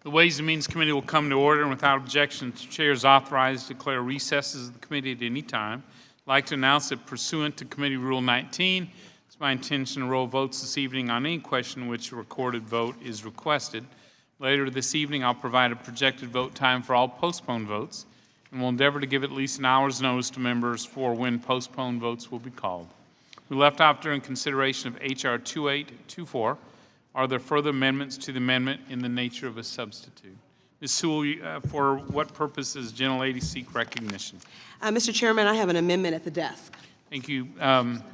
The Ways and Means Committee will come to order, and without objection, the chair is authorized to declare recesses of the committee at any time. I'd like to announce that pursuant to Committee Rule 19, it's my intention to roll votes this evening on any question in which a recorded vote is requested. Later this evening, I'll provide a projected vote time for all postponed votes, and will endeavor to give at least an hour's notice to members for when postponed votes will be called. We left off during consideration of H.R. 2824. Are there further amendments to the amendment in the nature of a substitute? Ms. Sewell, for what purpose does the gentlelady seek recognition? Mr. Chairman, I have an amendment at the desk. Thank you.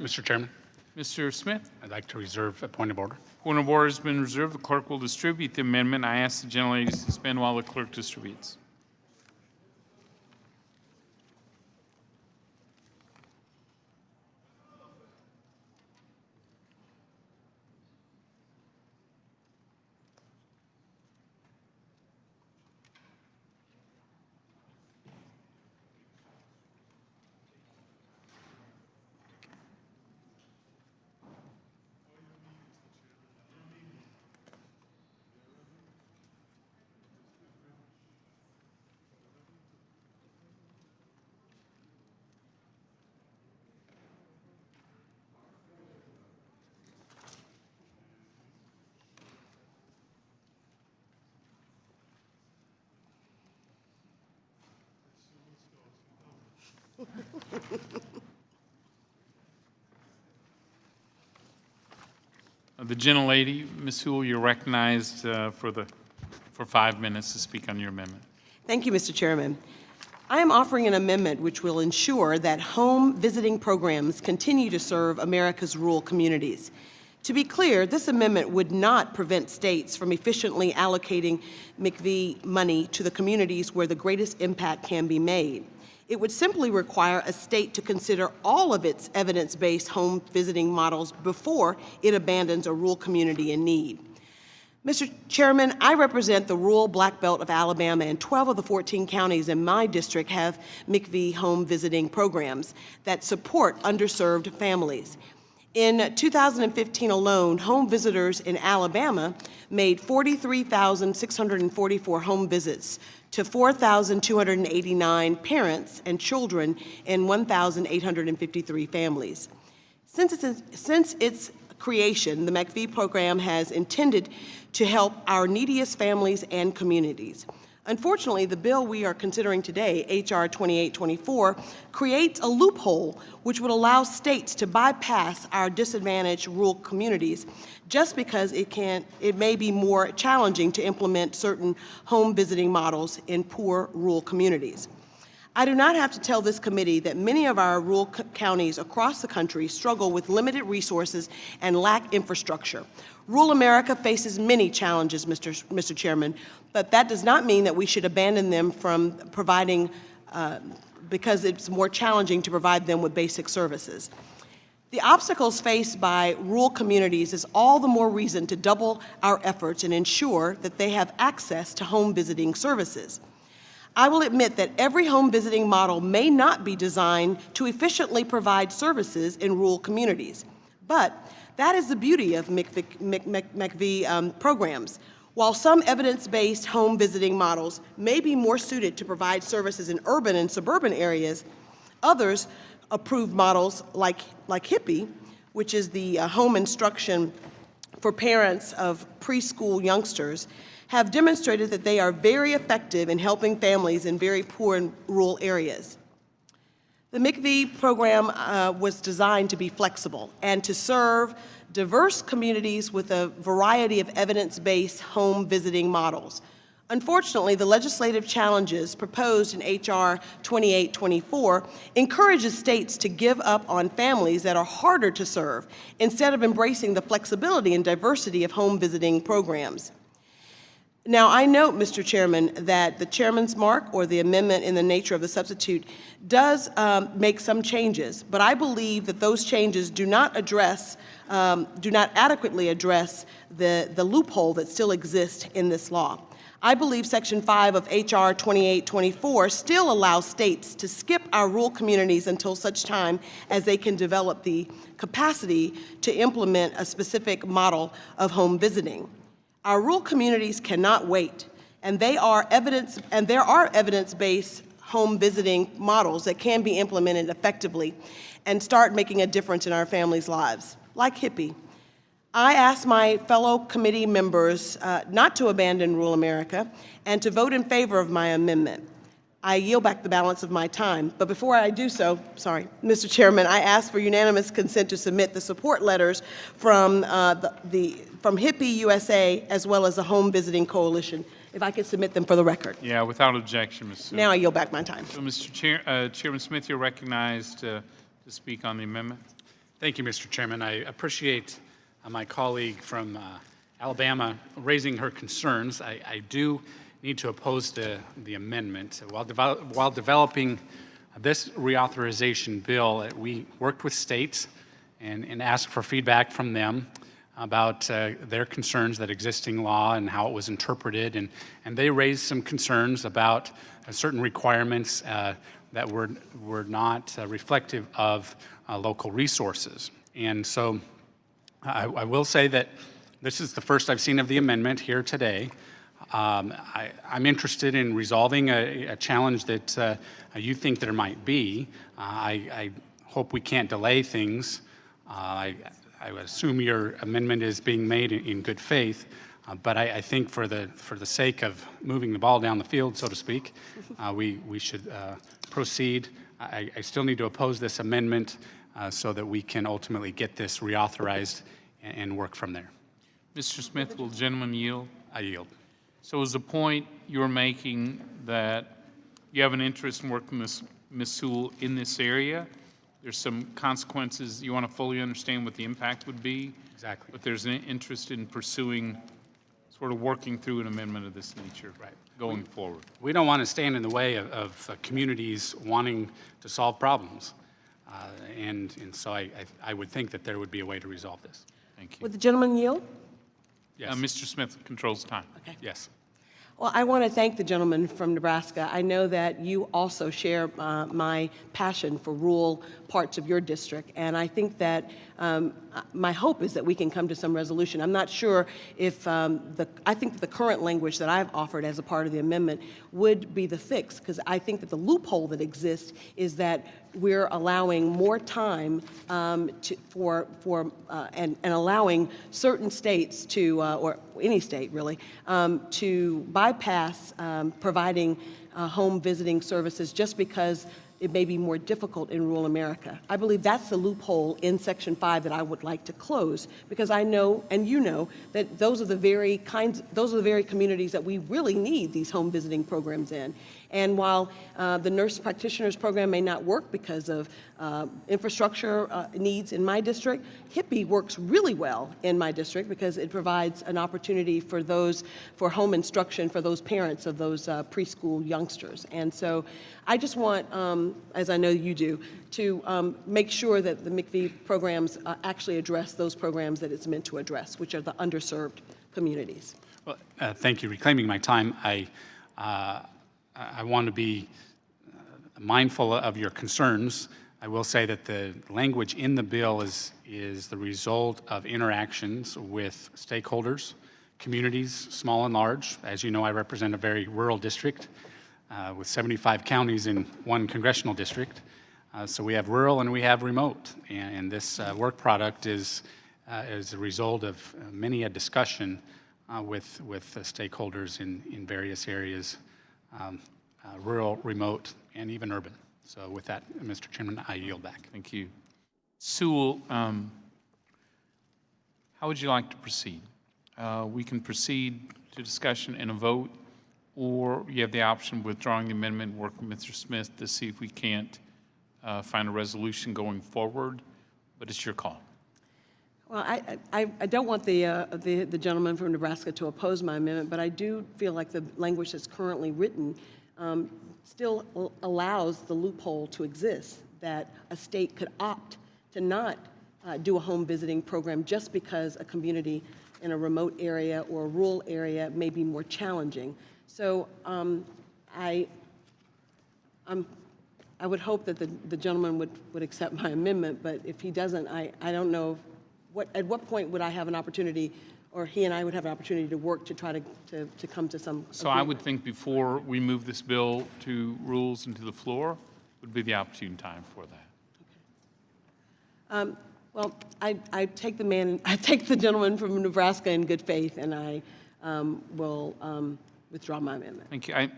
Mr. Chairman, Mr. Smith? I'd like to reserve a point of order. Point of order has been reserved. The clerk will distribute the amendment. I ask the gentlelady to suspend while the clerk distributes. The gentlelady, Ms. Sewell, you're recognized for 5 minutes to speak on your amendment. Thank you, Mr. Chairman. I am offering an amendment which will ensure that home visiting programs continue to serve America's rural communities. To be clear, this amendment would not prevent states from efficiently allocating McV money to the communities where the greatest impact can be made. It would simply require a state to consider all of its evidence-based home visiting models before it abandons a rural community in need. Mr. Chairman, I represent the rural Black Belt of Alabama, and 12 of the 14 counties in my district have McV home visiting programs that support underserved families. In 2015 alone, home visitors in Alabama made 43,644 home visits to 4,289 parents and children in 1,853 families. Since its creation, the McV program has intended to help our neediest families and communities. Unfortunately, the bill we are considering today, H.R. 2824, creates a loophole which would allow states to bypass our disadvantaged rural communities just because it may be more challenging to implement certain home visiting models in poor rural communities. I do not have to tell this committee that many of our rural counties across the country struggle with limited resources and lack infrastructure. Rural America faces many challenges, Mr. Chairman, but that does not mean that we should abandon them from providing, because it's more challenging to provide them with basic services. The obstacles faced by rural communities is all the more reason to double our efforts and ensure that they have access to home visiting services. I will admit that every home visiting model may not be designed to efficiently provide services in rural communities, but that is the beauty of McV programs. While some evidence-based home visiting models may be more suited to provide services in urban and suburban areas, others approved models like HIPPY, which is the home instruction for parents of preschool youngsters, have demonstrated that they are very effective in helping families in very poor and rural areas. The McV program was designed to be flexible and to serve diverse communities with a variety of evidence-based home visiting models. Unfortunately, the legislative challenges proposed in H.R. 2824 encourages states to give up on families that are harder to serve instead of embracing the flexibility and diversity of home visiting programs. Now, I note, Mr. Chairman, that the chairman's mark or the amendment in the nature of the substitute does make some changes, but I believe that those changes do not adequately address the loophole that still exists in this law. I believe Section 5 of H.R. 2824 still allows states to skip our rural communities until such time as they can develop the capacity to implement a specific model of home visiting. Our rural communities cannot wait. And there are evidence-based home visiting models that can be implemented effectively and start making a difference in our families' lives, like HIPPY. I ask my fellow committee members not to abandon rural America and to vote in favor of my amendment. I yield back the balance of my time, but before I do so, Mr. Chairman, I ask for unanimous consent to submit the support letters from from HIPPY USA as well as the Home Visiting Coalition. If I could submit them for the record. Yeah, without objection, Ms. Sewell. Now I yield back my time. So, Mr. Chairman Smith, you're recognized to speak on the amendment. Thank you, Mr. Chairman. I appreciate my colleague from Alabama raising her concerns. I do need to oppose the amendment. While developing this reauthorization bill, we worked with states and asked for feedback from them about their concerns that existing law and how it was interpreted, and they raised some concerns about certain requirements that were not reflective of local resources. And so I will say that this is the first I've seen of the amendment here today. I'm interested in resolving a challenge that you think there might be. I hope we can't delay things. I would assume your amendment is being made in good faith, but I think for the sake of moving the ball down the field, so to speak, we should proceed. I still need to oppose this amendment so that we can ultimately get this reauthorized and work from there. Mr. Smith, will the gentleman yield? I yield. So is the point you're making that you have an interest in working with Ms. Sewell in this area? There's some consequences. You want to fully understand what the impact would be. Exactly. But there's an interest in pursuing, sort of working through an amendment of this nature going forward. We don't want to stand in the way of communities wanting to solve problems. And so I would think that there would be a way to resolve this. Thank you. Would the gentleman yield? Yes. Mr. Smith controls time. Okay. Yes. Well, I want to thank the gentleman from Nebraska. I know that you also share my passion for rural parts of your district, and I think that my hope is that we can come to some resolution. I'm not sure if I think that the current language that I've offered as a part of the amendment would be the fix, because I think that the loophole that exists is that we're allowing more time and allowing certain states to, or any state really, to bypass providing home visiting services just because it may be more difficult in rural America. I believe that's the loophole in Section 5 that I would like to close, because I know, and you know, that those are the very communities that we really need these home visiting programs in. And while the nurse practitioners program may not work because of infrastructure needs in my district, HIPPY works really well in my district because it provides an opportunity for home instruction for those parents of those preschool youngsters. And so I just want, as I know you do, to make sure that the McVie programs actually address those programs that it's meant to address, which are the underserved communities. Well, thank you. Reclaiming my time, I want to be mindful of your concerns. I will say that the language in the bill is the result of interactions with stakeholders, communities, small and large. As you know, I represent a very rural district with 75 counties in one congressional district. So we have rural and we have remote. And this work product is a result of many a discussion with stakeholders in various areas. Rural, remote, and even urban. So with that, Mr. Chairman, I yield back. Thank you. Sewell, how would you like to proceed? We can proceed to discussion and a vote, or you have the option of withdrawing the amendment, work with Mr. Smith to see if we can't find a resolution going forward, but it's your call. Well, I don't want the gentleman from Nebraska to oppose my amendment, but I do feel like the language that's currently written still allows the loophole to exist, that a state could opt to not do a home visiting program just because a community in a remote area or a rural area may be more challenging. So I would hope that the gentleman would accept my amendment, but if he doesn't, I don't know at what point would I have an opportunity or he and I would have an opportunity to work to try to come to some So I would think before we move this bill to rules and to the floor would be the opportune time for that. Well, I take the gentleman from Nebraska in good faith, and I will withdraw my amendment. Thank you.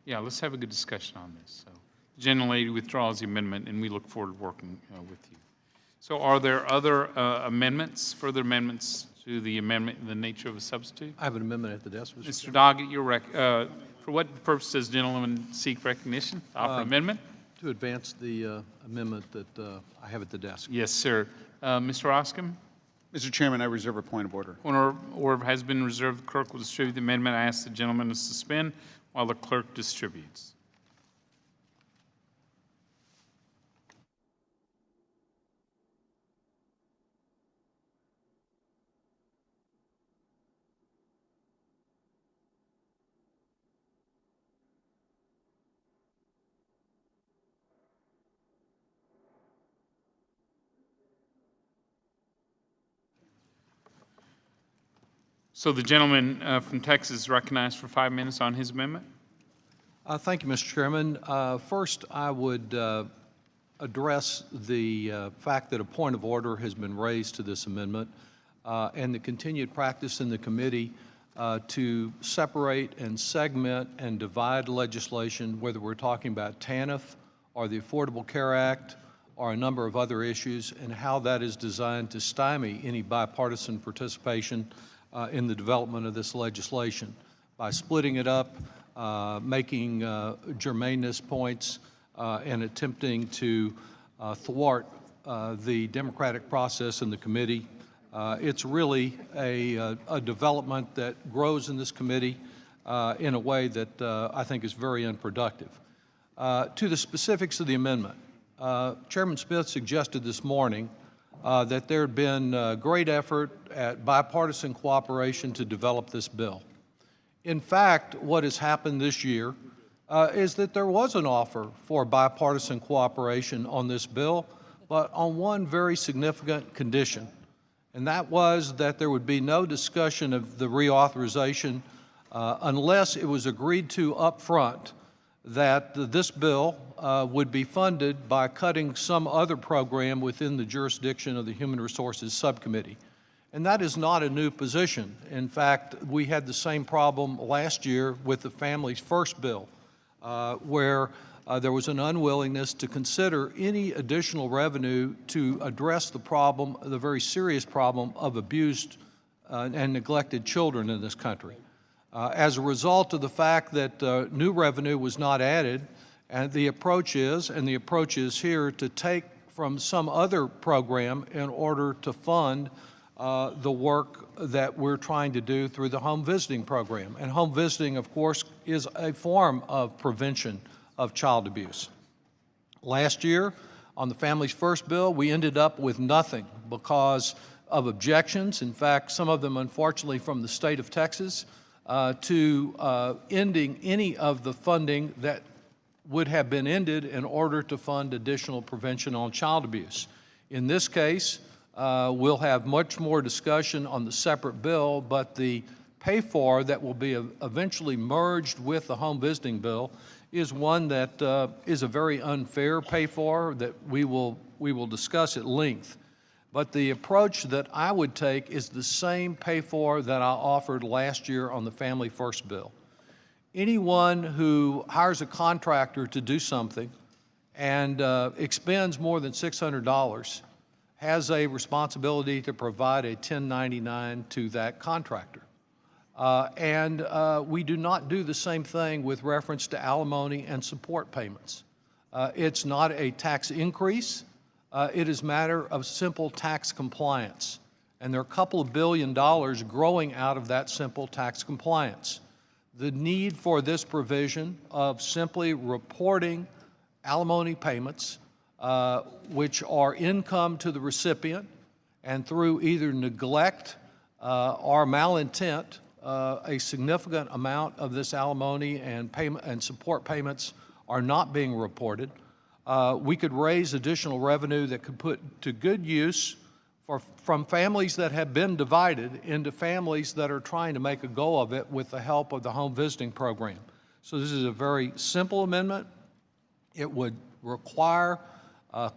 Yeah, let's have a good discussion on this. So, the gentlelady withdraws the amendment, and we look forward to working with you. So, are there other amendments, further amendments to the amendment in the nature of a substitute? I have an amendment at the desk, Mr. Doggett, for what purpose does the gentleman seek recognition? Offer amendment? to advance the amendment that I have at the desk. Yes, sir. Mr. Oscom? Mr. Chairman, I reserve a point of order. Point of order has been reserved. The clerk will distribute the amendment. I ask the gentleman to suspend while the clerk distributes. So the gentleman from Texas is recognized for 5 minutes on his amendment. Thank you, Mr. Chairman. First, I would address the fact that a point of order has been raised to this amendment and the continued practice in the committee to separate and segment and divide legislation, whether we're talking about TANF or the Affordable Care Act or a number of other issues, and how that is designed to stymie any bipartisan participation in the development of this legislation by splitting it up, making germaneness points, and attempting to thwart the democratic process in the committee. It's really a development that grows in this committee in a way that I think is very unproductive. To the specifics of the amendment, Chairman Smith suggested this morning that there had been great effort at bipartisan cooperation to develop this bill. In fact, what has happened this year is that there was an offer for bipartisan cooperation on this bill, but on one very significant condition, and that was that there would be no discussion of the reauthorization unless it was agreed to up front that this bill would be funded by cutting some other program within the jurisdiction of the Human Resources Subcommittee. And that is not a new position. In fact, we had the same problem last year with the Families First bill, where there was an unwillingness to consider any additional revenue to address the problem, the very serious problem of abused and neglected children in this country. As a result of the fact that new revenue was not added, and the approach is here to take from some other program in order to fund the work that we're trying to do through the home visiting program. And home visiting, of course, is a form of prevention of child abuse. Last year, on the Families First bill, we ended up with nothing because of objections, in fact, some of them unfortunately from the state of Texas, to ending any of the funding that would have been ended in order to fund additional prevention on child abuse. In this case, we'll have much more discussion on the separate bill, but the pay-for that will be eventually merged with the home visiting bill is one that is a very unfair pay-for that we will discuss at length. But the approach that I would take is the same pay-for that I offered last year on the Family First bill. Anyone who hires a contractor to do something and expends more than $600 has a responsibility to provide a 1099 to that contractor. We do not do the same thing with reference to alimony and support payments. It's not a tax increase. It is a matter of simple tax compliance. And there are a couple of $2 billion growing out of that simple tax compliance. The need for this provision of simply reporting alimony payments, which are income to the recipient, and through either neglect or malintent, a significant amount of this alimony and payment and support payments are not being reported. We could raise additional revenue that could put to good use from families that have been divided into families that are trying to make a go of it with the help of the home visiting program. So this is a very simple amendment. It would require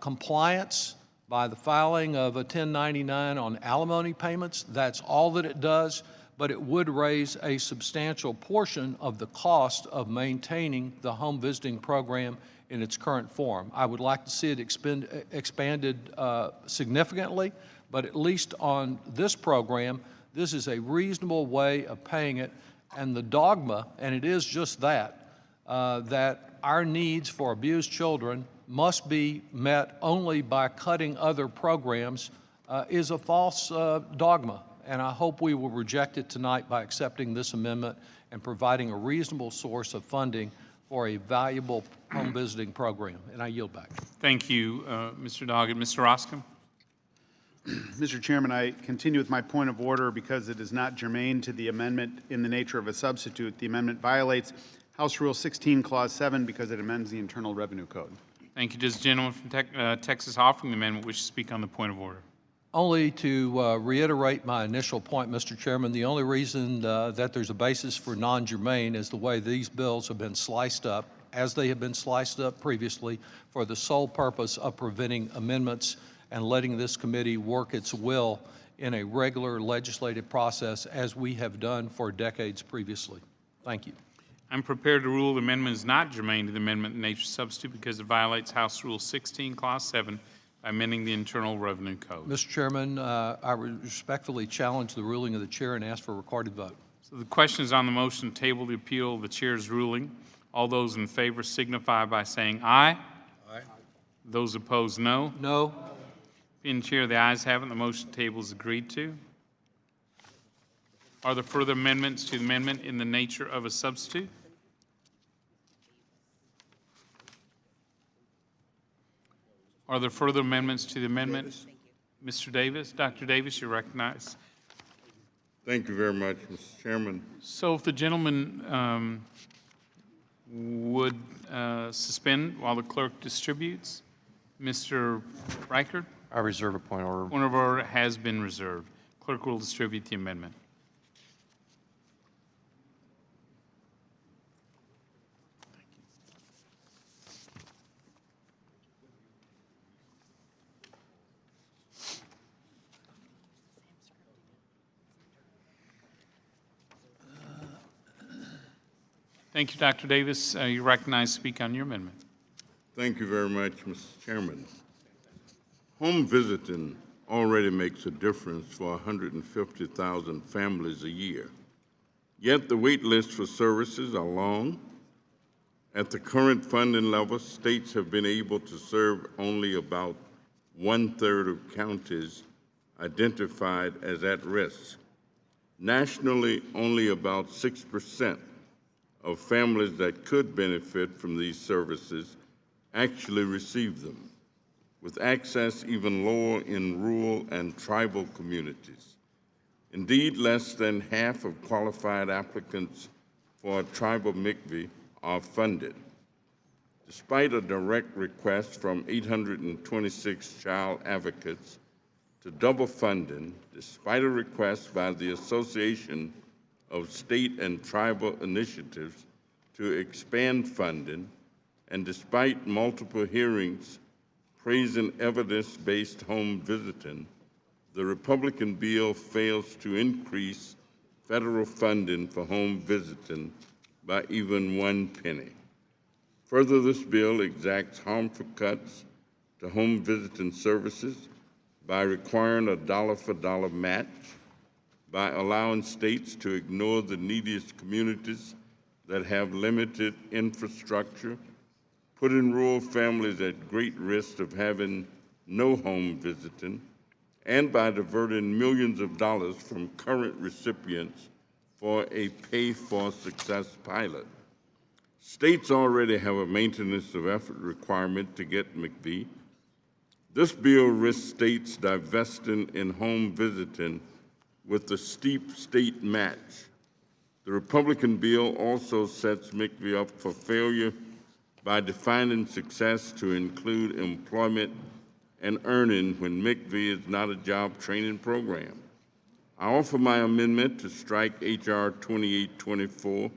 compliance by the filing of a 1099 on alimony payments. That's all that it does, but it would raise a substantial portion of the cost of maintaining the home visiting program in its current form. I would like to see it expanded significantly, but at least on this program, this is a reasonable way of paying it. And the dogma, and it is just that, that our needs for abused children must be met only by cutting other programs is a false dogma. And I hope we will reject it tonight by accepting this amendment and providing a reasonable source of funding for a valuable home visiting program. And I yield back. Thank you, Mr. Doggett. Mr. Roscoe? Mr. Chairman, I continue with my point of order because it is not germane to the amendment in the nature of a substitute. The amendment violates House Rule 16, Clause 7, because it amends the Internal Revenue Code. Thank you. Does the gentleman from Texas offering the amendment wish to speak on the point of order? Only to reiterate my initial point, Mr. Chairman, the only reason that there's a basis for non-germane is the way these bills have been sliced up, as they have been sliced up previously, for the sole purpose of preventing amendments and letting this committee work its will in a regular legislative process as we have done for decades previously. Thank you. I'm prepared to rule the amendment is not germane to the amendment in nature substitute because it violates House Rule 16, Clause 7, by amending the Internal Revenue Code. Mr. Chairman, I respectfully challenge the ruling of the chair and ask for a recorded vote. So the question is on the motion to table the appeal of the chair's ruling. All those in favor signify by saying aye. Aye. Those opposed, no. No. Being chair, the ayes have it. The motion to table is agreed to. Are there further amendments to the amendment in the nature of a substitute? Are there further amendments to the amendment? Mr. Davis, Dr. Davis, you're recognized. Thank you very much, Mr. Chairman. So if the gentleman would suspend while the clerk distributes. Mr. Reichert? I reserve a point of order. Point of order has been reserved. Clerk will distribute the amendment. Thank you, Dr. Davis. You're recognized to speak on your amendment. Thank you very much, Mr. Chairman. Home visiting already makes a difference for 150,000 families a year. Yet the wait lists for services are long. At the current funding level, states have been able to serve only about 1/3 of counties identified as at risk. Nationally, only about 6% of families that could benefit from these services actually receive them, with access even lower in rural and tribal communities. Indeed, less than half of qualified applicants for a tribal MICV are funded. Despite a direct request from 826 child advocates to double funding, despite a request by the Association of State and Tribal Initiatives to expand funding, and despite multiple hearings praising evidence-based home visiting, the Republican bill fails to increase federal funding for home visiting by even 1 penny. Further, this bill exacts harmful cuts to home visiting services by requiring a dollar-for-dollar match, by allowing states to ignore the neediest communities that have limited infrastructure, putting rural families at great risk of having no home visiting, and by diverting millions of dollars from current recipients for a pay-for-success pilot. States already have a maintenance of effort requirement to get McV. This bill risks states divesting in home visiting with the steep state match. The Republican bill also sets McV up for failure by defining success to include employment and earning when MCV is not a job training program. I offer my amendment to strike H.R. 2824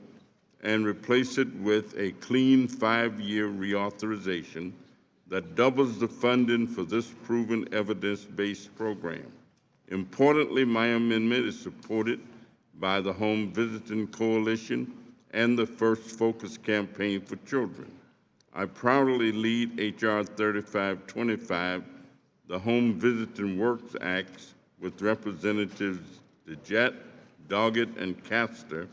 and replace it with a clean 5-year reauthorization that doubles the funding for this proven evidence-based program. Importantly, my amendment is supported by the Home Visiting Coalition and the First Focus Campaign for Children. I proudly lead H.R. 3525, the Home Visiting Works Acts, with Representatives DeJette, Doggett, and Castor,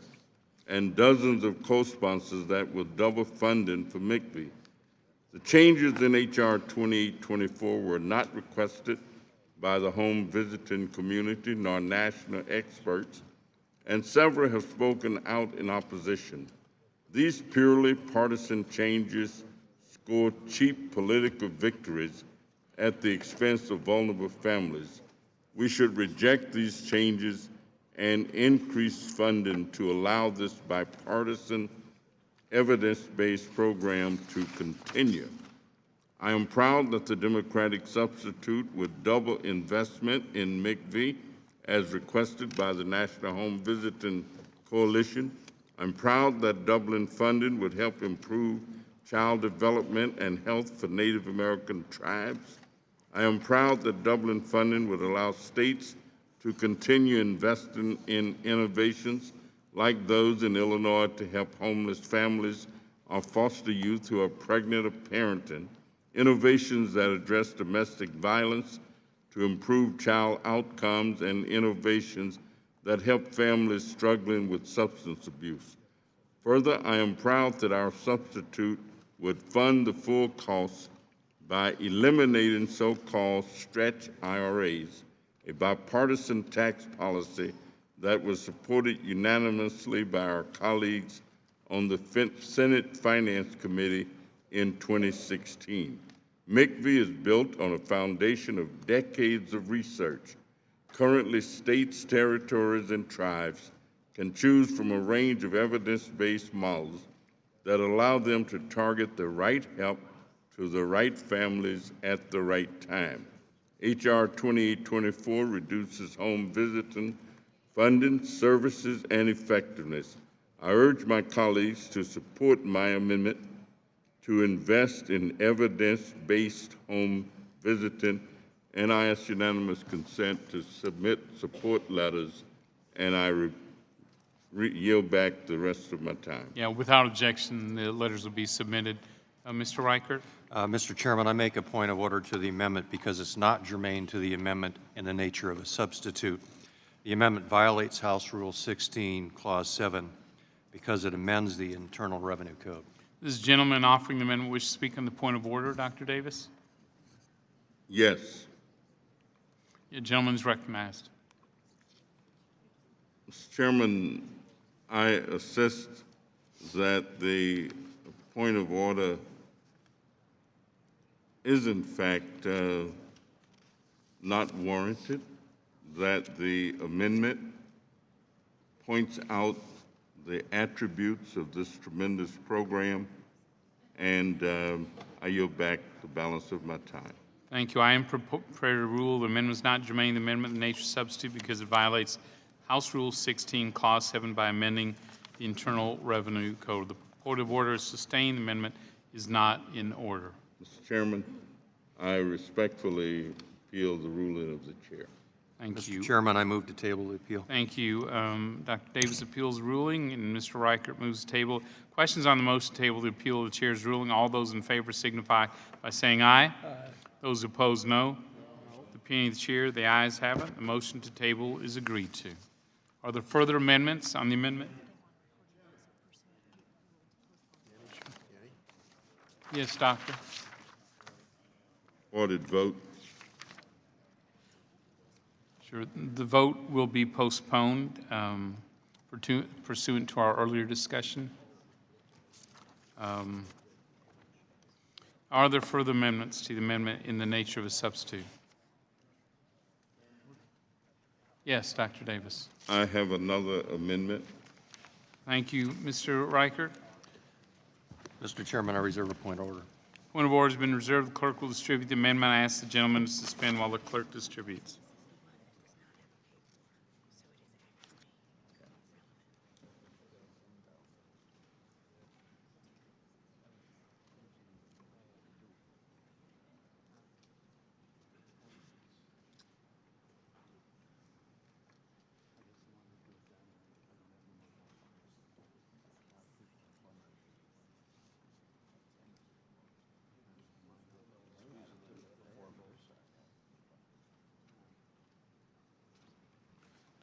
and dozens of co-sponsors that will double funding for MCV. The changes in H.R. 2824 were not requested by the home visiting community nor national experts, and several have spoken out in opposition. These purely partisan changes score cheap political victories at the expense of vulnerable families. We should reject these changes and increase funding to allow this bipartisan, evidence-based program to continue. I am proud that the Democratic substitute would double investment in MCV as requested by the National Home Visiting Coalition. I'm proud that doubling funding would help improve child development and health for Native American tribes. I am proud that doubling funding would allow states to continue investing in innovations like those in Illinois to help homeless families or foster youth who are pregnant or parenting, innovations that address domestic violence to improve child outcomes, and innovations that help families struggling with substance abuse. Further, I am proud that our substitute would fund the full cost by eliminating so-called stretch IRAs, a bipartisan tax policy that was supported unanimously by our colleagues on the Senate Finance Committee in 2016. MCV is built on a foundation of decades of research. Currently, states, territories, and tribes can choose from a range of evidence-based models that allow them to target the right help to the right families at the right time. H.R. 2824 reduces home visiting, funding, services, and effectiveness. I urge my colleagues to support my amendment to invest in evidence-based home visiting, and I ask unanimous consent to submit support letters, and I yield back the rest of my time. Yeah, without objection, the letters will be submitted. Mr. Reichert? Mr. Chairman, I make a point of order to the amendment because it's not germane to the amendment in the nature of a substitute. The amendment violates House Rule 16, Clause 7, because it amends the Internal Revenue Code. This gentleman offering the amendment wish to speak on the point of order. Dr. Davis? Yes. The gentleman is recognized. Mr. Chairman, I assist that the point of order is in fact not warranted, that the amendment points out the attributes of this tremendous program, and I yield back the balance of my time. Thank you. I am prepared to rule the amendment is not germane to the amendment in nature substitute because it violates House Rule 16, Clause 7 by amending the Internal Revenue Code. The point of order is sustained. The amendment is not in order. Mr. Chairman, I respectfully appeal the ruling of the chair. Thank you. Mr. Chairman, I move to table the appeal. Thank you. Dr. Davis appeals the ruling, and Mr. Reichert moves the table. Questions on the motion to table the appeal of the chair's ruling? All those in favor signify by saying aye. Aye. Those opposed, no. The opinion of the chair, the ayes have it. The motion to table is agreed to. Are there further amendments on the amendment? Yes, Doctor. Ordered vote. Sure. The vote will be postponed pursuant to our earlier discussion. Are there further amendments to the amendment in the nature of a substitute? Yes, Dr. Davis. I have another amendment. Thank you, Mr. Reichert. Mr. Chairman, I reserve a point of order. Point of order has been reserved. The clerk will distribute the amendment. I ask the gentleman to suspend while the clerk distributes.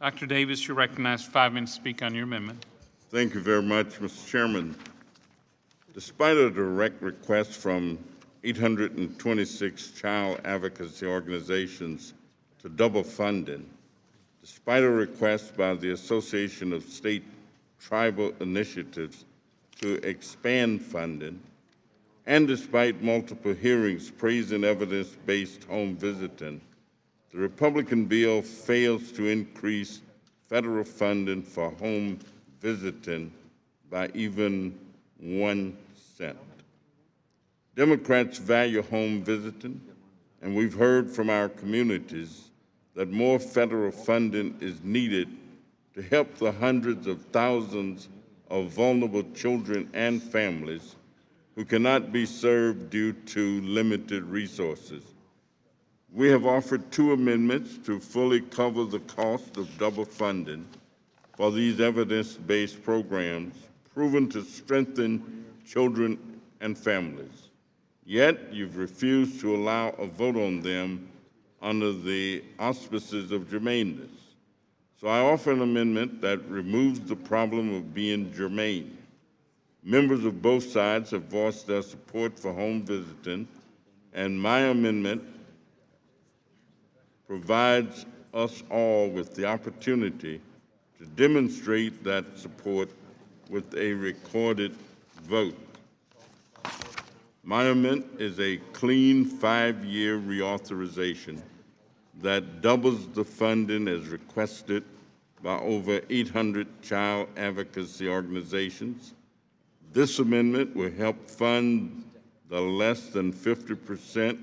Dr. Davis, you're recognized for 5 minutes to speak on your amendment. Thank you very much, Mr. Chairman. Despite a direct request from 826 child advocacy organizations to double funding, despite a request by the Association of State Tribal Initiatives to expand funding, and despite multiple hearings praising evidence-based home visiting, the Republican bill fails to increase federal funding for home visiting by even 1 cent. Democrats value home visiting, and we've heard from our communities that more federal funding is needed to help the hundreds of thousands of vulnerable children and families who cannot be served due to limited resources. We have offered 2 amendments to fully cover the cost of double funding for these evidence-based programs proven to strengthen children and families. Yet, you've refused to allow a vote on them under the auspices of germaneness. So I offer an amendment that removes the problem of being germane. Members of both sides have voiced their support for home visiting, and my amendment provides us all with the opportunity to demonstrate that support with a recorded vote. My amendment is a clean 5-year reauthorization that doubles the funding as requested by over 800 child advocacy organizations. This amendment will help fund the less than 50%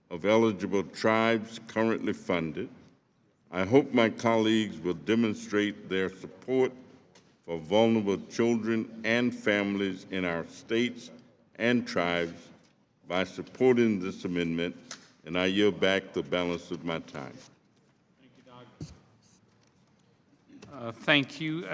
of eligible tribes currently funded. I hope my colleagues will demonstrate their support for vulnerable children and families in our states and tribes by supporting this amendment, and I yield back the balance of my time. Thank you.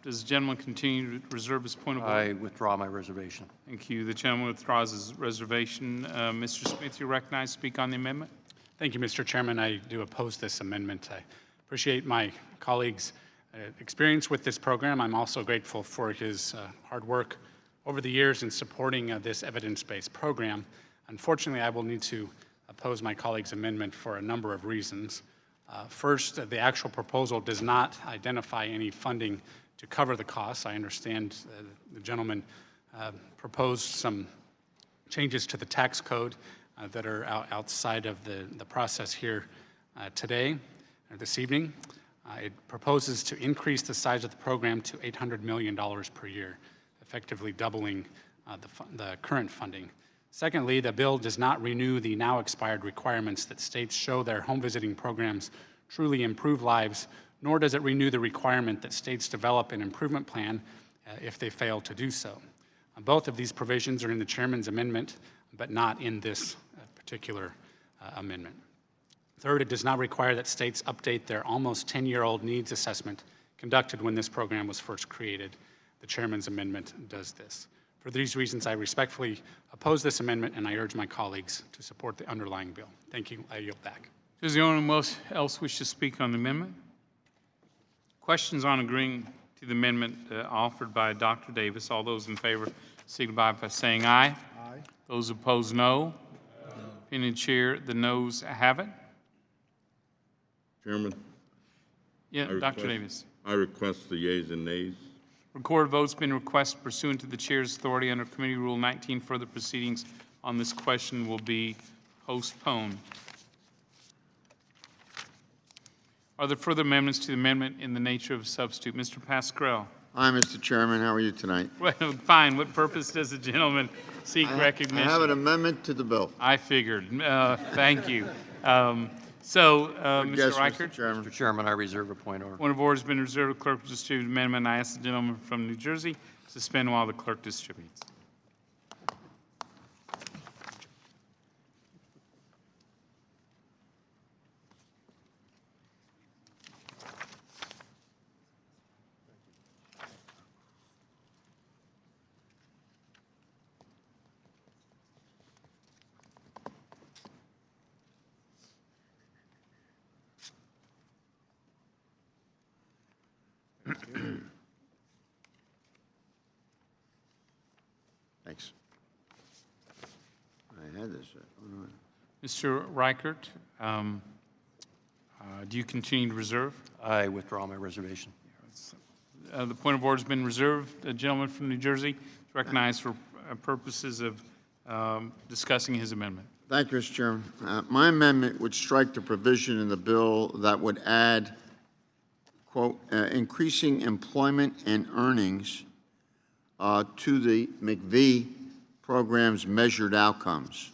Does the gentleman continue to reserve his point of order? I withdraw my reservation. Thank you. The gentleman withdraws his reservation. Mr. Smith, you're recognized to speak on the amendment. Thank you, Mr. Chairman. I do oppose this amendment. I appreciate my colleague's experience with this program. I'm also grateful for his hard work over the years in supporting this evidence-based program. Unfortunately, I will need to oppose my colleague's amendment for a number of reasons. First, the actual proposal does not identify any funding to cover the costs. I understand the gentleman proposed some changes to the tax code that are outside of the process here today, or this evening. It proposes to increase the size of the program to $800 million per year, effectively doubling the current funding. Secondly, the bill does not renew the now expired requirements that states show their home visiting programs truly improve lives, nor does it renew the requirement that states develop an improvement plan if they fail to do so. Both of these provisions are in the chairman's amendment, but not in this particular amendment. Third, it does not require that states update their almost 10-year-old needs assessment conducted when this program was first created. The chairman's amendment does this. For these reasons, I respectfully oppose this amendment, and I urge my colleagues to support the underlying bill. Thank you. I yield back. Does anyone else wish to speak on the amendment? Questions on agreeing to the amendment offered by Dr. Davis? All those in favor signify by saying aye. Aye. Those opposed, no. Opinion chair, the noes have it. Chairman? Yeah, Dr. Davis. I request the yeas and nays. Recorded vote's been requested pursuant to the chair's authority under Committee Rule 19. Further proceedings on this question will be postponed. Are there further amendments to the amendment in the nature of a substitute? Mr. Pasquarel. Hi, Mr. Chairman. How are you tonight? Well, fine. What purpose does the gentleman seek I have an recognition? amendment to the bill. I figured. Thank you. Good Mr. guess, Mr. Reichert? Chairman. Mr. Chairman, I reserve a point of order. Point of order has been reserved. Clerk will distribute the amendment. I ask the gentleman from New Jersey to suspend while the clerk distributes. Thanks. I had this. Oh, no. Mr. Reichert, do you continue to reserve? I withdraw my reservation. The point of order has been reserved. The gentleman from New Jersey is recognized for purposes of discussing his amendment. Thank you, Mr. Chairman. My amendment would strike the provision in the bill that would add, quote, increasing employment and earnings to the McV program's measured outcomes.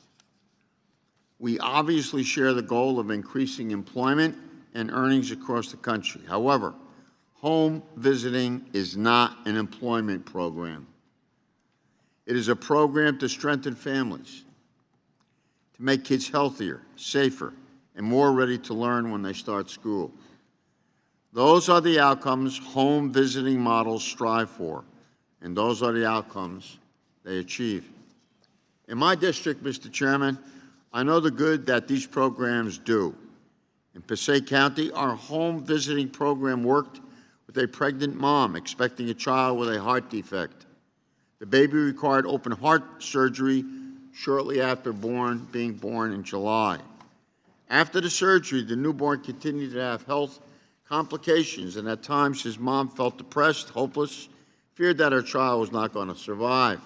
We obviously share the goal of increasing employment and earnings across the country. However, home visiting is not an employment program. It is a program to strengthen families, to make kids healthier, safer, and more ready to learn when they start school. Those are the outcomes home visiting models strive for, and those are the outcomes they achieve. In my district, Mr. Chairman, I know the good that these programs do. In Passaic County, our home visiting program worked with a pregnant mom expecting a child with a heart defect. The baby required open heart surgery shortly after being born in July. After the surgery, the newborn continued to have health complications, and at times his mom felt depressed, hopeless, feared that her child was not going to survive.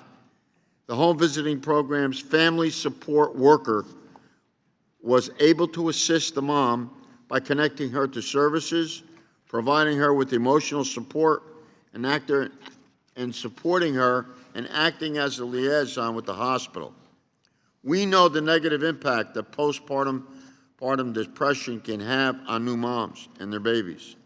The home visiting program's family support worker was able to assist the mom by connecting her to services, providing her with emotional support, and supporting her and acting as a liaison with the hospital. We know the negative impact that postpartum depression can have on new moms and their babies.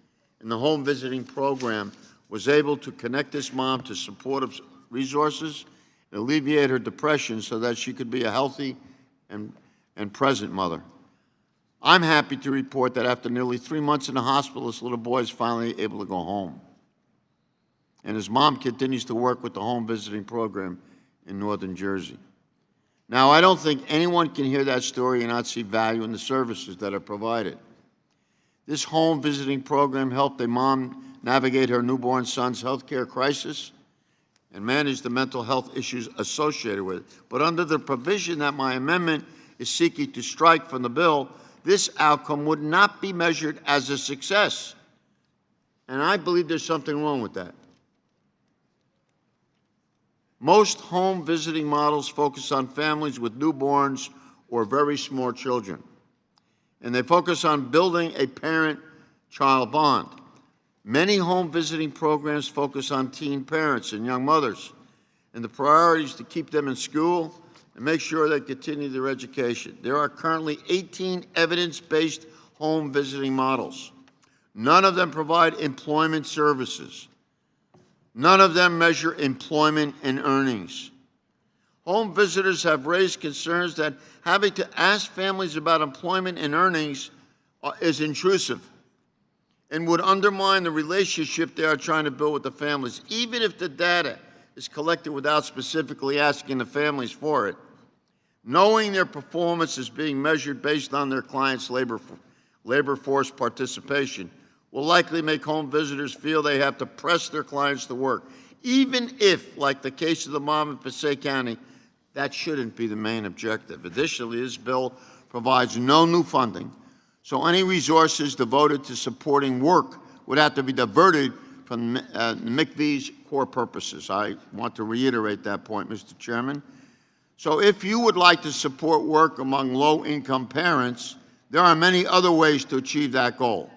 And the home visiting program was able to connect this mom to supportive resources and alleviate her depression so that she could be a healthy and present mother. I'm happy to report that after nearly 3 months in the hospital, this little boy is finally able to go home. And his mom continues to work with the home visiting program in northern Jersey. Now, I don't think anyone can hear that story and not see value in the services that are provided. This home visiting program helped a mom navigate her newborn son's health care crisis and manage the mental health issues associated with it. But under the provision that my amendment is seeking to strike from the bill, this outcome would not be measured as a success. And I believe there's something wrong with that. Most home visiting models focus on families with newborns or very small children, and they focus on building a parent-child bond. Many home visiting programs focus on teen parents and young mothers, and the priority is to keep them in school and make sure they continue their education. There are currently 18 evidence-based home visiting models. None of them provide employment services. None of them measure employment and earnings. Home visitors have raised concerns that having to ask families about employment and earnings is intrusive and would undermine the relationship they are trying to build with the families, even if the data is collected without specifically asking the families for it. Knowing their performance is being measured based on their clients' labor force participation will likely make home visitors feel they have to press their clients to work, even if, like the case of the mom in Passaic County, that shouldn't be the main objective. Additionally, this bill provides no new funding, so any resources devoted to supporting work would have to be diverted from McV's core purposes. I want to reiterate that point, Mr. Chairman. So if you would like to support work among low-income parents, there are many other ways to achieve that goal.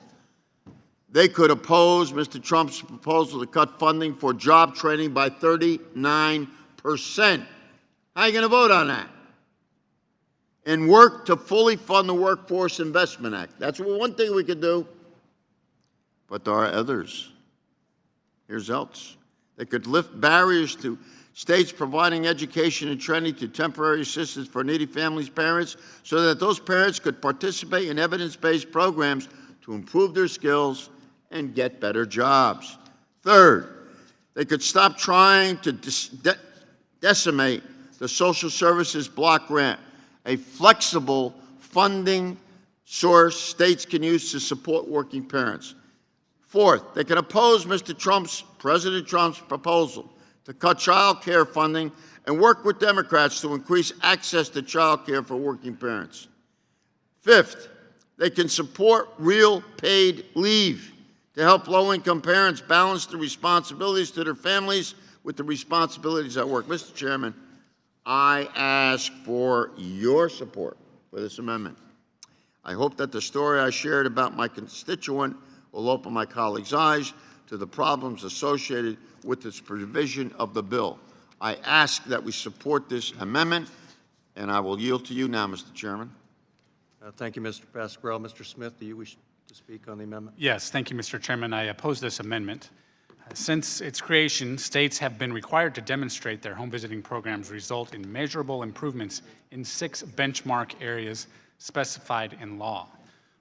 they could oppose Mr. Trump's proposal to cut funding for job training by 39%. How are you going to vote on that? And work to fully fund the Workforce Investment Act. That's one thing we could do. But there are others. Here's else. They could lift barriers to states providing education and training to temporary assistance for needy families' parents so that those parents could participate in evidence-based programs to improve their skills and get better jobs. Third, they could stop trying to decimate the social services block grant, a flexible funding source states can use to support working parents. Fourth, they can oppose President Trump's proposal to cut child care funding and work with Democrats to increase access to child care for working parents. Fifth, they can support real paid leave to help low-income parents balance the responsibilities to their families with the responsibilities at work. Mr. Chairman, I ask for your support for this amendment. I hope that the story I shared about my constituent will open my colleagues' eyes to the problems associated with this provision of the bill. I ask that we support this amendment, and I will yield to you now, Mr. Chairman. Thank you, Mr. Pasquarello. Mr. Smith, do you wish to speak on the amendment? Yes, thank you, Mr. Chairman. I oppose this amendment. Since its creation, states have been required to demonstrate their home visiting programs result in measurable improvements in 6 benchmark areas specified in law.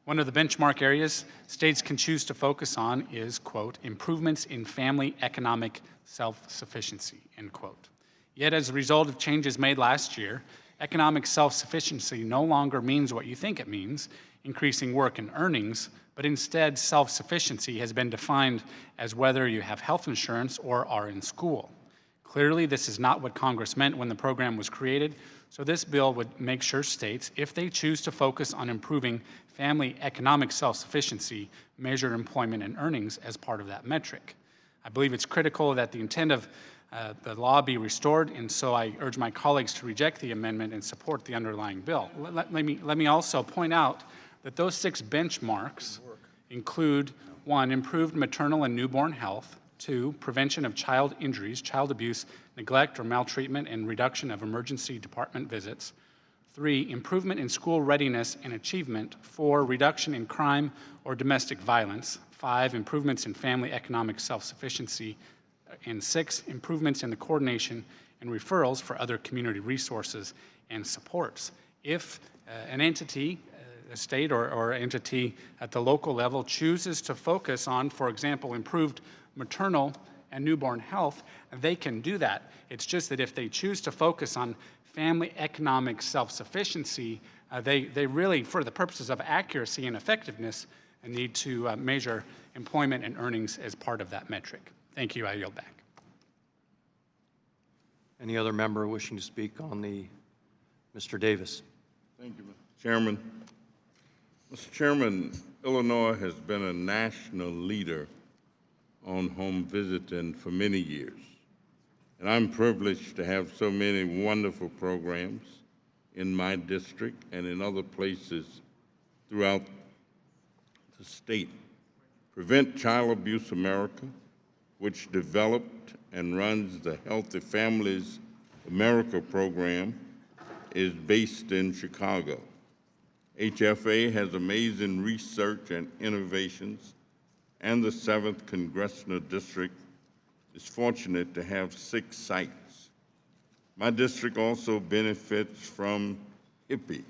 One of the benchmark areas states can choose to focus on is, quote, improvements in family economic self-sufficiency, end quote. Yet as a result of changes made last year, economic self-sufficiency no longer means what you think it means, increasing work and earnings, but instead self-sufficiency has been defined as whether you have health insurance or are in school. Clearly, this is not what Congress meant when the program was created, so this bill would make sure states, if they choose to focus on improving family economic self-sufficiency, measure employment and earnings as part of that metric. I believe it's critical that the intent of the law be restored, and so I urge my colleagues to reject the amendment and support the underlying bill. Let me also point out that those 6 benchmarks include 1, improved maternal and newborn health, 2, prevention of child injuries, child abuse, neglect, or maltreatment, and reduction of emergency department visits, 3, improvement in school readiness and achievement, 4, reduction in crime or domestic violence, 5, improvements in family economic self-sufficiency, and 6, improvements in the coordination and referrals for other community resources and supports. If an entity, a state or entity at the local level chooses to focus on, for example, improved maternal and newborn health, they can do that. It's just that if they choose to focus on family economic self-sufficiency, they really, for the purposes of accuracy and effectiveness, need to measure employment and earnings as part of that metric. Thank you. I yield back. Any other member wishing to speak on the, Mr. Davis? Thank you, Mr. Chairman. Mr. Chairman, Illinois has been a national leader on home visiting for many years. And I'm privileged to have so many wonderful programs in my district and in other places throughout the state. Prevent Child Abuse America, which developed and runs the Healthy Families America program, is based in Chicago. HFA has amazing research and innovations, and the 7th Congressional District is fortunate to have 6 sites. My district also benefits from HIPPY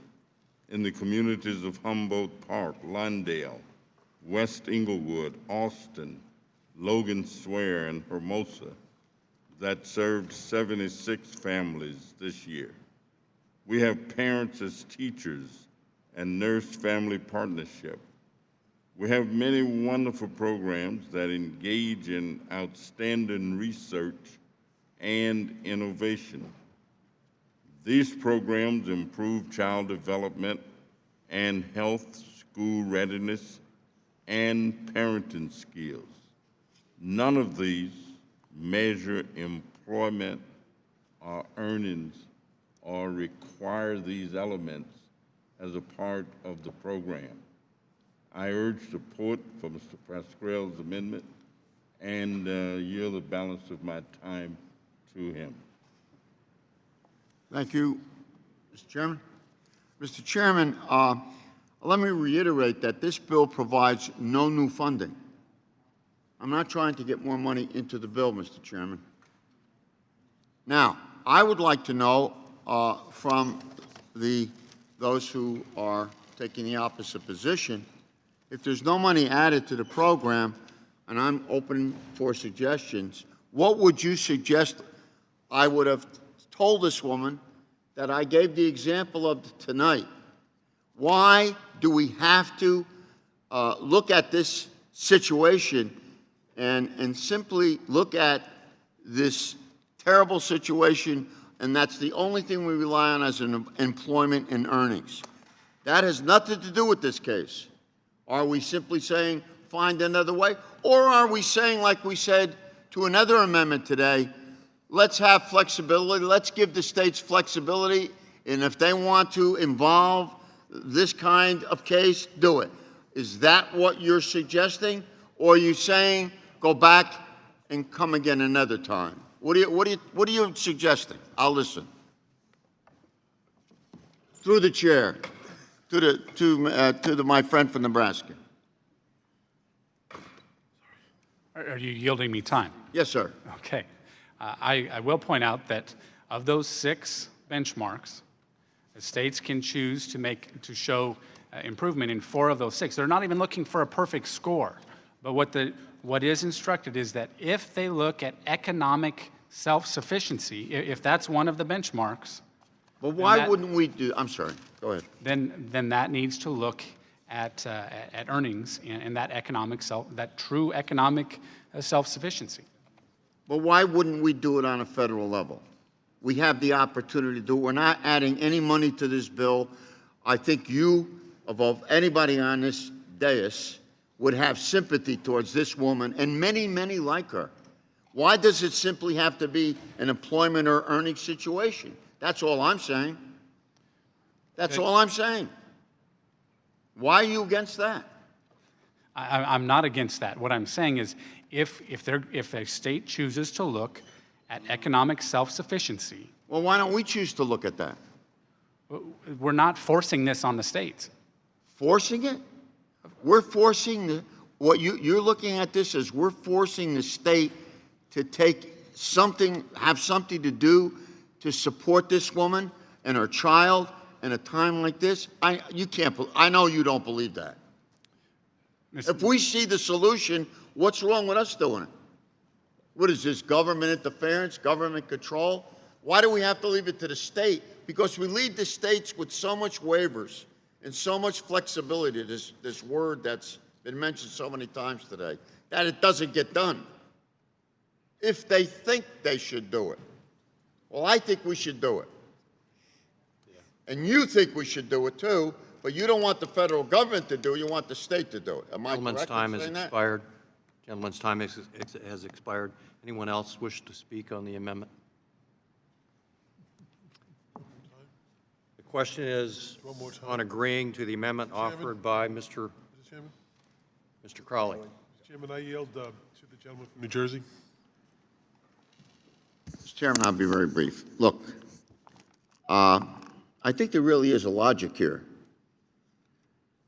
in the communities of Humboldt Park, Lawndale, West Inglewood, Austin, Logan Square, and Hermosa that served 76 families this year. We have Parents as Teachers and Nurse-Family Partnership. We have many wonderful programs that engage in outstanding research and innovation. These programs improve child development and health, school readiness, and parenting skills. None of these measure employment or earnings or require these elements as a part of the program. I urge support for Mr. Pascrell's amendment and yield the balance of my time to him. Thank you, Mr. Chairman. Mr. Chairman, let me reiterate that this bill provides no new funding. I'm not trying to get more money into the bill, Mr. Chairman. Now, I would like to know from those who are taking the opposite position, if there's no money added to the program, and I'm open for suggestions, what would you suggest I would have told this woman that I gave the example of tonight? Why do we have to look at this situation and simply look at this terrible situation, and that's the only thing we rely on as an employment and earnings? That has nothing to do with this case. Are we simply saying, find another way? Or are we saying, like we said to another amendment today, let's have flexibility, let's give the states flexibility, and if they want to involve this kind of case, do it. Is that what you're suggesting? Or are you saying, go back and come again another time? What are you suggesting? I'll listen. Through the chair, to my friend from Nebraska. Are you yielding me time? Yes, sir. Okay. I will point out that of those 6 benchmarks, the states can choose to show improvement in 4 of those 6. They're not even looking for a perfect score. But what is instructed is that if they look at economic self-sufficiency, if that's one of the benchmarks, But why wouldn't we do, I'm sorry, go ahead. then that needs to look at earnings and that true economic self-sufficiency. But why wouldn't we do it on a federal level? We have the opportunity to do it. We're not adding any money to this bill. I think you, of anybody on this dais, would have sympathy towards this woman and many, many like her. Why does it simply have to be an employment or earning situation? That's all I'm saying. That's all I'm saying. Why are you against that? I'm not against that. What I'm saying is if a state chooses to look at economic self-sufficiency. Well, why don't we choose to look at that? We're not forcing this on the states. Forcing it? We're forcing what you're looking at this as we're forcing the state to take something, have something to do to support this woman and her child in a time like this. I know you don't believe that. If we see the solution, what's wrong with us doing it? What is this, government interference, government control? Why do we have to leave it to the state? Because we leave the states with so much waivers and so much flexibility, this word that's been mentioned so many times today, that it doesn't get done. If they think they should do it. Well, I think we should do it. And you think we should do it too, but you don't want the federal government to do it, you want the state to do it. Am I correct in saying that? Gentleman's time has expired. Anyone else wish to speak on the amendment? The question is on agreeing to the amendment offered by Mr. Crowley. Mr. Chairman, I yield to the gentleman from New Jersey. Mr. Chairman, I'll be very brief. Look, I think there really is a logic here.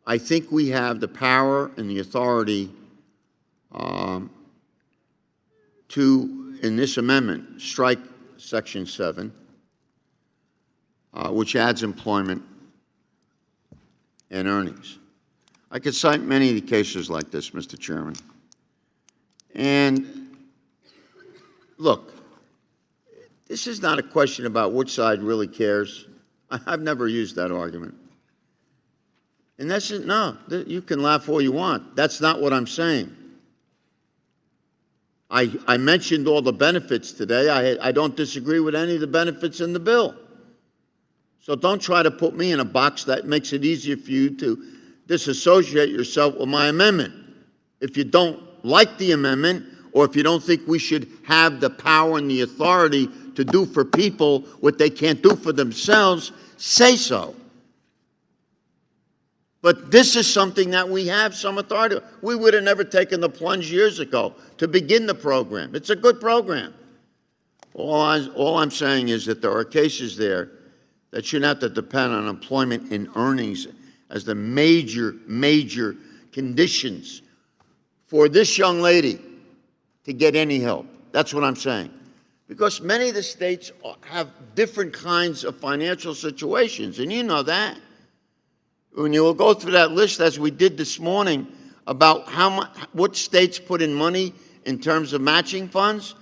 I think we have the power and the authority to, in this amendment, strike Section 7, which adds employment and earnings. I could cite many of the cases like this, Mr. Chairman. And look, this is not a question about which side really cares. I've never used that argument. And that's it. No, you can laugh all you want. That's not what I'm saying. I mentioned all the benefits today. I don't disagree with any of the benefits in the bill. So don't try to put me in a box that makes it easier for you to disassociate yourself with my amendment. If you don't like the amendment, or if you don't think we should have the power and the authority to do for people what they can't do for themselves, say so. But this is something that we have some authority. We would have never taken the plunge years ago to begin the program. It's a good program. All I'm saying is that there are cases there that shouldn't have to depend on employment and earnings as the major conditions for this young lady to get any help. That's what I'm saying. Because many of the states have different kinds of financial situations, and you know that. When you will go through that list, as we did this morning, about what states put in money in terms of matching funds,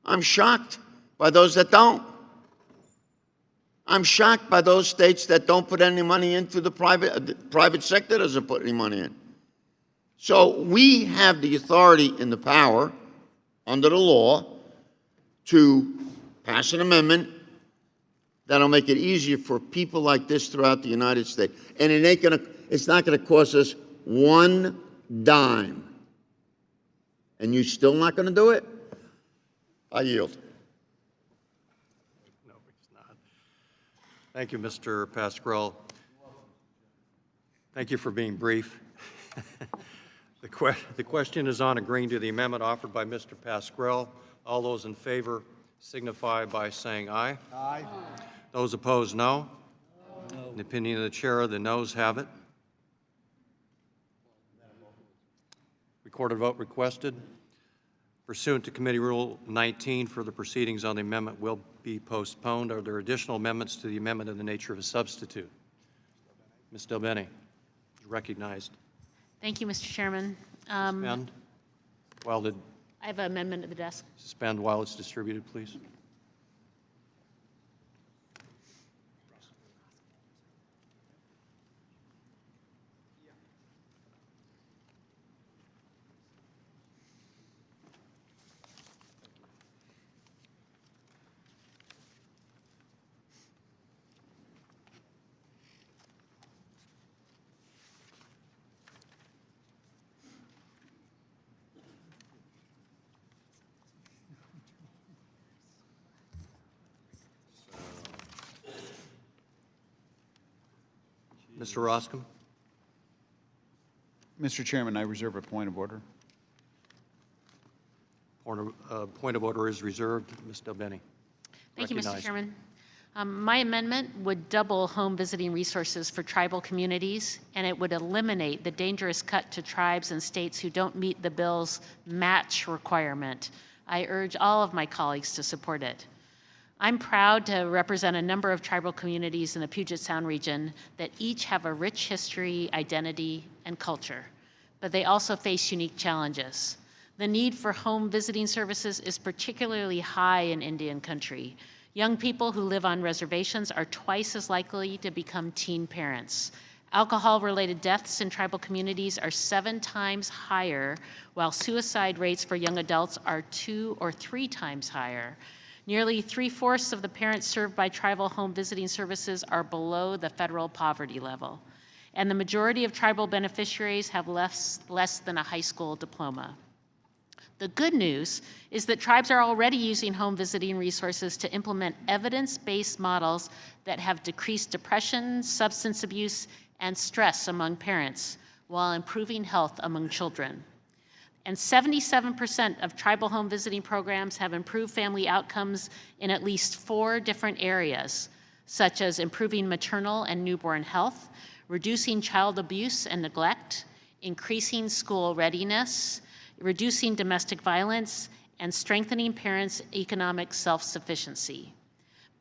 I'm shocked by those that don't. I'm shocked by those states that don't put any money into the private sector doesn't put any money in. So we have the authority and the power under the law to pass an amendment that'll make it easier for people like this throughout the United States. And it's not gonna cost us one dime. And you still not gonna do it? I yield. No, it's not. Thank you, Mr. Pasquarello. Thank you for being brief. The question is on agreeing to the amendment offered by Mr. Pasquarello. All those in favor signify by saying aye. Aye. Those opposed, no. In the opinion of the chair, the noes have it. Recorded vote requested. Pursuant to Committee Rule 19, further proceedings on the amendment will be postponed. Are there additional amendments to the amendment in the nature of a substitute? Ms. Delbene is recognized. Thank you, Mr. Chairman. Suspend while the I have an amendment at the desk. suspend while it's distributed, please. Mr. Roscom? Mr. Chairman, I reserve a point of order. Point of order is reserved. Ms. Delbene. Thank you, Mr. Recognized. Chairman. My amendment would double home visiting resources for tribal communities, and it would eliminate the dangerous cut to tribes and states who don't meet the bill's match requirement. I urge all of my colleagues to support it. I'm proud to represent a number of tribal communities in the Puget Sound region that each have a rich history, identity, and culture, but they also face unique challenges. The need for home visiting services is particularly high in Indian country. Young people who live on reservations are twice as likely to become teen parents. Alcohol-related deaths in tribal communities are 7 times higher, while suicide rates for young adults are 2 or 3 times higher. Nearly 3/4 of the parents served by tribal home visiting services are below the federal poverty level, and the majority of tribal beneficiaries have less than a high school diploma. The good news is that tribes are already using home visiting resources to implement evidence-based models that have decreased depression, substance abuse, and stress among parents, while improving health among children. And 77% of tribal home visiting programs have improved family outcomes in at least 4 different areas, such as improving maternal and newborn health, reducing child abuse and neglect, increasing school readiness, reducing domestic violence, and strengthening parents' economic self-sufficiency.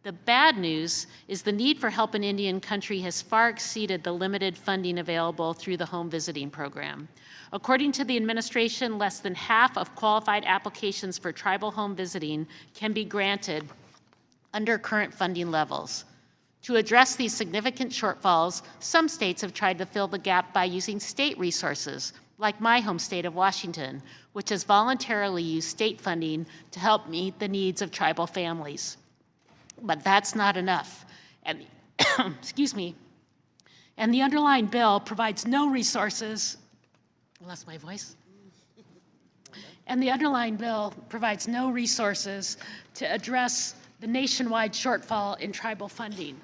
The bad news is the need for help in Indian country has far exceeded the limited funding available through the home visiting program. According to the administration, less than half of qualified applications for tribal home visiting can be granted under current funding levels. To address these significant shortfalls, some states have tried to fill the gap by using state resources, like my home state of Washington, which has voluntarily used state funding to help meet the needs of tribal families. But that's not enough. And excuse me. And the underlying bill provides no resources. I lost my voice. And the underlying bill provides no resources to address the nationwide shortfall in tribal funding.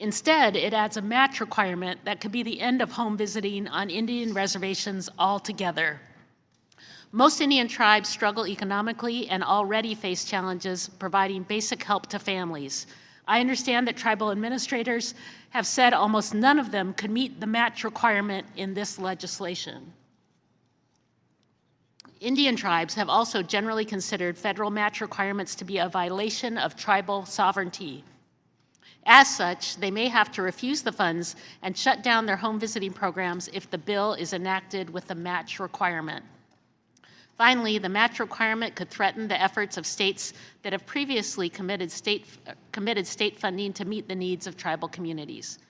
Instead, it adds a match requirement that could be the end of home visiting on Indian reservations altogether. Most Indian tribes struggle economically and already face challenges providing basic help to families. I understand that tribal administrators have said almost none of them could meet the match requirement in this legislation. Indian tribes have also generally considered federal match requirements to be a violation of tribal sovereignty. As such, they may have to refuse the funds and shut down their home visiting programs if the bill is enacted with a match requirement. Finally, the match requirement could threaten the efforts of states that have previously committed state funding to meet the needs of tribal communities.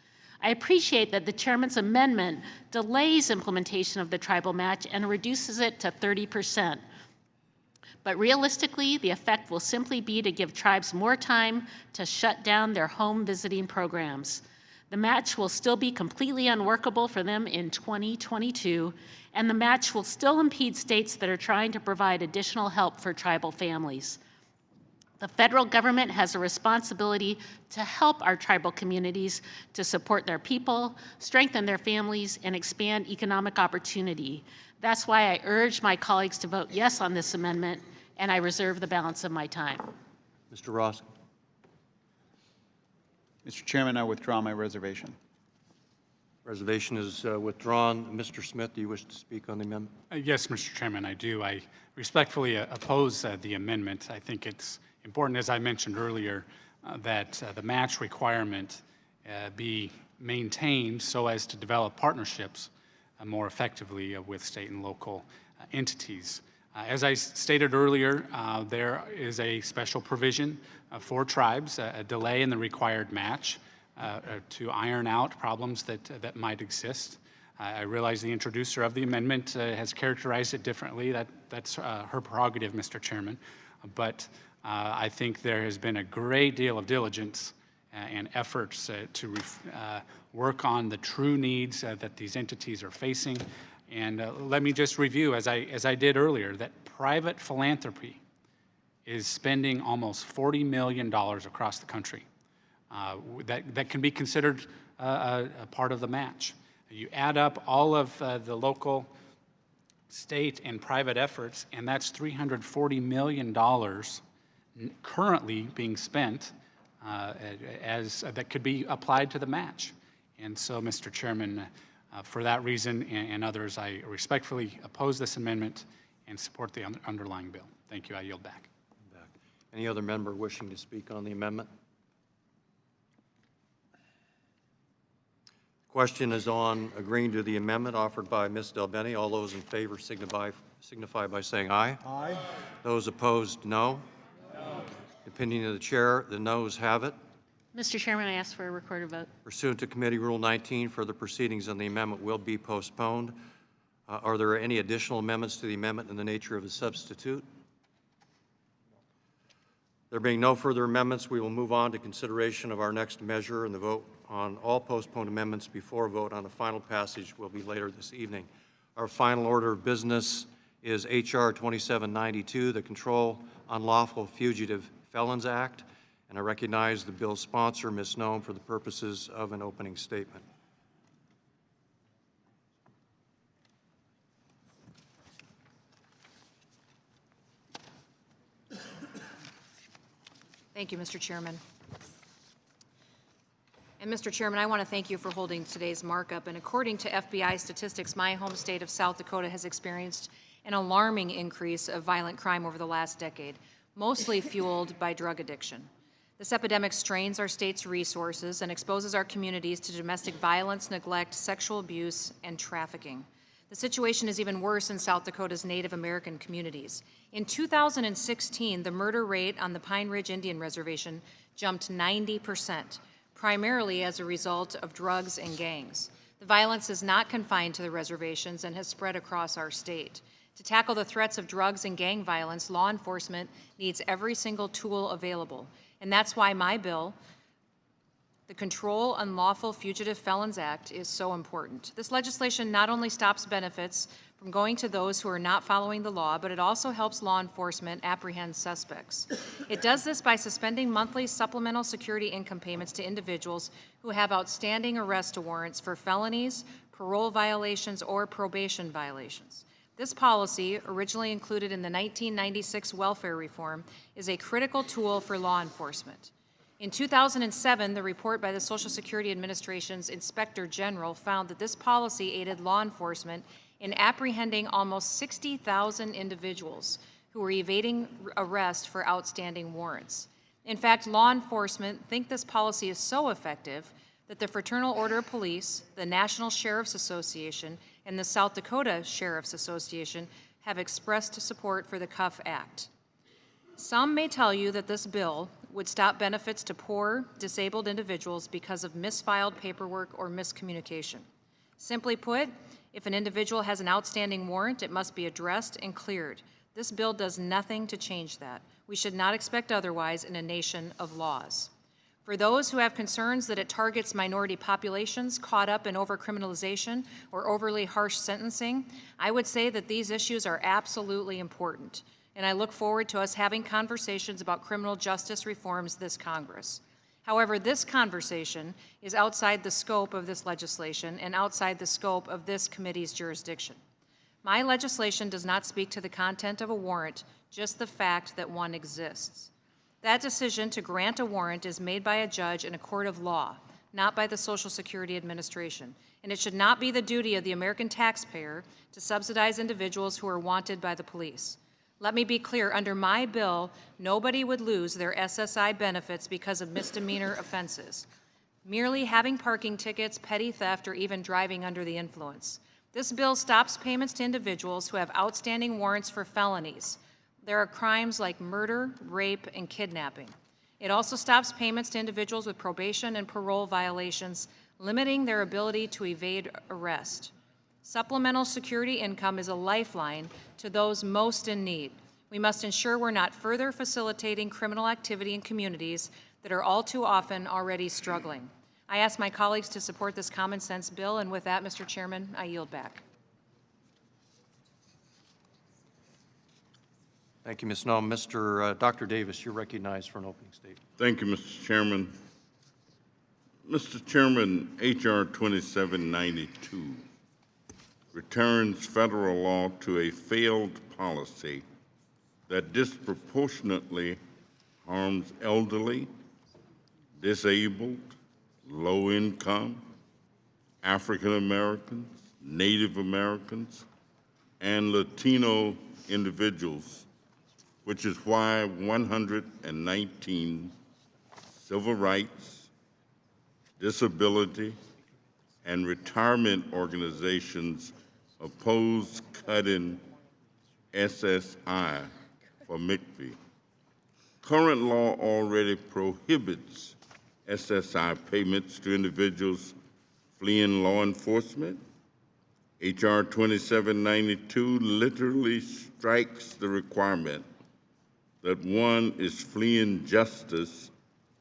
I appreciate that the chairman's amendment delays implementation of the tribal match and reduces it to 30%. But realistically, the effect will simply be to give tribes more time to shut down their home visiting programs. The match will still be completely unworkable for them in 2022, and the match will still impede states that are trying to provide additional help for tribal families. The federal government has a responsibility to help our tribal communities to support their people, strengthen their families, and expand economic opportunity. That's why I urge my colleagues to vote yes on this amendment, and I reserve the balance of my time. Mr. Ross. Mr. Chairman, I withdraw my reservation. Reservation is withdrawn. Mr. Smith, do you wish to speak on the amendment? Yes, Mr. Chairman, I do. I respectfully oppose the amendment. I think it's important, as I mentioned earlier, that the match requirement be maintained so as to develop partnerships more effectively with state and local entities. As I stated earlier, there is a special provision for tribes, a delay in the required match to iron out problems that might exist. I realize the introducer of the amendment has characterized it differently. That's her prerogative, Mr. Chairman. But I think there has been a great deal of diligence and efforts to work on the true needs that these entities are facing. And let me just review, as I did earlier, that private philanthropy is spending almost $40 million across the country. That can be considered a part of the match. You add up all of the local, state, and private efforts, and that's $340 million currently being spent that could be applied to the match. And so, Mr. Chairman, for that reason and others, I respectfully oppose this amendment and support the underlying bill. Thank you. I yield back. Any other member wishing to speak on the amendment? Question is on agreeing to the amendment offered by Ms. Del Bene. All those in favor signify by saying aye. Aye. Those opposed, no. No. Opinion of the chair, the noes have it. Mr. Chairman, I ask for a recorded vote. Pursuant to Committee Rule 19, further proceedings on the amendment will be postponed. Are there any additional amendments to the amendment in the nature of a substitute? There being no further amendments, we will move on to consideration of our next measure, and the vote on all postponed amendments before a vote on the final passage will be later this evening. Our final order of business is H.R. 2792, the Control Unlawful Fugitive Felons Act, and I recognize the bill's sponsor, Ms. Noem, for the purposes of an opening statement. Thank you, Mr. Chairman. And Mr. Chairman, I want to thank you for holding today's markup. And according to FBI statistics, my home state of South Dakota has experienced an alarming increase of violent crime over the last decade, mostly fueled by drug addiction. This epidemic strains our state's resources and exposes our communities to domestic violence, neglect, sexual abuse, and trafficking. The situation is even worse in South Dakota's Native American communities. In 2016, the murder rate on the Pine Ridge Indian Reservation jumped 90%, primarily as a result of drugs and gangs. The violence is not confined to the reservations and has spread across our state. To tackle the threats of drugs and gang violence, law enforcement needs every single tool available. And that's why my bill The Control Unlawful Fugitive Felons Act is so important. This legislation not only stops benefits from going to those who are not following the law, but it also helps law enforcement apprehend suspects. It does this by suspending monthly supplemental security income payments to individuals who have outstanding arrest warrants for felonies, parole violations, or probation violations. This policy, originally included in the 1996 welfare reform, is a critical tool for law enforcement. In 2007, the report by the Social Security Administration's Inspector General found that this policy aided law enforcement in apprehending almost 60,000 individuals who were evading arrest for outstanding warrants. In fact, law enforcement think this policy is so effective that the Fraternal Order of Police, the National Sheriff's Association, and the South Dakota Sheriff's Association have expressed support for the CUF Act. Some may tell you that this bill would stop benefits to poor, disabled individuals because of misfiled paperwork or miscommunication. Simply put, if an individual has an outstanding warrant, it must be addressed and cleared. This bill does nothing to change that. We should not expect otherwise in a nation of laws. For those who have concerns that it targets minority populations caught up in overcriminalization or overly harsh sentencing, I would say that these issues are absolutely important, and I look forward to us having conversations about criminal justice reforms this Congress. However, this conversation is outside the scope of this legislation and outside the scope of this committee's jurisdiction. My legislation does not speak to the content of a warrant, just the fact that one exists. That decision to grant a warrant is made by a judge in a court of law, not by the Social Security Administration, and it should not be the duty of the American taxpayer to subsidize individuals who are wanted by the police. Let me be clear, under my bill, nobody would lose their SSI benefits because of misdemeanor offenses, merely having parking tickets, petty theft, or even driving under the influence. This bill stops payments to individuals who have outstanding warrants for felonies. There are crimes like murder, rape, and kidnapping. It also stops payments to individuals with probation and parole violations, limiting their ability to evade arrest. Supplemental security income is a lifeline to those most in need. We must ensure we're not further facilitating criminal activity in communities that are all too often already struggling. I ask my colleagues to support this common sense bill, and with that, Mr. Chairman, I yield back. Thank you, Ms. Nome. Dr. Davis, you're recognized for an opening statement. Thank you, Mr. Chairman. Mr. Chairman, H.R. 2792 returns federal law to a failed policy that disproportionately harms elderly, disabled, low-income, African Americans, Native Americans, and Latino individuals, which is why 119 civil rights, disability, and retirement organizations oppose cutting SSI for McPhee. Current law already prohibits SSI payments to individuals fleeing law enforcement. H.R. 2792 literally strikes the requirement that one is fleeing justice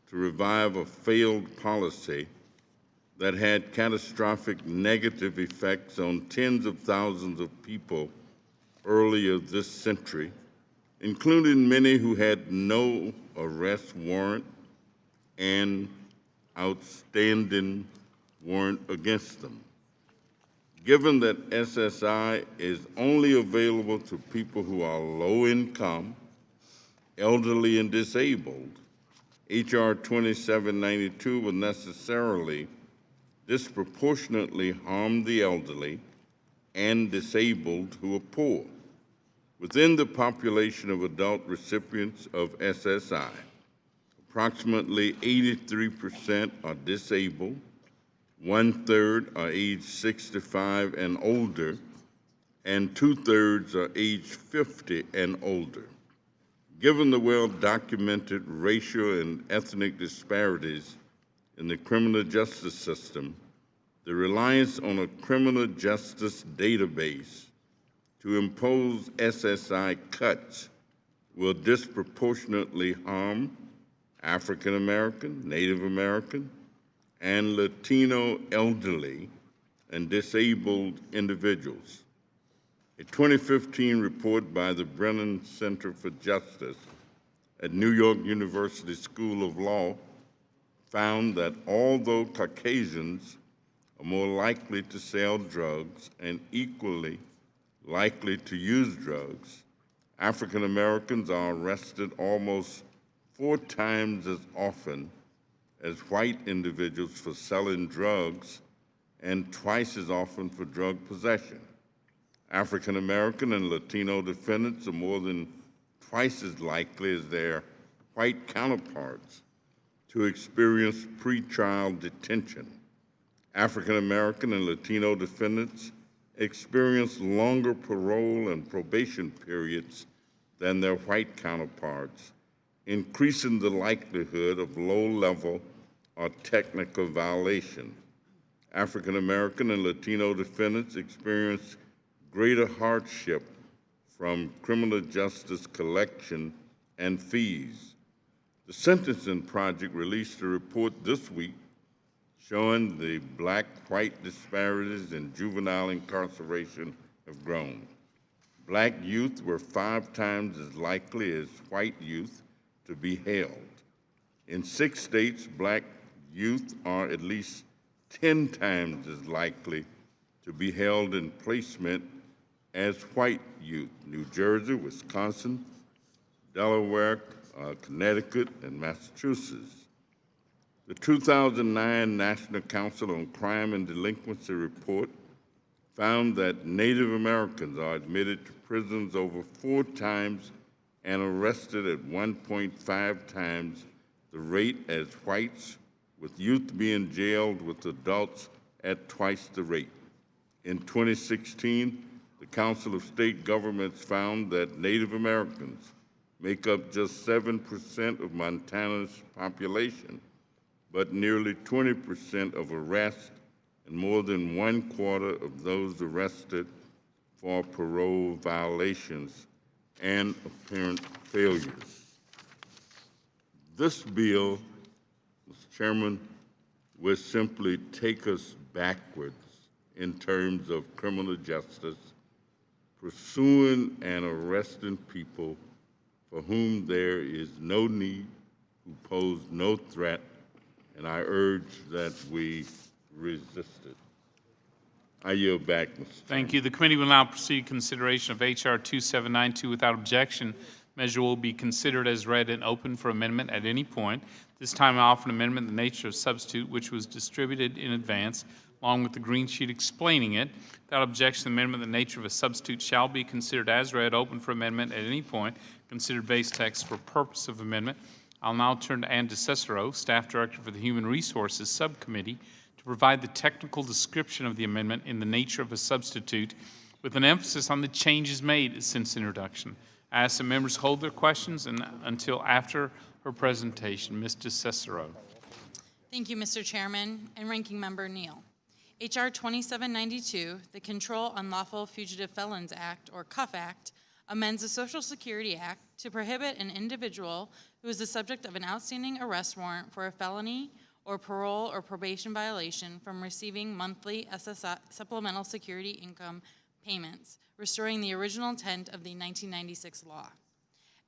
to revive a failed policy that had catastrophic negative effects on tens of thousands of people earlier this century, including many who had no arrest warrant and outstanding warrant against them. Given that SSI is only available to people who are low income, elderly, and disabled, H.R. 2792 will necessarily disproportionately harm the elderly and disabled who are poor. Within the population of adult recipients of SSI, approximately 83% are disabled, 1/3 are age 65 and older, and 2/3 are age 50 and older. Given the well-documented racial and ethnic disparities in the criminal justice system, the reliance on a criminal justice database to impose SSI cuts will disproportionately harm African American, Native American, and Latino elderly and disabled individuals. A 2015 report by the Brennan Center for Justice at New York University School of Law found that although Caucasians are more likely to sell drugs and equally likely to use drugs, African Americans are arrested almost 4 times as often as white individuals for selling drugs and twice as often for drug possession. African American and Latino defendants are more than twice as likely as their white counterparts to experience pretrial detention. African American and Latino defendants experience longer parole and probation periods than their white counterparts, increasing the likelihood of low-level or technical violation. African American and Latino defendants experience greater hardship from criminal justice collection and fees. The Sentencing Project released a report this week showing the black-white disparities in juvenile incarceration have grown. Black youth were 5 times as likely as white youth to be held. In 6 states, black youth are at least 10 times as likely to be held in placement as white youth: New Jersey, Wisconsin, Delaware, Connecticut, and Massachusetts. The 2009 National Council on Crime and Delinquency report found that Native Americans are admitted to prisons over 4 times and arrested at 1.5 times the rate as whites, with youth being jailed with adults at twice the rate. In 2016, the Council of State Governments found that Native Americans make up just 7% of Montana's population, but nearly 20% of arrests and more than 1/4 of those arrested for parole violations and apparent failures. This bill, Mr. Chairman, will simply take us backwards in terms of criminal justice, pursuing and arresting people for whom there is no need, who pose no threat, and I urge that we resist it. I yield back, Mr. Chairman. Thank you. The committee will now proceed to consideration of H.R. 2792 without objection. Measure will be considered as read and open for amendment at any point. This time I offer an amendment in the nature of substitute, which was distributed in advance, along with the green sheet explaining it. Without objection, the amendment in the nature of a substitute shall be considered as read, open for amendment at any point, considered base text for purpose of amendment. I'll now turn to Ann DeCicero, Staff Director for the Human Resources Subcommittee, to provide the technical description of the amendment in the nature of a substitute, with an emphasis on the changes made since introduction. I ask that members hold their questions until after her presentation. Ms. DeCicero. Thank you, Mr. Chairman and Ranking Member Neal. H.R. 2792, the Control Unlawful Fugitive Felons Act, or CUF Act, amends the Social Security Act to prohibit an individual who is the subject of an outstanding arrest warrant for a felony or parole or probation violation from receiving monthly SSI, supplemental security income payments, restoring the original intent of the 1996 law.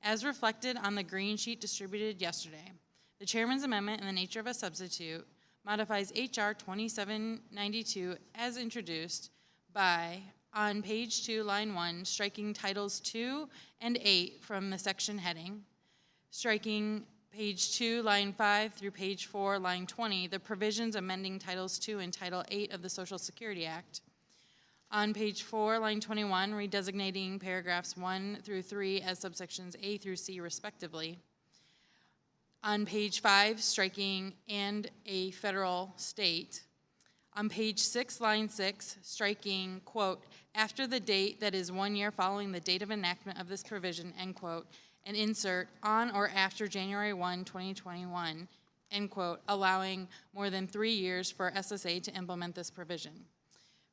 As reflected on the green sheet distributed yesterday, the Chairman's amendment in the nature of a substitute modifies H.R. 2792 as introduced by, on page 2, line 1, striking titles 2 and 8 from the section heading, striking page 2, line 5 through page 4, line 20, the provisions amending titles 2 and title 8 of the Social Security Act. On page 4, line 21, redesignating paragraphs 1 through 3 as subsections A through C respectively. On page 5, striking and a federal state. On page 6, line 6, striking, quote, after the date that is 1 year following the date of enactment of this provision, end quote, and insert on or after January 1, 2021, end quote, allowing more than 3 years for SSA to implement this provision.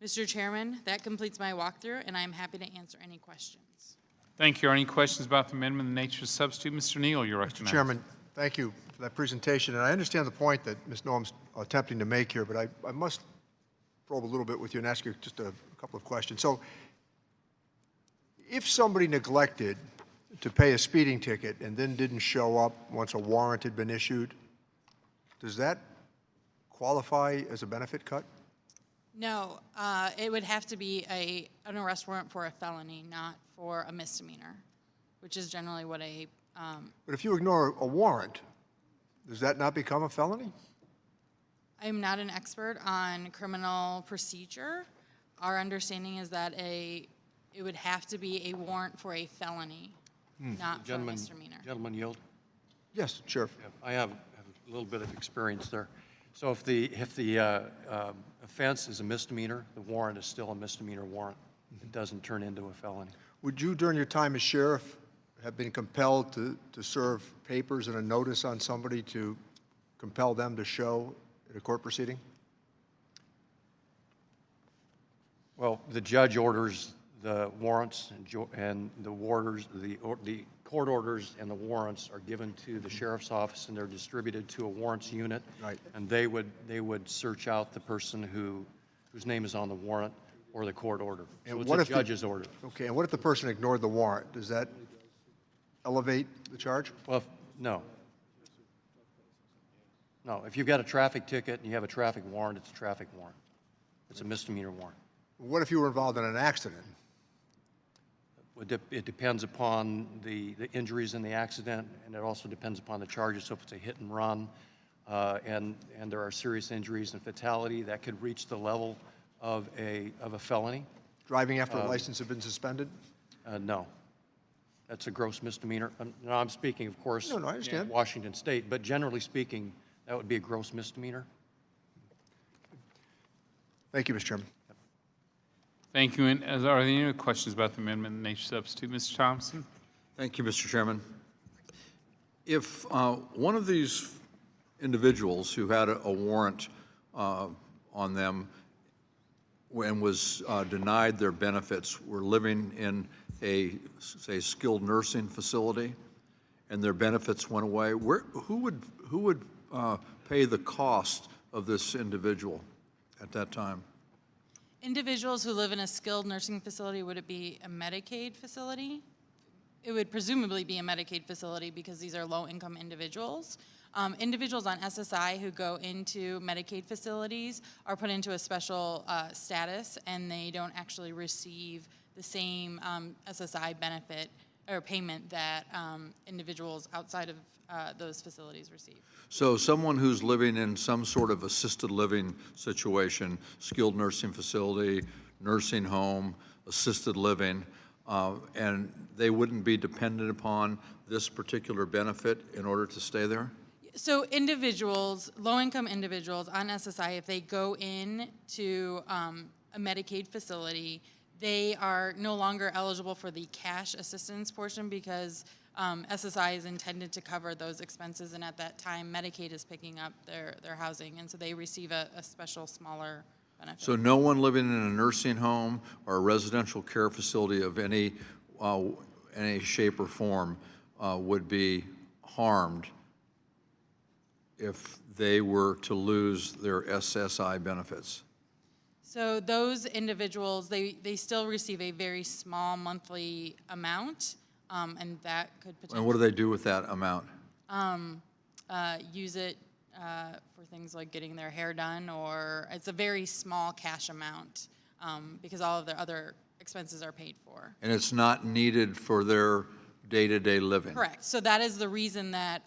Mr. Chairman, that completes my walkthrough, and I'm happy to answer any questions. Thank you. Are any questions about the amendment in the nature of substitute? Mr. Neal, you're recognized. Chairman, Thank you for that presentation. And I understand the point that Ms. Noam's attempting to make here, but I must probe a little bit with you and ask you just a couple of questions. So if somebody neglected to pay a speeding ticket and then didn't show up once a warrant had been issued, does that qualify as a benefit cut? No, it would have to be an arrest warrant for a felony, not for a misdemeanor, which is generally what a But if you ignore a warrant, does that not become a felony? I'm not an expert on criminal procedure. Our understanding is that it would have to be a warrant for a felony, not for a misdemeanor. Gentleman yield? Yes, Sheriff. I have a little bit of experience there. So if the offense is a misdemeanor, the warrant is still a misdemeanor warrant. It doesn't turn into a felony. Would you, during your time as sheriff, have been compelled to serve papers and a notice on somebody to compel them to show at a court proceeding? Well, the judge orders the warrants and the court orders and the warrants are given to the sheriff's office and they're distributed to a warrants unit. Right. And they would search out the person whose name is on the warrant or the court order. So it's a judge's order. Okay, and what if the person ignored the warrant? Does that elevate the charge? Well, no. No, if you've got a traffic ticket and you have a traffic warrant, it's a traffic warrant. It's a misdemeanor warrant. What if you were involved in an accident? It depends upon the injuries in the accident, and it also depends upon the charges. So if it's a hit and run, and there are serious injuries and fatality, that could reach the level of a felony. Driving after a license had been suspended? No. That's a gross misdemeanor. Now, I'm speaking, of course, No, I understand. Washington State, but generally speaking, that would be a gross misdemeanor. Thank you, Mr. Chairman. Thank you. And are there any other questions about the amendment and nature substitute? Mr. Thompson? Thank you, Mr. Chairman. If one of these individuals who had a warrant on them and was denied their benefits were living in a, say, skilled nursing facility and their benefits went away, who would pay the cost of this individual at that time? Individuals who live in a skilled nursing facility, would it be a Medicaid facility? It would presumably be a Medicaid facility because these are low-income individuals. Individuals on SSI who go into Medicaid facilities are put into a special status, and they don't actually receive the same SSI benefit or payment that individuals outside of those facilities receive. So someone who's living in some sort of assisted living situation, skilled nursing facility, nursing home, assisted living, and they wouldn't be dependent upon this particular benefit in order to stay there? So individuals, low-income individuals on SSI, if they go in to a Medicaid facility, they are no longer eligible for the cash assistance portion because SSI is intended to cover those expenses, and at that time, Medicaid is picking up their housing, and so they receive a special, smaller benefit. So no one living in a nursing home or a residential care facility of any shape or form would be harmed if they were to lose their SSI benefits? So those individuals, they still receive a very small monthly amount, and that could potentially... And what do they do with that amount? Use it for things like getting their hair done, or it's a very small cash amount because all of their other expenses are paid for. And it's not needed for their day-to-day living? Correct. So that is the reason that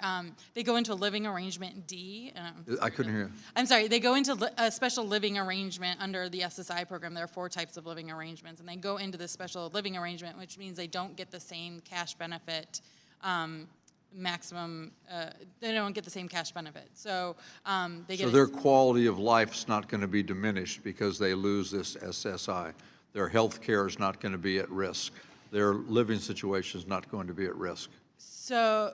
they go into a living arrangement D. I couldn't hear you. I'm sorry, they go into a special living arrangement under the SSI program. There are 4 types of living arrangements, and they go into this special living arrangement, which means they don't get the same cash benefit maximum, they don't get the same cash benefit. So they get... So their quality of life's not going to be diminished because they lose this SSI. Their health care is not going to be at risk. Their living situation is not going to be at risk. So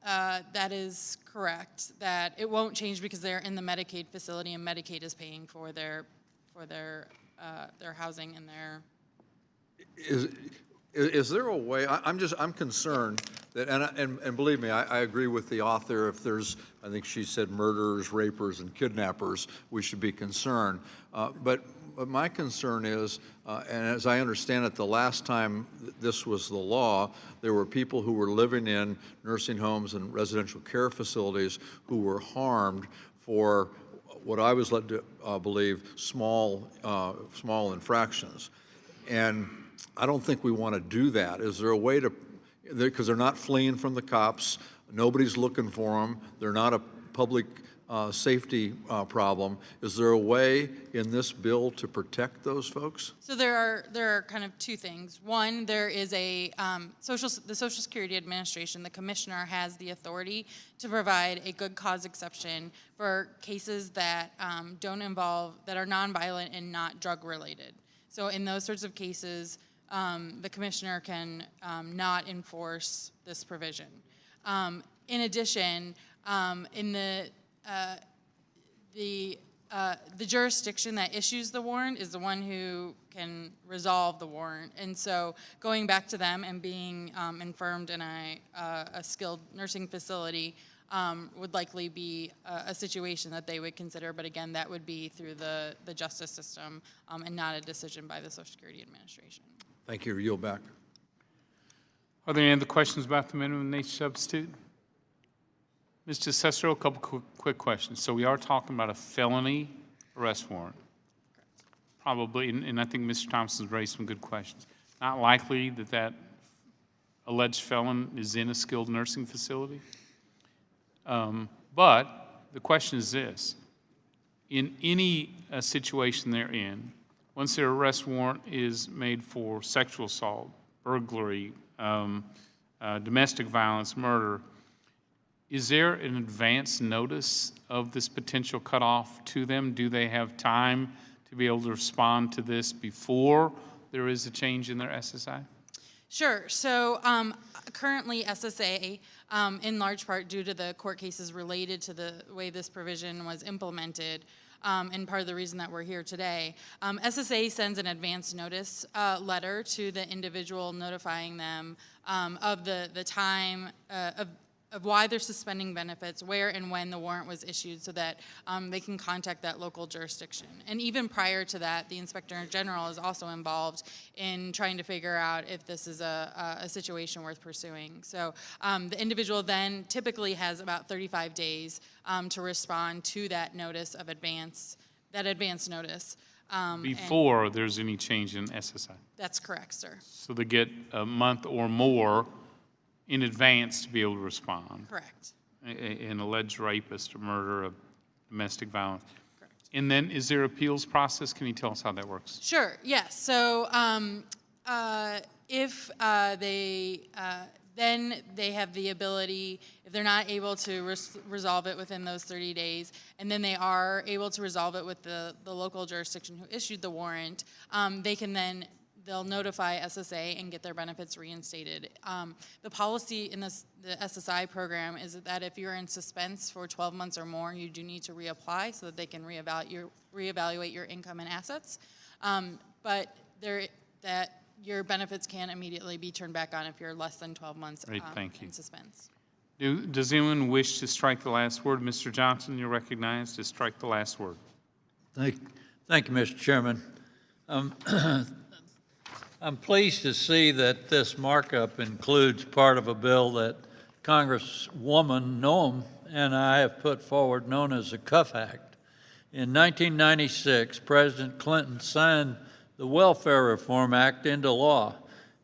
that is correct, that it won't change because they're in the Medicaid facility and Medicaid is paying for their housing and their... Is there a way, I'm concerned that, and believe me, I agree with the author, if there's, I think she said murderers, rapers, and kidnappers, we should be concerned. But my concern is, and as I understand it, the last time this was the law, there were people who were living in nursing homes and residential care facilities who were harmed for what I was led to believe small infractions. And I don't think we want to do that. Is there a way to, because they're not fleeing from the cops, nobody's looking for them, they're not a public safety problem. Is there a way in this bill to protect those folks? So there are kind of two things. One, there is the Social Security Administration, the commissioner has the authority to provide a good cause exception for cases that don't involve, that are nonviolent and not drug related. So in those sorts of cases, the commissioner can not enforce this provision. In addition, in the jurisdiction that issues the warrant is the one who can resolve the warrant. And so going back to them and being infirmed in a skilled nursing facility would likely be a situation that they would consider, but again, that would be through the justice system and not a decision by the Social Security Administration. Thank you. Yield back. Are there any other questions about the minimum nature substitute? Mr. Cestro, a couple quick questions. So we are talking about a felony arrest warrant. Probably, and I think Mr. Thompson's raised some good questions. Not likely that that alleged felon is in a skilled nursing facility. But the question is this. In any situation they're in, once their arrest warrant is made for sexual assault, burglary, domestic violence, murder, is there an advance notice of this potential cutoff to them? Do they have time to be able to respond to this before there is a change in their SSI? Sure. So currently SSA, in large part due to the court cases related to the way this provision was implemented, and part of the reason that we're here today, SSA sends an advance notice letter to the individual notifying them of the time of why they're suspending benefits, where and when the warrant was issued, so that they can contact that local jurisdiction. And even prior to that, the Inspector General is also involved in trying to figure out if this is a situation worth pursuing. So the individual then typically has about 35 days to respond to that notice of advance notice. Before there's any change in SSI? That's correct, sir. So they get a month or more in advance to be able to respond. Correct. An alleged rapist or murder of domestic violence. Correct. And then is there appeals process? Can you tell us how that works? Sure, yes. So if then they have the ability, if they're not able to resolve it within those 30 days, and then they are able to resolve it with the local jurisdiction who issued the warrant, they'll notify SSA and get their benefits reinstated. The policy in the SSI program is that if you're in suspense for 12 months or more, you do need to reapply so that they can reevaluate your income and assets. But your benefits can immediately be turned back on if you're less than 12 months in suspense. Does anyone wish to strike the last word? Mr. Johnson, you're recognized to strike the last word. Thank you, Mr. Chairman. I'm pleased to see that this markup includes part of a bill that Congresswoman Noem and I have put forward, known as the Cuff Act. In 1996, President Clinton signed the Welfare Reform Act into law,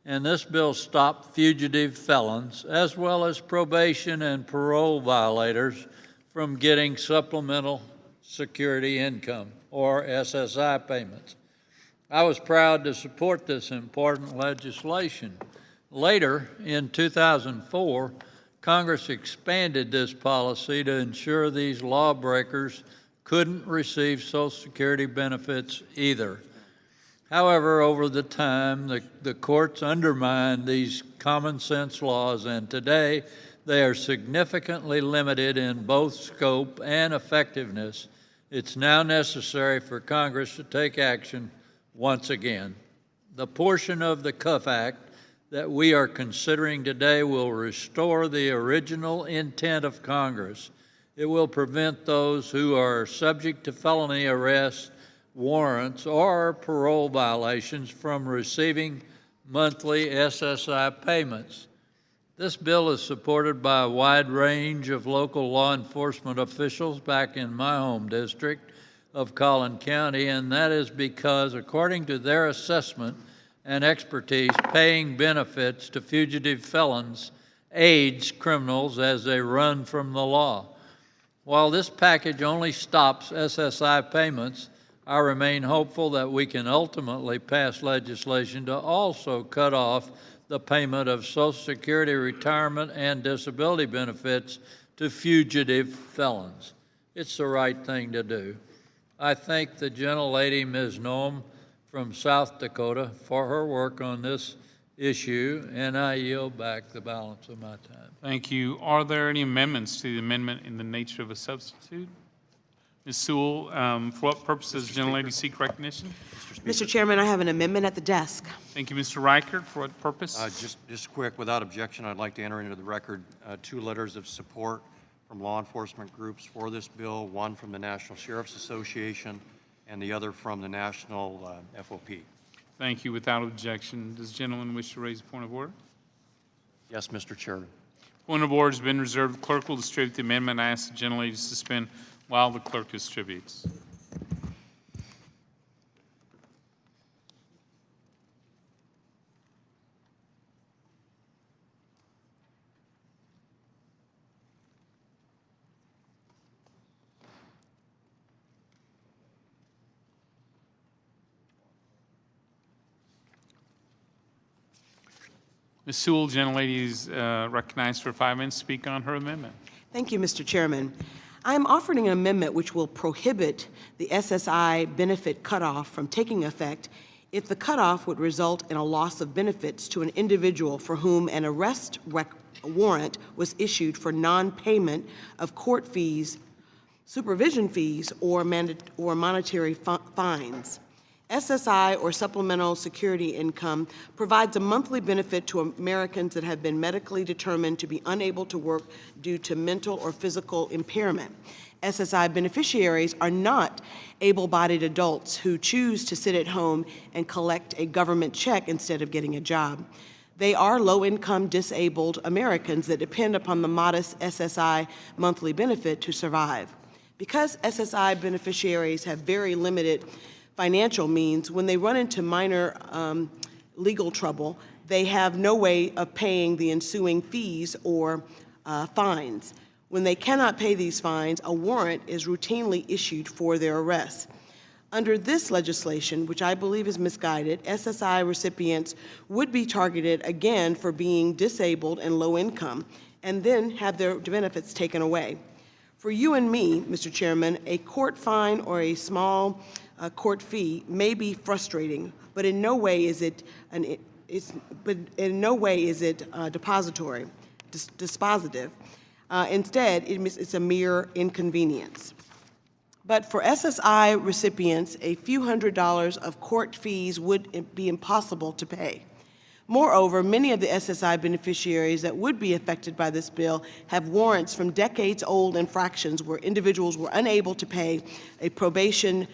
and this bill stopped fugitive felons, as well as probation and parole violators, from getting supplemental security income, or SSI payments. I was proud to support this important legislation. Later, in 2004, Congress expanded this policy to ensure these lawbreakers couldn't receive Social Security benefits either. However, over the time, the courts undermined these common sense laws, and today they are significantly limited in both scope and effectiveness. It's now necessary for Congress to take action once again. The portion of the Cuff Act that we are considering today will restore the original intent of Congress. It will prevent those who are subject to felony arrest warrants or parole violations from receiving monthly SSI payments. This bill is supported by a wide range of local law enforcement officials back in my home district of Collin County, and that is because, according to their assessment and expertise, paying benefits to fugitive felons aids criminals as they run from the law. While this package only stops SSI payments, I remain hopeful that we can ultimately pass legislation to also cut off the payment of Social Security, retirement, and disability benefits to fugitive felons. It's the right thing to do. I thank the gentlelady, Ms. Noem, from South Dakota, for her work on this issue, and I yield back the balance of my time. Thank you. Are there any amendments to the amendment in the nature of a substitute? Ms. Sewell, for what purpose does the gentlelady seek recognition? Mr. Chairman, I have an amendment at the desk. Thank you, Mr. Reichert. For what purpose? Just quick, without objection, I'd like to enter into the record 2 letters of support from law enforcement groups for this bill, one from the National Sheriff's Association and the other from the National FOP. Thank you. Without objection, does the gentleman wish to raise a point of order? Yes, Mr. Chairman. Point of order has been reserved. The clerk will distribute the amendment. I ask the gentlelady to suspend while the clerk distributes. Ms. Sewell, gentlelady is recognized for 5 minutes to speak on her amendment. Thank you, Mr. Chairman. I am offering an amendment which will prohibit the SSI benefit cutoff from taking effect if the cutoff would result in a loss of benefits to an individual for whom an arrest warrant was issued for non-payment of court fees, supervision fees, or monetary fines. SSI, or Supplemental Security Income, provides a monthly benefit to Americans that have been medically determined to be unable to work due to mental or physical impairment. SSI beneficiaries are not able-bodied adults who choose to sit at home and collect a government check instead of getting a job. They are low-income disabled Americans that depend upon the modest SSI monthly benefit to survive. Because SSI beneficiaries have very limited financial means, when they run into minor legal trouble, they have no way of paying the ensuing fees or fines. When they cannot pay these fines, a warrant is routinely issued for their arrest. Under this legislation, which I believe is misguided, SSI recipients would be targeted again for being disabled and low income, and then have their benefits taken away. For you and me, Mr. Chairman, a court fine or a small court fee may be frustrating, but in no way is it dispositive. Instead, it's a mere inconvenience. But for SSI recipients, a few $100s of court fees would be impossible to pay. Moreover, many of the SSI beneficiaries that would be affected by this bill have warrants from decades-old infractions where individuals were unable to pay a probation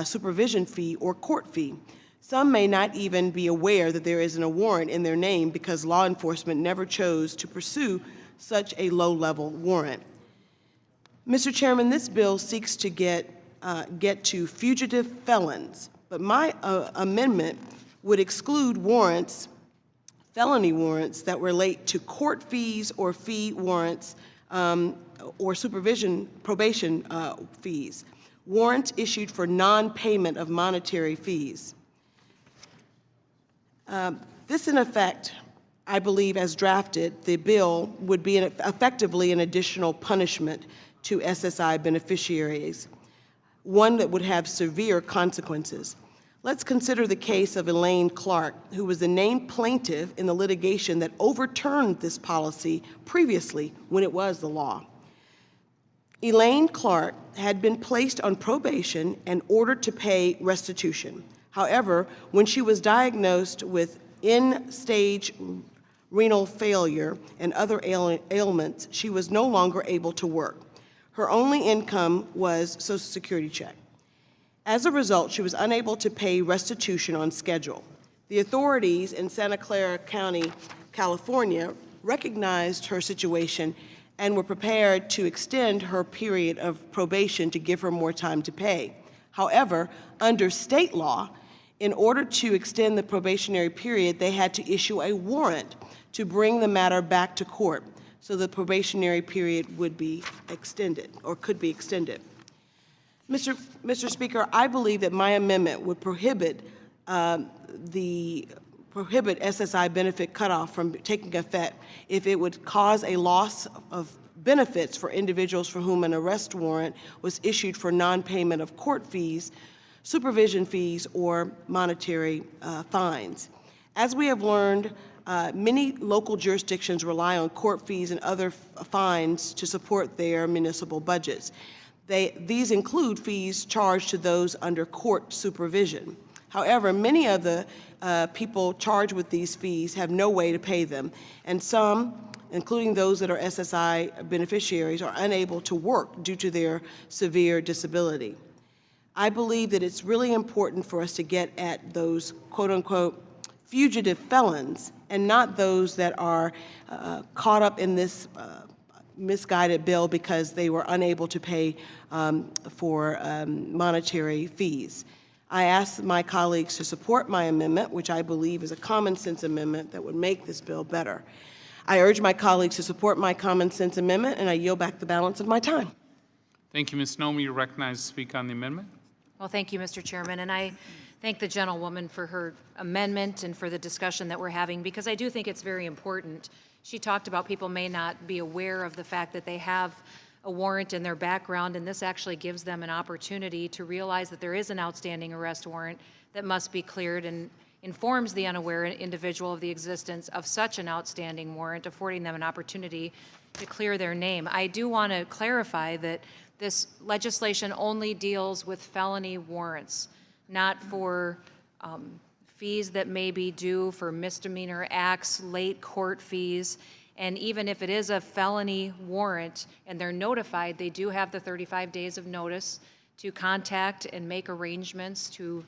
supervision fee or court fee. Some may not even be aware that there isn't a warrant in their name because law enforcement never chose to pursue such a low-level warrant. Mr. Chairman, this bill seeks to get to fugitive felons, but my amendment would exclude felony warrants that relate to court fees or fee warrants or probation fees, warrants issued for non-payment of monetary fees. This, in effect, I believe, as drafted, the bill would be effectively an additional punishment to SSI beneficiaries, one that would have severe consequences. Let's consider the case of Elaine Clark, who was the named plaintiff in the litigation that overturned this policy previously when it was the law. Elaine Clark had been placed on probation and ordered to pay restitution. However, when she was diagnosed with end-stage renal failure and other ailments, she was no longer able to work. Her only income was Social Security check. As a result, she was unable to pay restitution on schedule. The authorities in Santa Clara County, California, recognized her situation and were prepared to extend her period of probation to give her more time to pay. However, under state law, in order to extend the probationary period, they had to issue a warrant to bring the matter back to court, so the probationary period would be extended, or could be extended. Mr. Speaker, I believe that my amendment would prohibit SSI benefit cutoff from taking effect if it would cause a loss of benefits for individuals for whom an arrest warrant was issued for non-payment of court fees, supervision fees, or monetary fines. As we have learned, many local jurisdictions rely on court fees and other fines to support their municipal budgets. These include fees charged to those under court supervision. However, many of the people charged with these fees have no way to pay them, and some, including those that are SSI beneficiaries, are unable to work due to their severe disability. I believe that it's really important for us to get at those quote-unquote fugitive felons and not those that are caught up in this misguided bill because they were unable to pay for monetary fees. I ask my colleagues to support my amendment, which I believe is a common sense amendment that would make this bill better. I urge my colleagues to support my common sense amendment, and I yield back the balance of my time. Thank you, Ms. Nomi. You're recognized to speak on the amendment. Well, thank you, Mr. Chairman, and I thank the gentlewoman for her amendment and for the discussion that we're having, because I do think it's very important. She talked about people may not be aware of the fact that they have a warrant in their background, and this actually gives them an opportunity to realize that there is an outstanding arrest warrant that must be cleared, and informs the unaware individual of the existence of such an outstanding warrant, affording them an opportunity to clear their name. I do want to clarify that this legislation only deals with felony warrants, not for fees that may be due for misdemeanor acts, late court fees. And even if it is a felony warrant and they're notified, they do have the 35 days of notice to contact and make arrangements to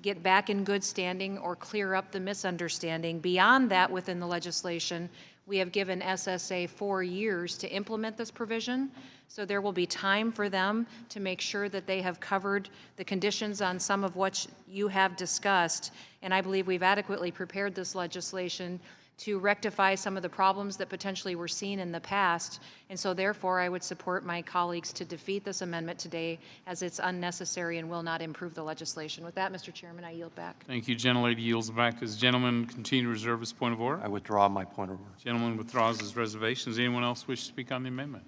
get back in good standing or clear up the misunderstanding. Beyond that, within the legislation, we have given SSA 4 years to implement this provision. So there will be time for them to make sure that they have covered the conditions on some of what you have discussed. And I believe we've adequately prepared this legislation to rectify some of the problems that potentially were seen in the past. And so therefore, I would support my colleagues to defeat this amendment today, as it's unnecessary and will not improve the legislation. With that, Mr. Chairman, I yield back. Thank you. Gentlelady yields back. Does the gentleman continue to reserve his point of order? I withdraw my point of order. Gentleman withdraws his reservation. Does anyone else wish to speak on the amendment?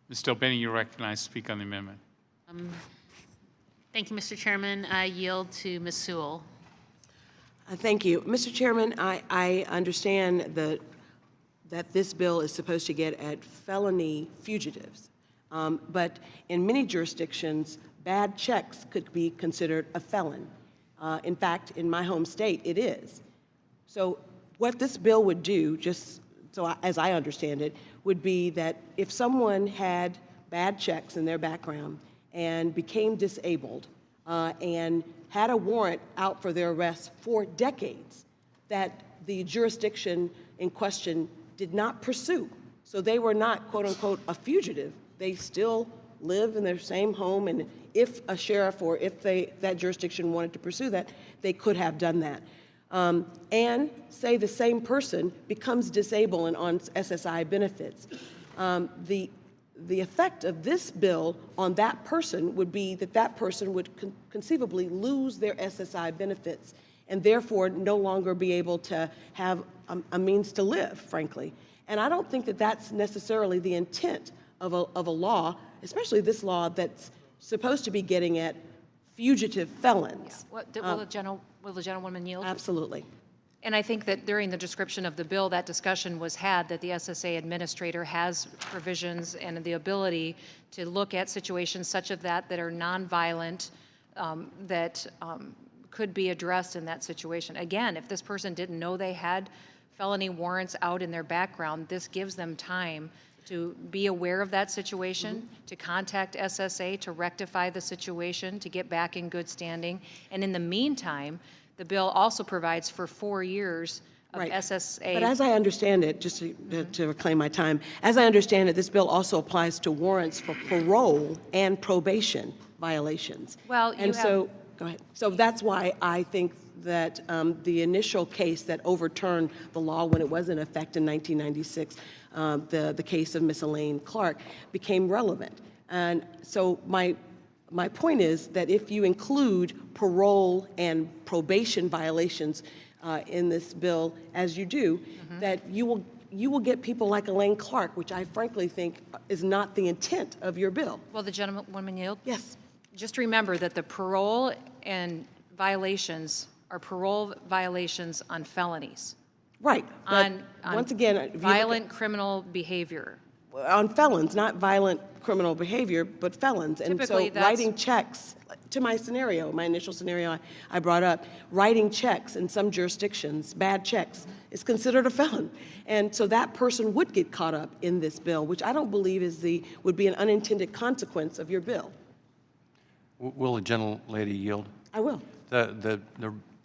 Ms. Delbeni, you're recognized to speak on the amendment. Thank you, Mr. Chairman. I yield to Ms. Sewell. Thank you. Mr. Chairman, I understand that this bill is supposed to get at felony fugitives, but in many jurisdictions, bad checks could be considered a felon. In fact, in my home state, it is. So what this bill would do, just so as I understand it, would be that if someone had bad checks in their background and became disabled and had a warrant out for their arrest for decades that the jurisdiction in question did not pursue. So they were not, quote unquote, a fugitive. They still live in their same home, and if a sheriff or if that jurisdiction wanted to pursue that, they could have done that. And say the same person becomes disabled and on SSI benefits. The effect of this bill on that person would be that that person would conceivably lose their SSI benefits and therefore no longer be able to have a means to live, frankly. And I don't think that that's necessarily the intent of a law, especially this law that's supposed to be getting at fugitive felons. Will the gentlewoman yield? Absolutely. And I think that during the description of the bill, that discussion was had, that the SSA administrator has provisions and the ability to look at situations such as that are nonviolent, that could be addressed in that situation. Again, if this person didn't know they had felony warrants out in their background, this gives them time to be aware of that situation, to contact SSA to rectify the situation, to get back in good standing. And in the meantime, the bill also provides for 4 years of Right. SSA. But as I understand it, just to reclaim my time, as I understand it, this bill also applies to warrants for parole and probation violations. Well, you And have- so, go ahead. So that's why I think that the initial case that overturned the law when it was in effect in 1996, the case of Miss Elaine Clark, became relevant. And so my point is that if you include parole and probation violations in this bill, as you do, that you will get people like Elaine Clark, which I frankly think is not the intent of your bill. Will the gentleman yield? Yes. Just remember that the parole and violations are parole violations on felonies. Right. But On once again, if you look violent criminal behavior. on felons, not violent criminal behavior, but felons. And Typically, so that's- writing checks, to my scenario, my initial scenario I brought up, writing checks in some jurisdictions, bad checks, is considered a felon. And so that person would get caught up in this bill, which I don't believe would be an unintended consequence of your bill. Will the gentlelady yield? I will. The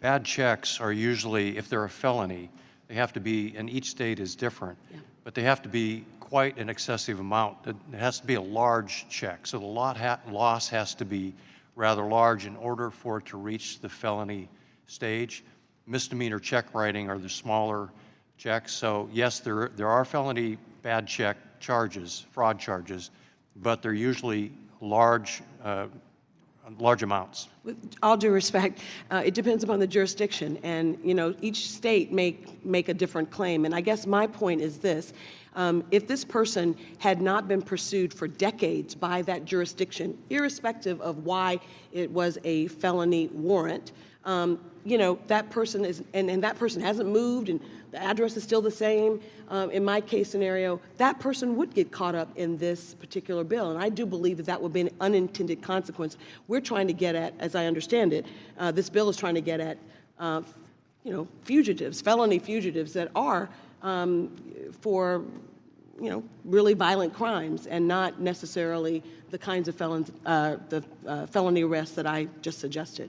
bad checks are usually, if they're a felony, they have to be, and each state is different, but they have to be quite an excessive amount. It has to be a large check. So the loss has to be rather large in order for it to reach the felony stage. Misdemeanor check writing are the smaller checks. So yes, there are felony bad check charges, fraud charges, but they're usually large amounts. With all due respect, it depends upon the jurisdiction, and each state make a different claim. And I guess my point is this: if this person had not been pursued for decades by that jurisdiction, irrespective of why it was a felony warrant, that person is, and that person hasn't moved, and the address is still the same. In my case scenario, that person would get caught up in this particular bill, and I do believe that would be an unintended consequence. We're trying to get at, as I understand it, this bill is trying to get at, fugitives, felony fugitives that are for, really violent crimes, and not necessarily the kinds of felony arrests that I just suggested.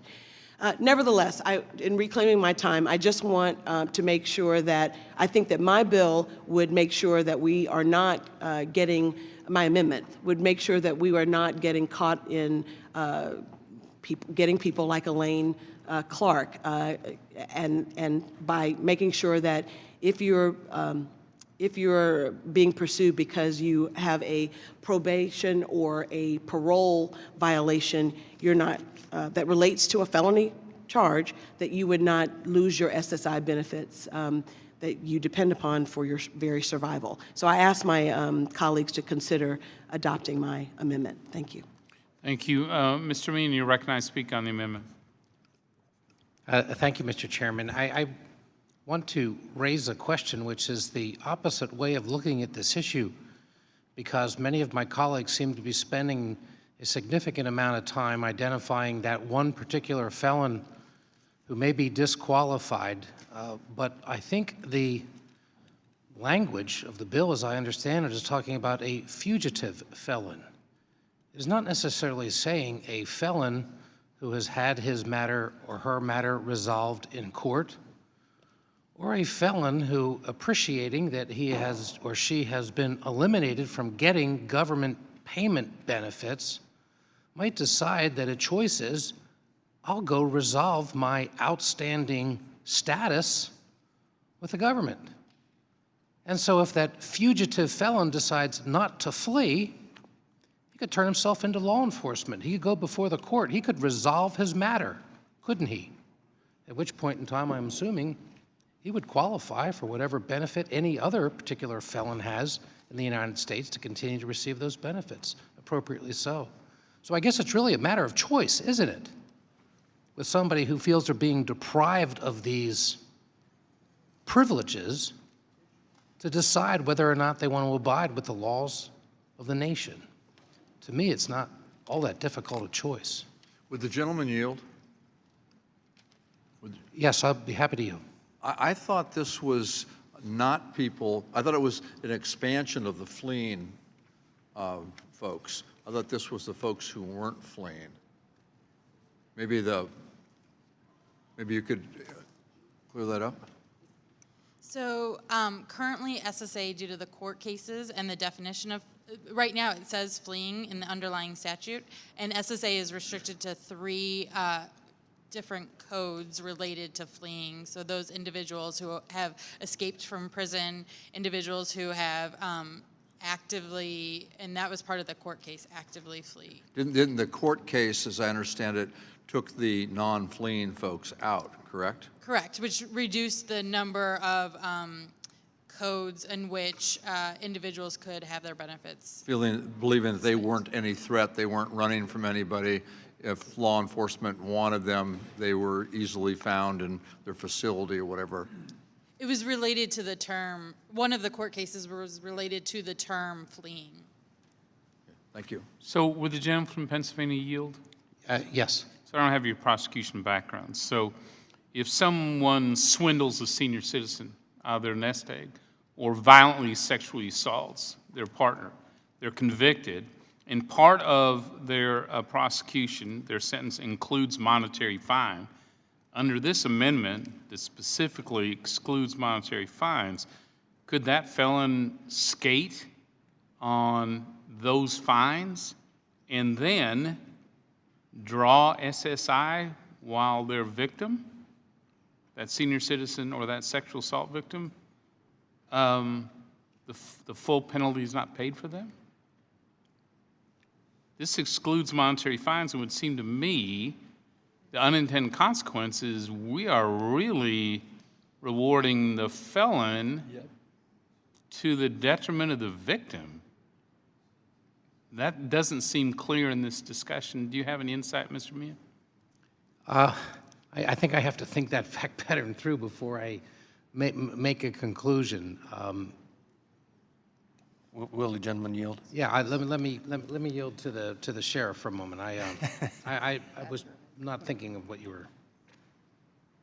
Nevertheless, in reclaiming my time, I just want to make sure that I think that my bill would make sure that we are not my amendment would make sure that we are not getting caught in getting people like Elaine Clark, and by making sure that if you're being pursued because you have a probation or a parole violation, you're not, that relates to a felony charge, that you would not lose your SSI benefits that you depend upon for your very survival. So I ask my colleagues to consider adopting my amendment. Thank you. Thank you. Mr. Meehan, you're recognized to speak on the amendment. Thank you, Mr. Chairman. I want to raise a question which is the opposite way of looking at this issue, because many of my colleagues seem to be spending a significant amount of time identifying that one particular felon who may be disqualified. But I think the language of the bill, as I understand it, is talking about a fugitive felon. It is not necessarily saying a felon who has had his matter or her matter resolved in court, or a felon who, appreciating that he has or she has been eliminated from getting government payment benefits, might decide that a choice is, I'll go resolve my outstanding status with the government. And so if that fugitive felon decides not to flee, he could turn himself into law enforcement. He could go before the court. He could resolve his matter, couldn't he? At which point in time, I'm assuming, he would qualify for whatever benefit any other particular felon has in the United States to continue to receive those benefits, appropriately so. So I guess it's really a matter of choice, isn't it? With somebody who feels they're being deprived of these privileges to decide whether or not they want to abide with the laws of the nation. To me, it's not all that difficult a choice. Would the gentleman yield? Yes, I'll be happy to yield. I thought this was not people, I thought it was an expansion of the fleeing folks. I thought this was the folks who weren't fleeing. Maybe you could clear that up? So currently SSA, due to the court cases and the definition of, right now it says fleeing in the underlying statute, and SSA is restricted to 3 different codes related to fleeing. So those individuals who have escaped from prison, individuals who have actively, and that was part of the court case, actively flee. Didn't the court case, as I understand it, took the non-fleeing folks out, correct? Correct, which reduced the number of codes in which individuals could have their benefits. Believing that they weren't any threat, they weren't running from anybody. If law enforcement wanted them, they were easily found in their facility or whatever. It was related to the term, one of the court cases was related to the term fleeing. Thank you. So would the gentleman from Pennsylvania yield? Yes. So I don't have your prosecution background. So if someone swindles a senior citizen out of their nest egg or violently sexually assaults their partner, they're convicted, and part of their prosecution, their sentence includes monetary fine. Under this amendment that specifically excludes monetary fines, could that felon skate on those fines and then draw SSI while they're victim, that senior citizen or that sexual assault victim, the full penalty is not paid for them? This excludes monetary fines, and would seem to me the unintended consequence is we are really rewarding the felon to the detriment of the victim. That doesn't seem clear in this discussion. Do you have any insight, Mr. Meehan? I think I have to think that fact pattern through before I make a conclusion. Will the gentleman yield? Yeah, let me yield to the sheriff for a moment. I was not thinking of what you were.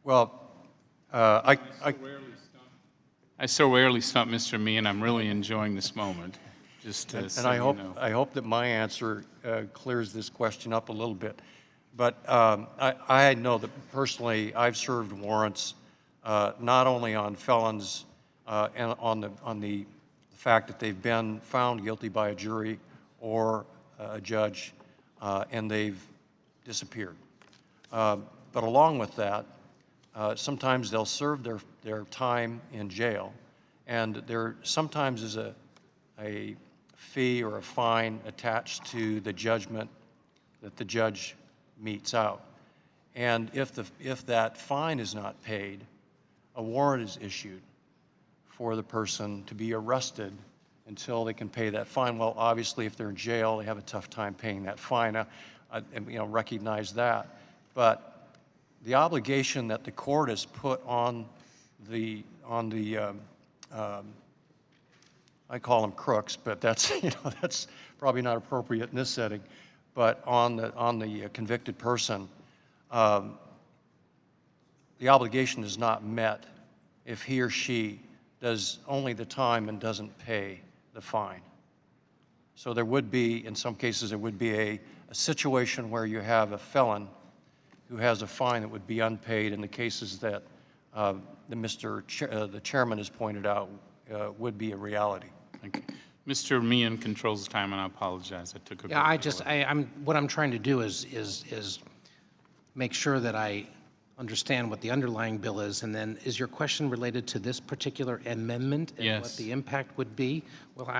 Well, I so rarely stump Mr. Meehan. I'm really enjoying this moment. Just to and I hope that my answer clears this question up a little bit. But I know that personally I've served warrants not only on felons and on the fact that they've been found guilty by a jury or a judge and they've disappeared. But along with that, sometimes they'll serve their time in jail, and there sometimes is a fee or a fine attached to the judgment that the judge metes out. And if that fine is not paid, a warrant is issued for the person to be arrested until they can pay that fine. Well, obviously, if they're in jail, they have a tough time paying that fine. I recognize that. But the obligation that the court has put on the I call them crooks, but that's that's probably not appropriate in this setting. But on the convicted person, the obligation is not met if he or she does only the time and doesn't pay the fine. So there would be, in some cases, there would be a situation where you have a felon who has a fine that would be unpaid in the cases that the chairman has pointed out would be a reality. Thank you. Mr. Meehan controls the time, and I apologize. I took a Yeah, what I'm trying to do is make sure that I understand what the underlying bill is, and then is your question related to this particular amendment and Yes. what the impact would be? Well,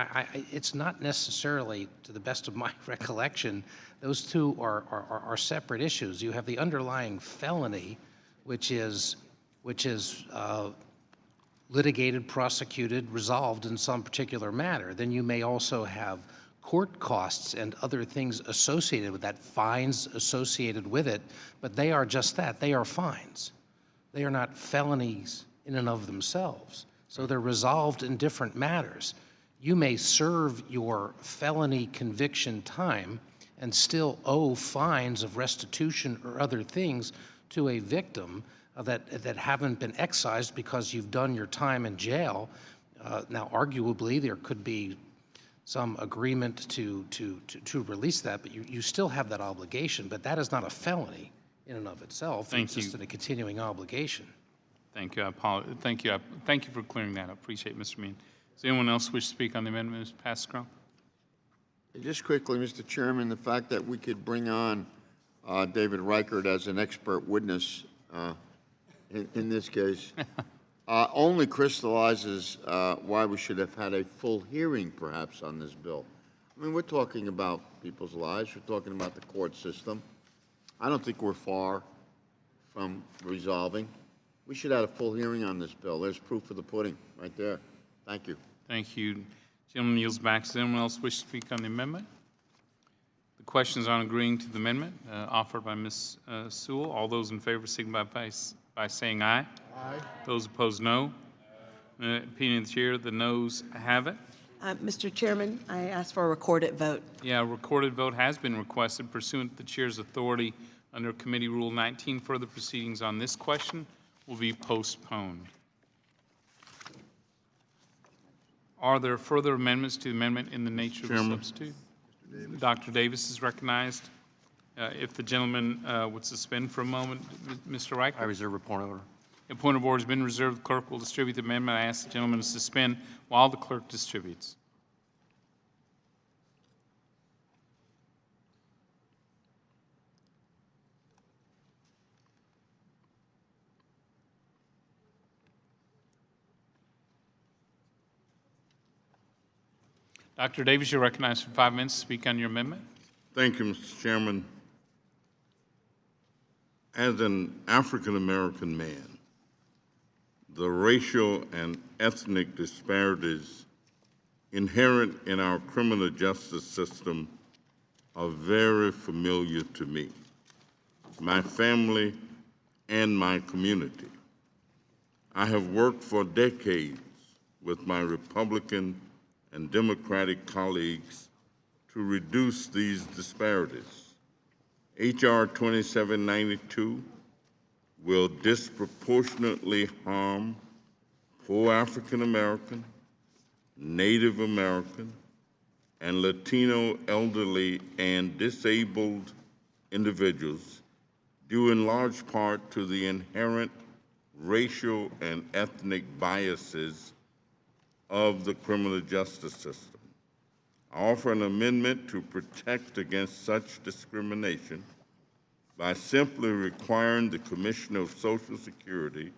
it's not necessarily, to the best of my recollection, those two are separate issues. You have the underlying felony, which is litigated, prosecuted, resolved in some particular matter. Then you may also have court costs and other things associated with that, fines associated with it, but they are just that. They are fines. They are not felonies in and of themselves. So they're resolved in different matters. You may serve your felony conviction time and still owe fines of restitution or other things to a victim that haven't been excised because you've done your time in jail. Now, arguably, there could be some agreement to release that, but you still have that obligation. But that is not a felony in and of itself. Thank It's just a continuing obligation. Thank you. Thank you. Thank you for clearing that up. Appreciate it, Mr. Meehan. Does anyone else wish to speak on the amendment, Mr. Pascal? Just quickly, Mr. Chairman, the fact that we could bring on David Reichert as an expert witness in this case only crystallizes why we should have had a full hearing, perhaps, on this bill. I mean, we're talking about people's lives. We're talking about the court system. I don't think we're far from resolving. We should have a full hearing on this bill. There's proof of the pudding right there. Thank you. Thank you. Gentleman yields back. Does anyone else wish to speak on the amendment? The question is on agreeing to the amendment offered by Ms. Sewell. All those in favor signify by saying aye. Aye. Those opposed, no. Opinion of the chair, the noes have it. Mr. Chairman, I ask for a recorded vote. Yeah, a recorded vote has been requested pursuant to the chair's authority under Committee Rule 19. Further proceedings on this question will be postponed. Are there further amendments to the amendment in the nature of a substitute? Dr. Davis is recognized. If the gentleman would suspend for a moment, Mr. Reichert. I reserve a point of order. A point of order has been reserved. The clerk will distribute the amendment. I ask the gentleman to suspend while the clerk distributes. Dr. Davis, you're recognized for 5 minutes to speak on your amendment. Thank you, Mr. Chairman. As an African-American man, the racial and ethnic disparities inherent in our criminal justice system are very familiar to me, my family, and my community. I have worked for decades with my Republican and Democratic colleagues to reduce these disparities. H.R. 2792 will disproportionately harm poor African American, Native American, and Latino elderly and disabled individuals, due in large part to the inherent racial and ethnic biases of the criminal justice system. I offer an amendment to protect against such discrimination by simply requiring the Commissioner of Social Security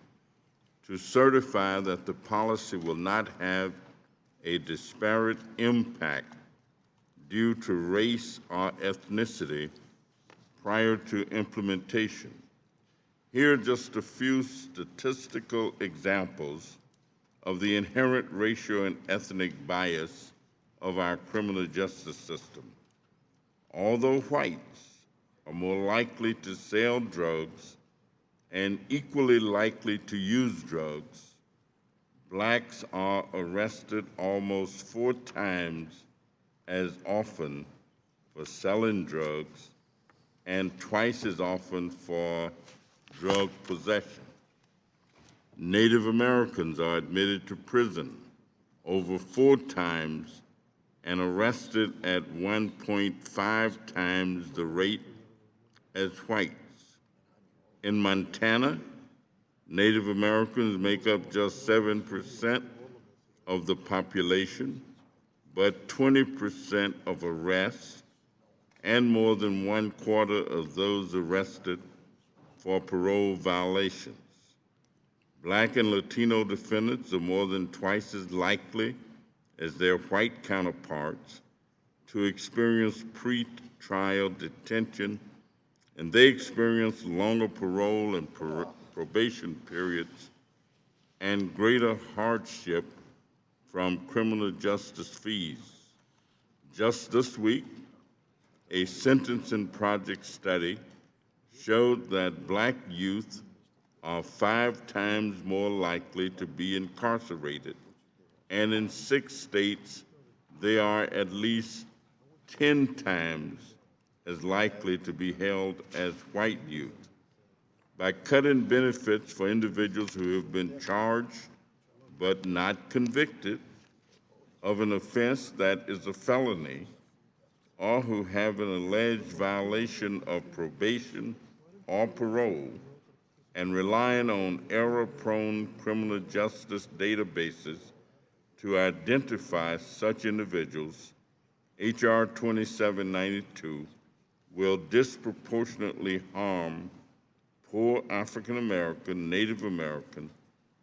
to certify that the policy will not have a disparate impact due to race or ethnicity prior to implementation. Here are just a few statistical examples of the inherent racial and ethnic bias of our criminal justice system. Although whites are more likely to sell drugs and equally likely to use drugs, blacks are arrested almost 4 times as often for selling drugs and twice as often for drug possession. Native Americans are admitted to prison over 4 times and arrested at 1.5 times the rate as whites. In Montana, Native Americans make up just 7% of the population, but 20% of arrests and more than 1/4 of those arrested for parole violations. Black and Latino defendants are more than twice as likely as their white counterparts to experience pre-trial detention, and they experience longer parole and probation periods and greater hardship from criminal justice fees. Just this week, a sentencing project study showed that black youth are 5 times more likely to be incarcerated, and in 6 states, they are at least 10 times as likely to be held as white youth. By cutting benefits for individuals who have been charged but not convicted of an offense that is a felony, or who have an alleged violation of probation or parole, and relying on error-prone criminal justice databases to identify such individuals, H.R. 2792 will disproportionately harm poor African American, Native American,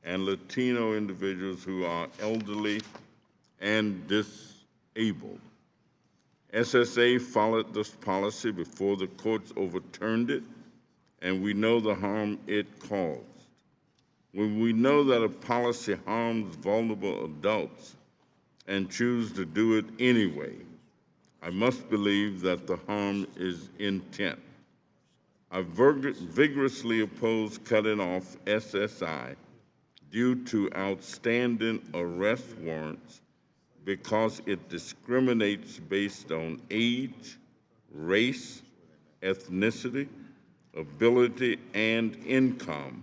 and Latino individuals who are elderly and disabled. SSA followed this policy before the courts overturned it, and we know the harm it caused. When we know that a policy harms vulnerable adults and choose to do it anyway, I must believe that the harm is intent. I vigorously oppose cutting off SSI due to outstanding arrest warrants because it discriminates based on age, race, ethnicity, ability, and income,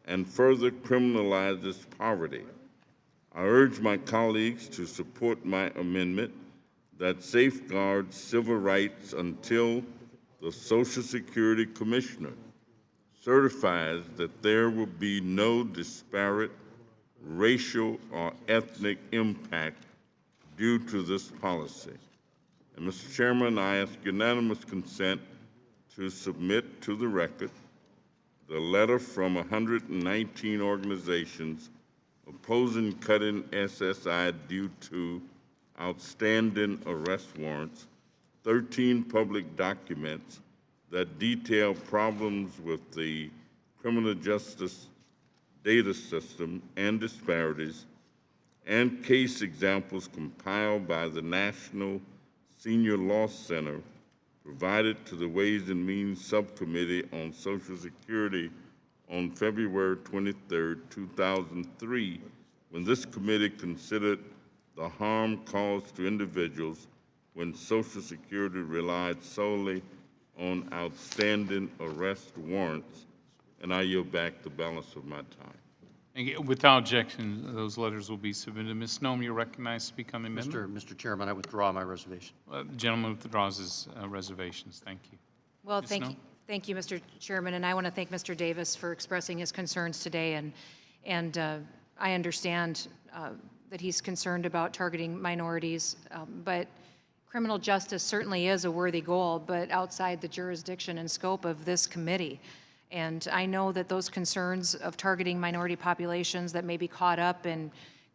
and further criminalizes poverty. I urge my colleagues to support my amendment that safeguards civil rights until the Social Security Commissioner certifies that there will be no disparate racial or ethnic impact due to this policy. And Mr. Chairman, I ask unanimous consent to submit to the record the letter from 119 organizations opposing cutting SSI due to outstanding arrest warrants, 13 public documents that detail problems with the criminal justice data system and disparities, and case examples compiled by the National Senior Law Center provided to the Ways and Means Subcommittee on Social Security on February 23, 2003, when this committee considered the harm caused to individuals when Social Security relied solely on outstanding arrest warrants. And I yield back the balance of my time. Without objection, those letters will be submitted. Ms. Snow, you're recognized to speak on the amendment. Mr. Chairman, I withdraw my reservation. The gentleman withdraws his reservations. Thank you. Well, Ms. thank Snow? you. Thank you, Mr. Chairman, and I want to thank Mr. Davis for expressing his concerns today, and I understand that he's concerned about targeting minorities, but criminal justice certainly is a worthy goal, but outside the jurisdiction and scope of this committee. And I know that those concerns of targeting minority populations that may be caught up in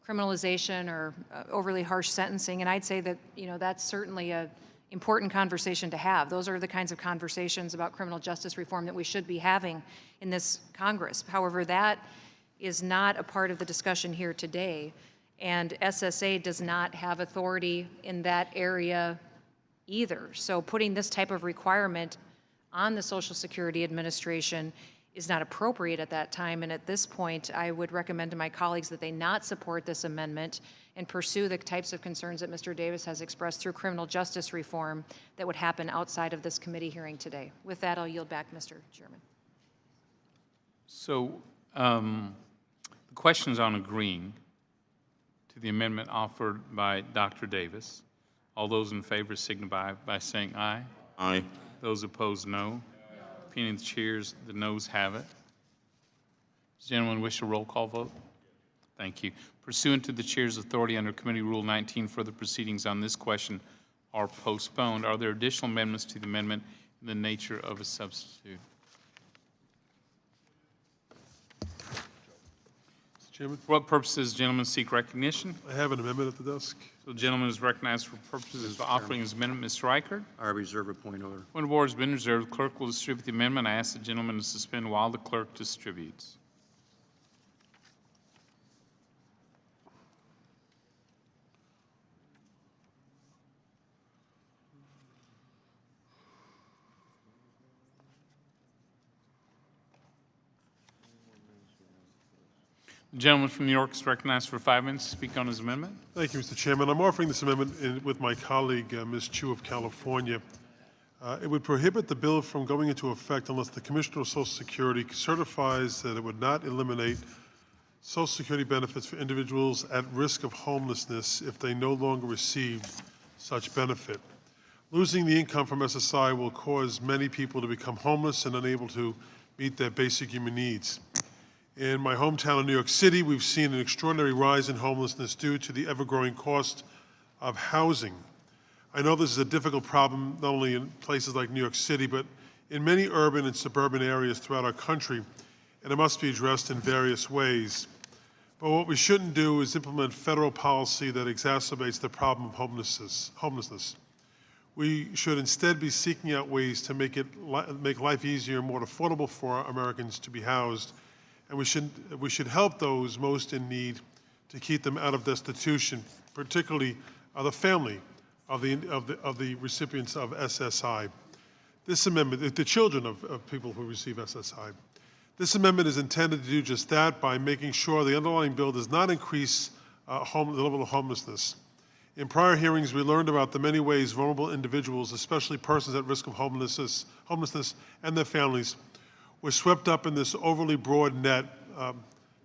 criminalization or overly harsh sentencing, and I'd say that, you know, that's certainly a important conversation to have. Those are the kinds of conversations about criminal justice reform that we should be having in this Congress. However, that is not a part of the discussion here today, and SSA does not have authority in that area either. So putting this type of requirement on the Social Security Administration is not appropriate at that time, and at this point, I would recommend to my colleagues that they not support this amendment and pursue the types of concerns that Mr. Davis has expressed through criminal justice reform that would happen outside of this committee hearing today. With that, I'll yield back, Mr. Chairman. So the question's on agreeing to the amendment offered by Dr. Davis. All those in favor signify by saying aye. Aye. Those opposed, no. Opinion of the chairs, the noes have it. Does anyone wish a roll call vote? Thank you. Pursuant to the chair's authority under Committee Rule 19, further proceedings on this question are postponed. Are there additional amendments to the amendment in the nature of a substitute? Mr. Chairman, For what purposes, gentlemen, seek recognition? I have an amendment at the desk. So the gentleman is recognized for purposes of offering his amendment. Mr. Reichert? I reserve a point of order. Point of order has been reserved. The clerk will distribute the amendment. I ask the gentleman to suspend while the clerk distributes. The gentleman from New York is recognized for 5 minutes to speak on his amendment. Thank you, Mr. Chairman. I'm offering this amendment with my colleague, Ms. Chu of California. It would prohibit the bill from going into effect unless the Commissioner of Social Security certifies that it would not eliminate Social Security benefits for individuals at risk of homelessness if they no longer receive such benefit. Losing the income from SSI will cause many people to become homeless and unable to meet their basic human needs. In my hometown of New York City, we've seen an extraordinary rise in homelessness due to the ever-growing cost of housing. I know this is a difficult problem not only in places like New York City, but in many urban and suburban areas throughout our country, and it must be addressed in various ways. But what we shouldn't do is implement federal policy that exacerbates the problem of homelessness. We should instead be seeking out ways to make life easier and more affordable for Americans to be housed, and we should help those most in need to keep them out of destitution, particularly the family of the recipients of SSI. This amendment, the children of people who receive SSI. This amendment is intended to do just that by making sure the underlying bill does not increase the level of homelessness. In prior hearings, we learned about the many ways vulnerable individuals, especially persons at risk of homelessness and their families, were swept up in this overly broad net when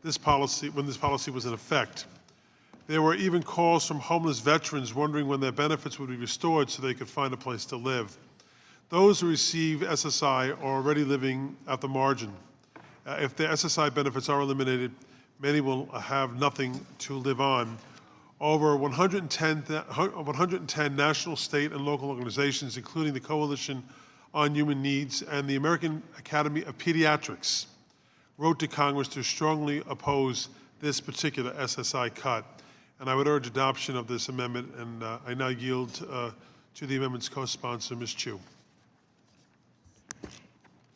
this policy was in effect. There were even calls from homeless veterans wondering when their benefits would be restored so they could find a place to live. Those who receive SSI are already living at the margin. If the SSI benefits are eliminated, many will have nothing to live on. Over 110 national, state, and local organizations, including the Coalition on Human Needs and the American Academy of Pediatrics, wrote to Congress to strongly oppose this particular SSI cut. And I would urge adoption of this amendment, and I now yield to the amendment's co-sponsor, Ms. Chu.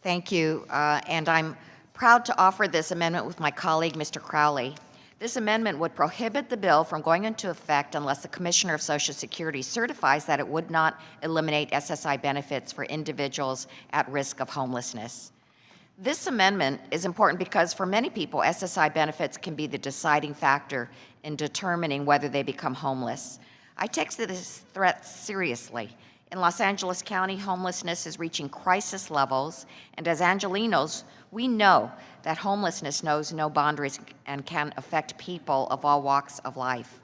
Thank you, and I'm proud to offer this amendment with my colleague, Mr. Crowley. This amendment would prohibit the bill from going into effect unless the Commissioner of Social Security certifies that it would not eliminate SSI benefits for individuals at risk of homelessness. This amendment is important because for many people, SSI benefits can be the deciding factor in determining whether they become homeless. I take this threat seriously. In Los Angeles County, homelessness is reaching crisis levels, and as Angelenos, we know that homelessness knows no boundaries and can affect people of all walks of life.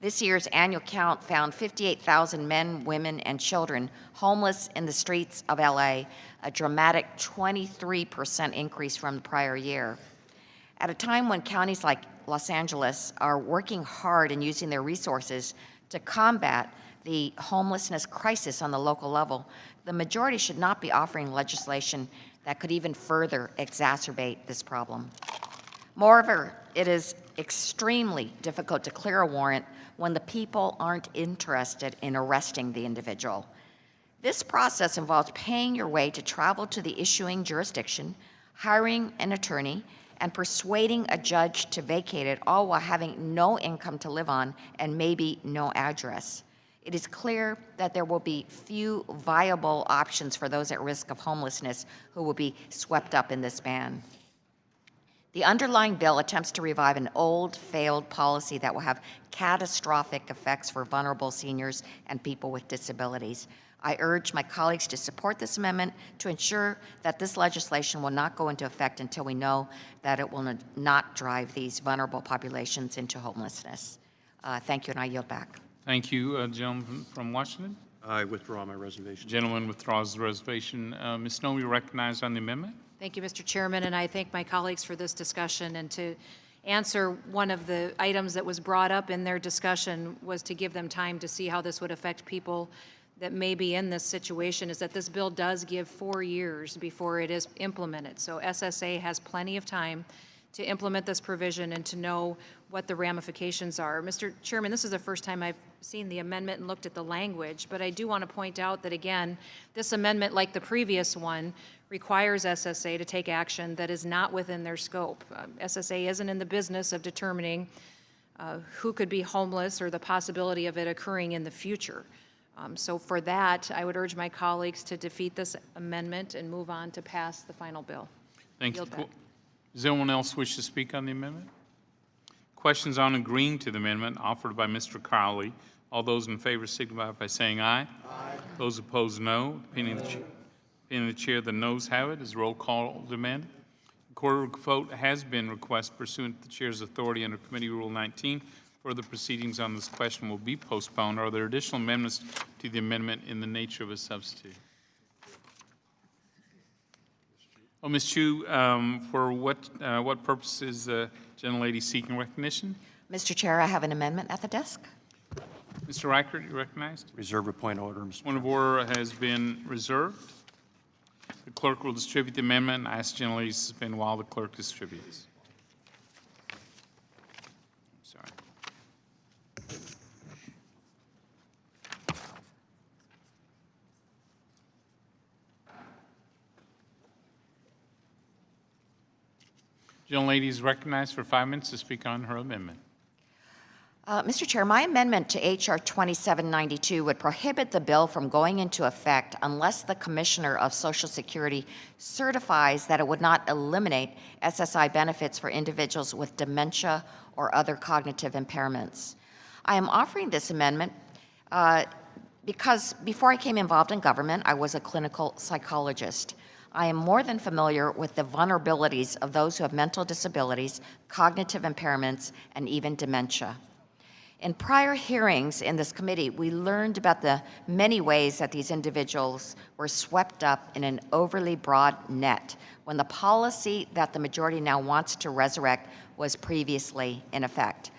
This year's annual count found 58,000 men, women, and children homeless in the streets of LA, a dramatic 23% increase from the prior year. At a time when counties like Los Angeles are working hard and using their resources to combat the homelessness crisis on the local level, the majority should not be offering legislation that could even further exacerbate this problem. Moreover, it is extremely difficult to clear a warrant when the people aren't interested in arresting the individual. This process involves paying your way to travel to the issuing jurisdiction, hiring an attorney, and persuading a judge to vacate it, all while having no income to live on and maybe no address. It is clear that there will be few viable options for those at risk of homelessness who will be swept up in this ban. The underlying bill attempts to revive an old, failed policy that will have catastrophic effects for vulnerable seniors and people with disabilities. I urge my colleagues to support this amendment to ensure that this legislation will not go into effect until we know that it will not drive these vulnerable populations into homelessness. Thank you, and I yield back. Thank you, gentleman from Washington. I withdraw my reservation. Gentleman withdraws the reservation. Ms. Snow, you're recognized on the amendment. Thank you, Mr. Chairman, and I thank my colleagues for this discussion. And to answer one of the items that was brought up in their discussion was to give them time to see how this would affect people that may be in this situation, is that this bill does give 4 years before it is implemented. So SSA has plenty of time to implement this provision and to know what the ramifications are. Mr. Chairman, this is the first time I've seen the amendment and looked at the language, but I do want to point out that, again, this amendment, like the previous one, requires SSA to take action that is not within their scope. SSA isn't in the business of determining who could be homeless or the possibility of it occurring in the future. So for that, I would urge my colleagues to defeat this amendment and move on to pass the final bill. Thank you. Yield back. Does anyone else wish to speak on the amendment? Questions on agreeing to the amendment offered by Mr. Crowley All those in favor signify by saying aye. Aye. Those opposed, no. Opinion of the chair, the noes have it. Is roll call demanded? The quarter vote has been requested pursuant to the chair's authority under Committee Rule 19. Further proceedings on this question will be postponed. Are there additional amendments to the amendment in the nature of a substitute? Oh, Ms. Chu, for what purpose is the gentlelady seeking recognition? Mr. Chair, I have an amendment at the desk. Mr. Reichert, you recognized? Reserve a point of order, Mr. Point of order has been reserved. The clerk will distribute the amendment, and I ask gentlelady to suspend while the clerk distributes. Sorry. Gentlelady is recognized for 5 minutes to speak on her amendment. Mr. Chair, my amendment to H.R. 2792 would prohibit the bill from going into effect unless the Commissioner of Social Security certifies that it would not eliminate SSI benefits for individuals with dementia or other cognitive impairments. I am offering this amendment because before I came involved in government, I was a clinical psychologist. I am more than familiar with the vulnerabilities of those who have mental disabilities, cognitive impairments, and even dementia. In prior hearings in this committee, we learned about the many ways that these individuals were swept up in an overly broad net when the policy that the majority now wants to resurrect was previously in effect.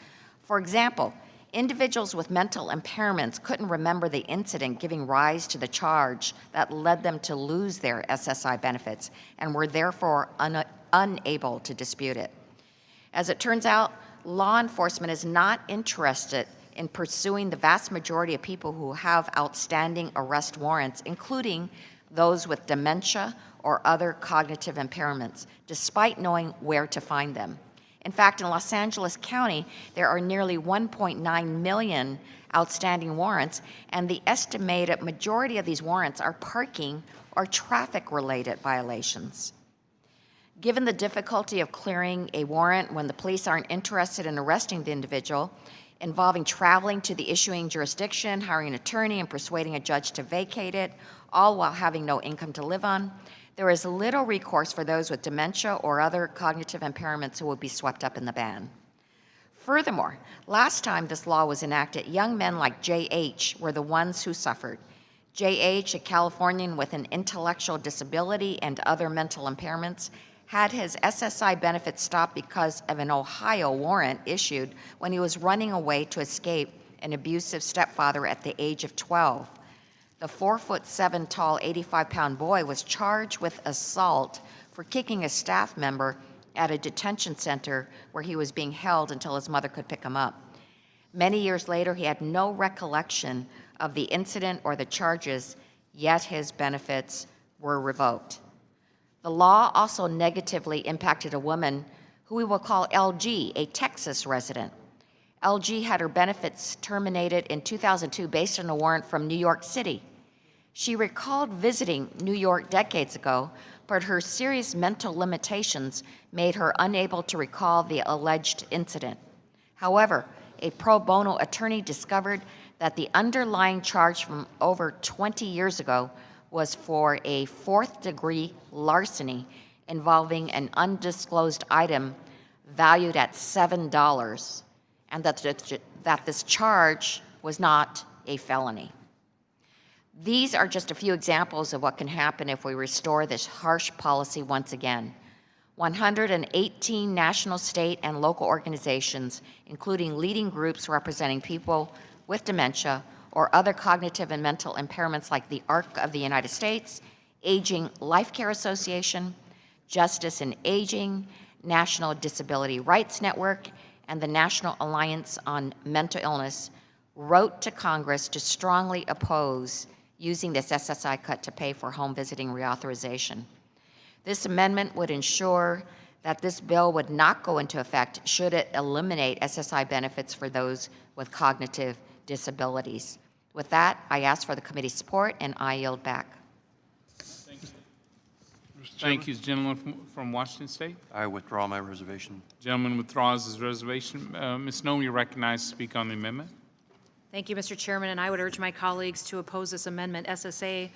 For example, individuals with mental impairments couldn't remember the incident giving rise to the charge that led them to lose their SSI benefits and were therefore unable to dispute it. As it turns out, law enforcement is not interested in pursuing the vast majority of people who have outstanding arrest warrants, including those with dementia or other cognitive impairments, despite knowing where to find them. In fact, in Los Angeles County, there are nearly 1.9 million outstanding warrants, and the estimated majority of these warrants are parking or traffic-related violations. Given the difficulty of clearing a warrant when the police aren't interested in arresting the individual, involving traveling to the issuing jurisdiction, hiring an attorney, and persuading a judge to vacate it, all while having no income to live on, there is little recourse for those with dementia or other cognitive impairments who will be swept up in the ban. Furthermore, last time this law was enacted, young men like J.H. were the ones who suffered. J.H., a Californian with an intellectual disability and other mental impairments, had his SSI benefits stopped because of an Ohio warrant issued when he was running away to escape an abusive stepfather at the age of 12. The 4'7" tall, 85-pound boy was charged with assault for kicking a staff member at a detention center where he was being held until his mother could pick him up. Many years later, he had no recollection of the incident or the charges, yet his benefits were revoked. The law also negatively impacted a woman who we will call LG, a Texas resident. LG had her benefits terminated in 2002 based on a warrant from New York City. She recalled visiting New York decades ago, but her serious mental limitations made her unable to recall the alleged incident. However, a pro bono attorney discovered that the underlying charge from over 20 years ago was for a fourth-degree larceny involving an undisclosed item valued at $7, and that this charge was not a felony. These are just a few examples of what can happen if we restore this harsh policy once again. 118 national, state, and local organizations, including leading groups representing people with dementia or other cognitive and mental impairments like the ARC of the United States, Aging Life Care Association, Justice in Aging, National Disability Rights Network, and the National Alliance on Mental Illness, wrote to Congress to strongly oppose using this SSI cut to pay for home visiting reauthorization. This amendment would ensure that this bill would not go into effect should it eliminate SSI benefits for those with cognitive disabilities. With that, I ask for the committee's support, and I yield back. Thank you, gentleman from Washington State. I withdraw my reservation. Gentleman withdraws his reservation. Ms. Noem, you're recognized to speak on the amendment. Thank you, Mr. Chairman, and I would urge my colleagues to oppose this amendment. SSA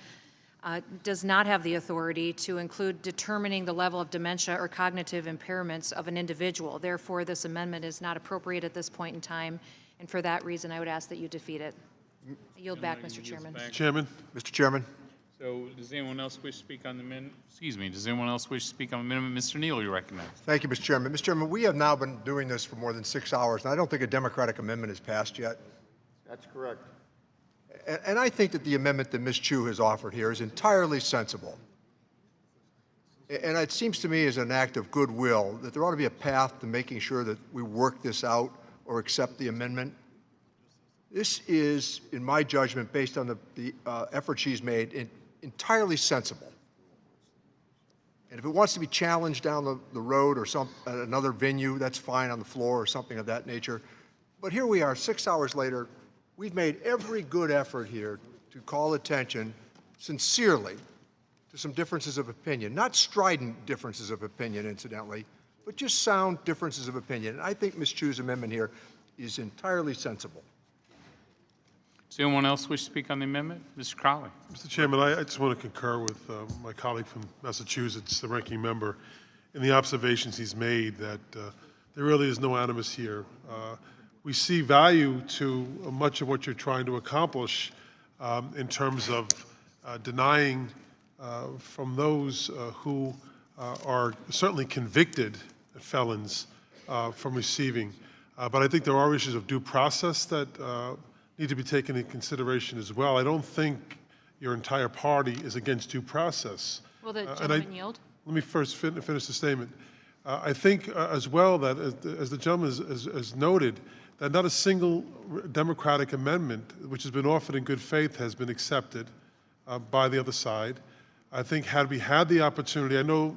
does not have the authority to include determining the level of dementia or cognitive impairments of an individual. Therefore, this amendment is not appropriate at this point in time, and for that reason, I would ask that you defeat it. I yield back, Mr. Chairman. Chairman? Mr. Chairman? So does anyone else wish to speak on the amendment? Excuse me, does anyone else wish to speak on the amendment? Mr. Neal, you recognize. Thank you, Mr. Chairman. Mr. Chairman, we have now been doing this for more than 6 hours, and I don't think a Democratic amendment has passed yet. That's correct. And I think that the amendment that Ms. Chu has offered here is entirely sensible. And it seems to me as an act of goodwill that there ought to be a path to making sure that we work this out or accept the amendment. This is, in my judgment, based on the effort she's made, entirely sensible. And if it wants to be challenged down the road or at another venue, that's fine, on the floor or something of that nature. But here we are, 6 hours later. We've made every good effort here to call attention sincerely to some differences of opinion, not strident differences of opinion, incidentally, but just sound differences of opinion. And I think Ms. Chu's amendment here is entirely sensible. Does anyone else wish to speak on the amendment? Mr. Crowley. Mr. Chairman, I just want to concur with my colleague from Massachusetts, the ranking member, in the observations he's made that there really is no animus here. We see value to much of what you're trying to accomplish in terms of denying from those who are certainly convicted felons from receiving. But I think there are issues of due process that need to be taken into consideration as well. I don't think your entire party is against due process. Will the gentleman yield? Let me first finish the statement. I think as well that, as the gentleman has noted, that not a single Democratic amendment, which has been offered in good faith, has been accepted by the other side. I think had we had the opportunity, I know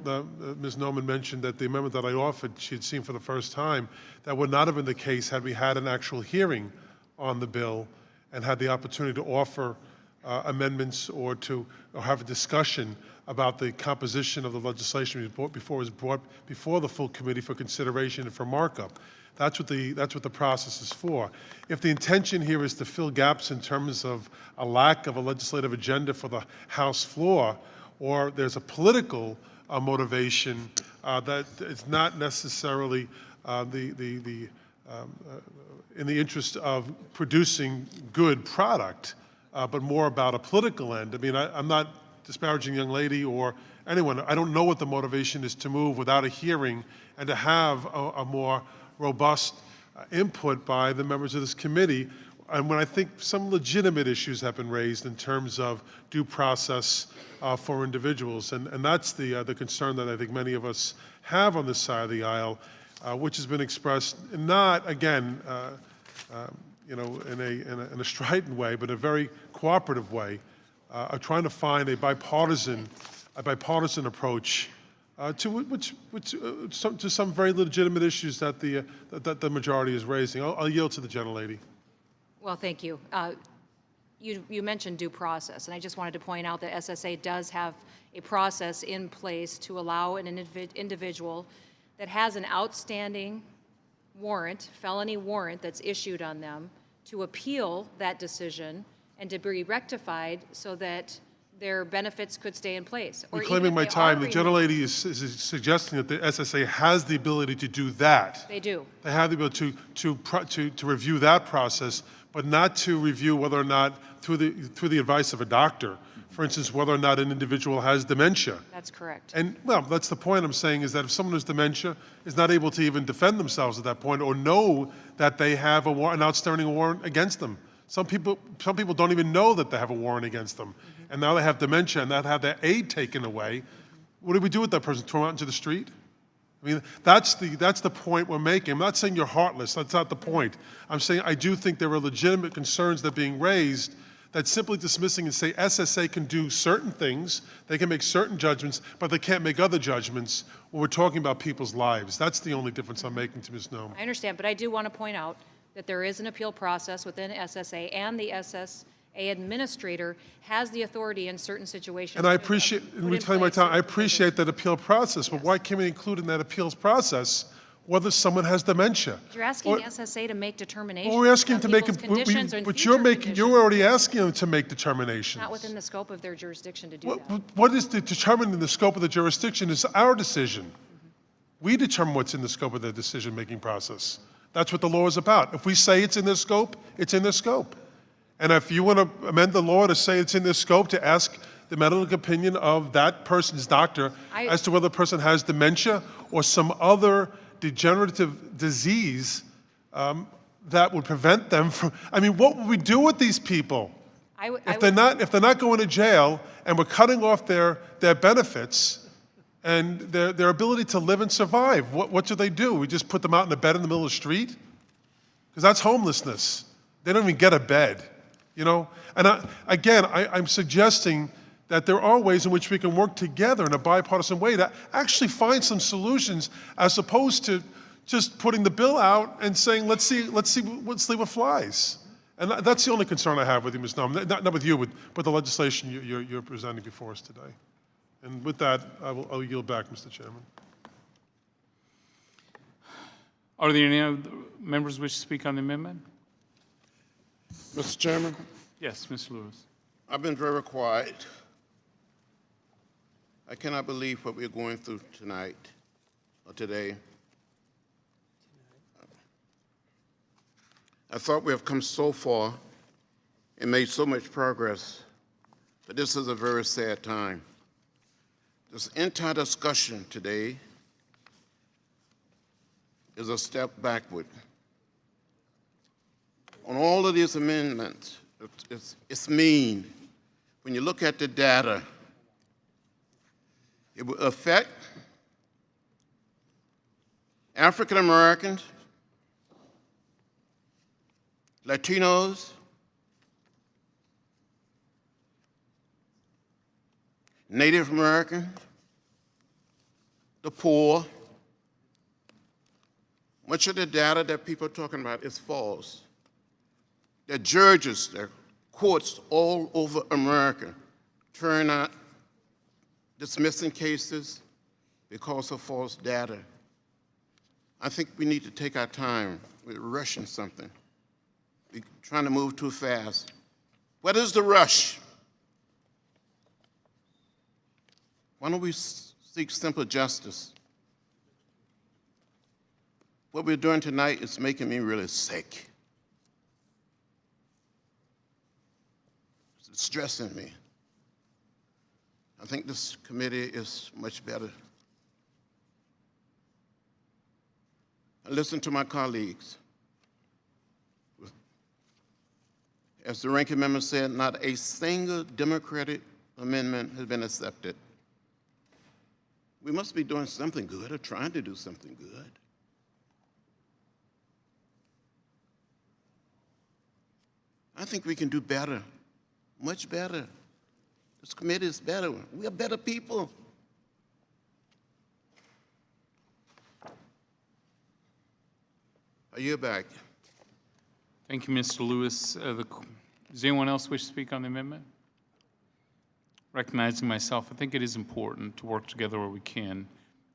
Ms. Norman mentioned that the amendment that I offered she had seen for the first time. That would not have been the case had we had an actual hearing on the bill and had the opportunity to offer amendments or have a discussion about the composition of the legislation before it was brought before the full committee for consideration and for markup. That's what the process is for. If the intention here is to fill gaps in terms of a lack of a legislative agenda for the House floor, or there's a political motivation that it's not necessarily in the interest of producing good product, but more about a political end. I mean, I'm not disparaging a young lady or anyone. I don't know what the motivation is to move without a hearing and to have a more robust input by the members of this committee. And when I think some legitimate issues have been raised in terms of due process for individuals, and that's the concern that I think many of us have on this side of the aisle, which has been expressed not, again, in a strident way, but a very cooperative way, of trying to find a bipartisan approach to some very legitimate issues that the majority is raising. I'll yield to the gentlelady. Well, thank you. You mentioned due process, and I just wanted to point out that SSA does have a process in place to allow an individual that has an outstanding warrant, felony warrant that's issued on them, to appeal that decision and to be rectified so that their benefits could stay in place. Reclaiming my time, the gentlelady is suggesting that the SSA has the ability to do that. They do. They have the ability to review that process, but not to review whether or not, through the advice of a doctor, for instance, whether or not an individual has dementia. That's correct. And, well, that's the point I'm saying, is that if someone with dementia is not able to even defend themselves at that point or know that they have an outstanding warrant against them. Some people don't even know that they have a warrant against them. And now they have dementia and that have their aid taken away. What do we do with that person? Throw them out into the street? I mean, that's the point we're making. I'm not saying you're heartless. That's not the point. I'm saying I do think there are legitimate concerns that are being raised that simply dismissing and say SSA can do certain things, they can make certain judgments, but they can't make other judgments when we're talking about people's lives. That's the only difference I'm making to Ms. Noem. I understand, but I do want to point out that there is an appeal process within SSA, and the SSA administrator has the authority in certain situations. And I appreciate, and reclaim my time, I appreciate that appeal process, but why can't we include in that appeals process whether someone has dementia. You're asking the SSA to make determinations Well, we're asking on to make, people's conditions and but future conditions. you're already asking them to make determinations. Not within the scope of their jurisdiction to do that. What is determined in the scope of the jurisdiction is our decision. We determine what's in the scope of the decision-making process. That's what the law is about. If we say it's in their scope, it's in their scope. And if you want to amend the law to say it's in their scope to ask the medical opinion of that person's doctor as to whether the person has dementia or some other degenerative disease that would prevent them from, I mean, what would we do with these people? If they're not going to jail and we're cutting off their benefits and their ability to live and survive, what do? We just put them out in a bed in the middle of the street? Because that's homelessness. They don't even get a bed, you know? And I'm suggesting that there are ways in which we can work together in a bipartisan way to actually find some solutions as opposed to just putting the bill out and saying, let's see what flies. And that's the only concern I have with you, Ms. Nome. Not with you, but the legislation you're presenting before us today. And with that, I'll yield back, Mr. Chairman. Are there any other members wish to speak on the amendment? Mr. Chairman? Yes, Mr. Lewis. I've been very quiet. I cannot believe what we're going through tonight or today. I thought we have come so far and made so much progress, but this is a very sad time. This entire discussion today is a step backward. On all of these amendments, it's mean. When you look at the data, it will affect African Americans, Latinos, Native Americans, the poor. Much of the data that people are talking about is false. The judges, the courts all over America turn out dismissing cases because of false data. I think we need to take our time. We're rushing something. We're trying to move too fast. What is the rush? Why don't we seek simple justice? What we're doing tonight is making me really sick. It's stressing me. I think this committee is much better. I listen to my colleagues. As the ranking member said, not a single Democratic amendment has been accepted. We must be doing something good or trying to do something good. I think we can do better, much better. This committee is better. We are better people. I yield back. Thank you, Mr. Lewis. Does anyone else wish to speak on the amendment? Recognizing myself, I think it is important to work together where we can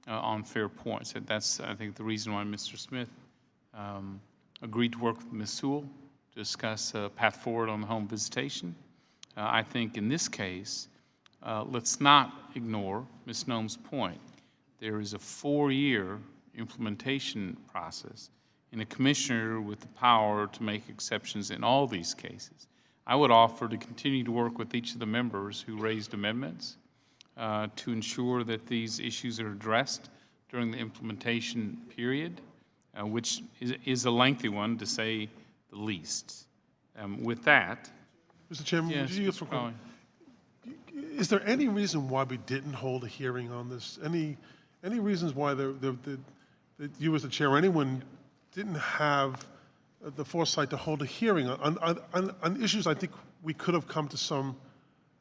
on fair points. And that's, I think, the reason why Mr. Smith agreed to work with Ms. Sewell to discuss a path forward on the home visitation. I think in this case, let's not ignore Ms. Nome's point. There is a 4-year implementation process and a commissioner with the power to make exceptions in all these cases. I would offer to continue to work with each of the members who raised amendments to ensure that these issues are addressed during the implementation period, which is a lengthy one, to say the least. With that, Mr. Chairman, yes, is there any reason why we didn't hold a hearing on this? Any reasons why that you as the chair or anyone didn't have the foresight to hold a hearing on issues I think we could have come to some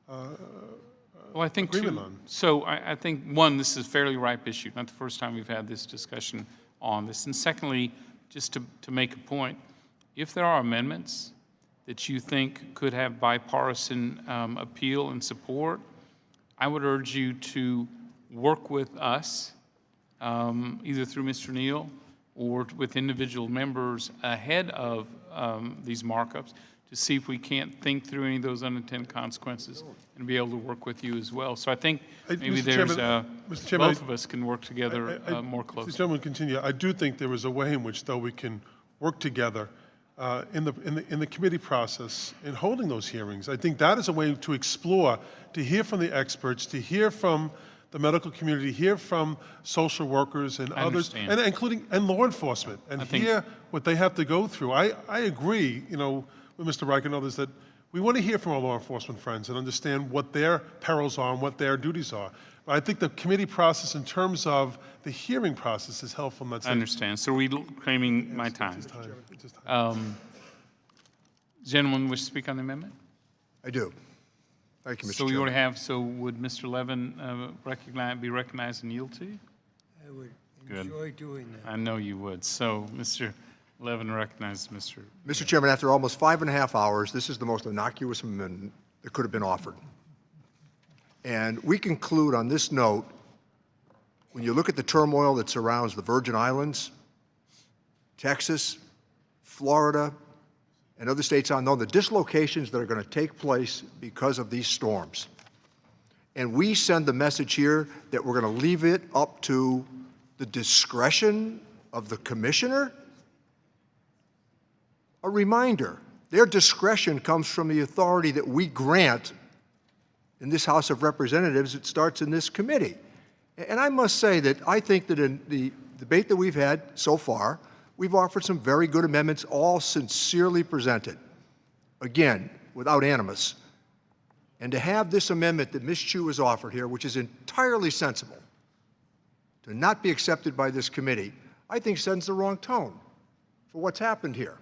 well, I think agreement on? So I think, one, this is a fairly ripe issue. Not the first time we've had this discussion on this. And secondly, just to make a point, if there are amendments that you think could have bipartisan appeal and support, I would urge you to work with us, either through Mr. Neal or with individual members ahead of these markups to see if we can't think through any of those unintended consequences and be able to work with you as well. So I think maybe Mr. Chairman, both of us can work together more If closely. the gentleman continue, I do think there is a way in which, though, we can work together in the committee process in holding those hearings. I think that is a way to explore, to hear from the experts, to hear from the medical community, hear from social workers and I others, understand. and law enforcement, and hear what they have to go through. I agree, with Mr. Reich and others that we want to hear from our law enforcement friends and understand what their perils are and what their duties are. But I think the committee process in terms of the hearing process is helpful in that sense. I understand. So reclaiming my time. Gentlemen wish to speak on the amendment? I do. Thank you, Mr. So we Chairman. would have, so would Mr. Levin be recognized and yield to you? I would Good. enjoy doing that. I know you would. So Mr. Levin recognizes Mr. Mr. Chairman, after almost 5.5 hours, this is the most innocuous amendment that could have been offered. And we conclude on this note, when you look at the turmoil that surrounds the Virgin Islands, Texas, Florida, and other states unknown, the dislocations that are going to take place because of these storms. And we send the message here that we're going to leave it up to the discretion of the commissioner. A reminder, their discretion comes from the authority that we grant in this House of Representatives. It starts in this committee. And I must say that I think that in the debate that we've had so far, we've offered some very good amendments, all sincerely presented, again, without animus. And to have this amendment that Ms. Chu has offered here, which is entirely sensible, to not be accepted by this committee, I think sends the wrong tone for what's happened here.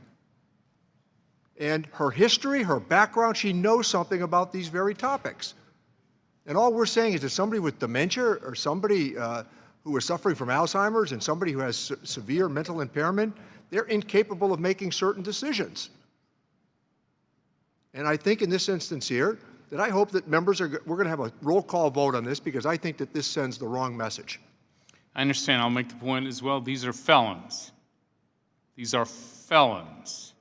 And her history, her background, she knows something about these very topics. And all we're saying is that somebody with dementia or somebody who is suffering from Alzheimer's and somebody who has severe mental impairment, they're incapable of making certain decisions. And I think in this instance here, that I hope that members we're going to have a roll call vote on this because I think that this sends the wrong message. I understand. I'll make the point as well. These are felons. These are felons.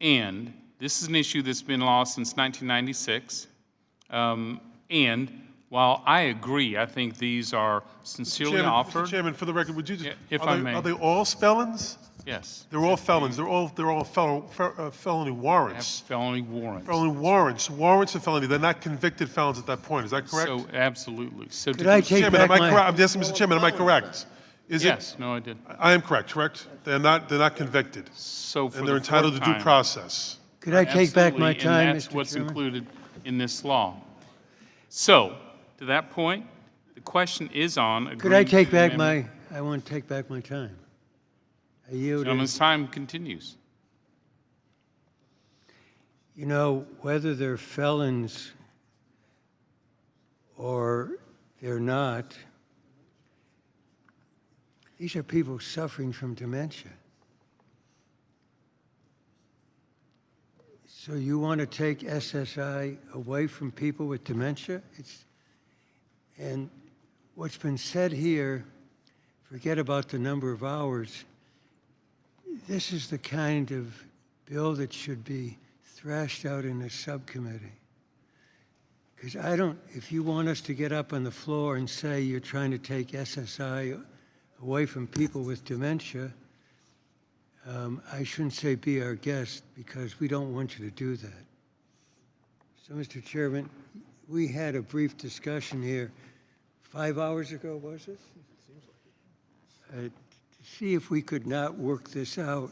And this is an issue that's been lost since 1996. And while I agree, I think these are sincerely offered. Mr. Chairman, for the record, would you just, if I may. Are they all felons? Yes. They're all felons. They're all felony warrants. Felony warrants. Felony warrants. Warrants of felony. They're not convicted felons at that point. Is that correct? So absolutely. So Could I take back my... I'm asking Mr. Chairman, am I correct? Yes. No, I did. I am correct? They're not convicted. So for And they're the entitled to fourth due time. process. Could I take back my Absolutely, time, and that's Mr. what's Chairman? included in this law. So, to that point, the question is on. Could I agreeing take to the back amendment. I want to take back my time. I yield. Gentleman's time continues. You know, whether they're felons or they're not, these are people suffering from dementia. So you want to take SSI away from people with dementia? And what's been said here, forget about the number of hours, this is the kind of bill that should be thrashed out in a subcommittee. Because if you want us to get up on the floor and say you're trying to take SSI away from people with dementia, I shouldn't say be our guest because we don't want you to do that. So, Mr. Chairman, we had a brief discussion here 5 hours ago, was it? To see if we could not work this out,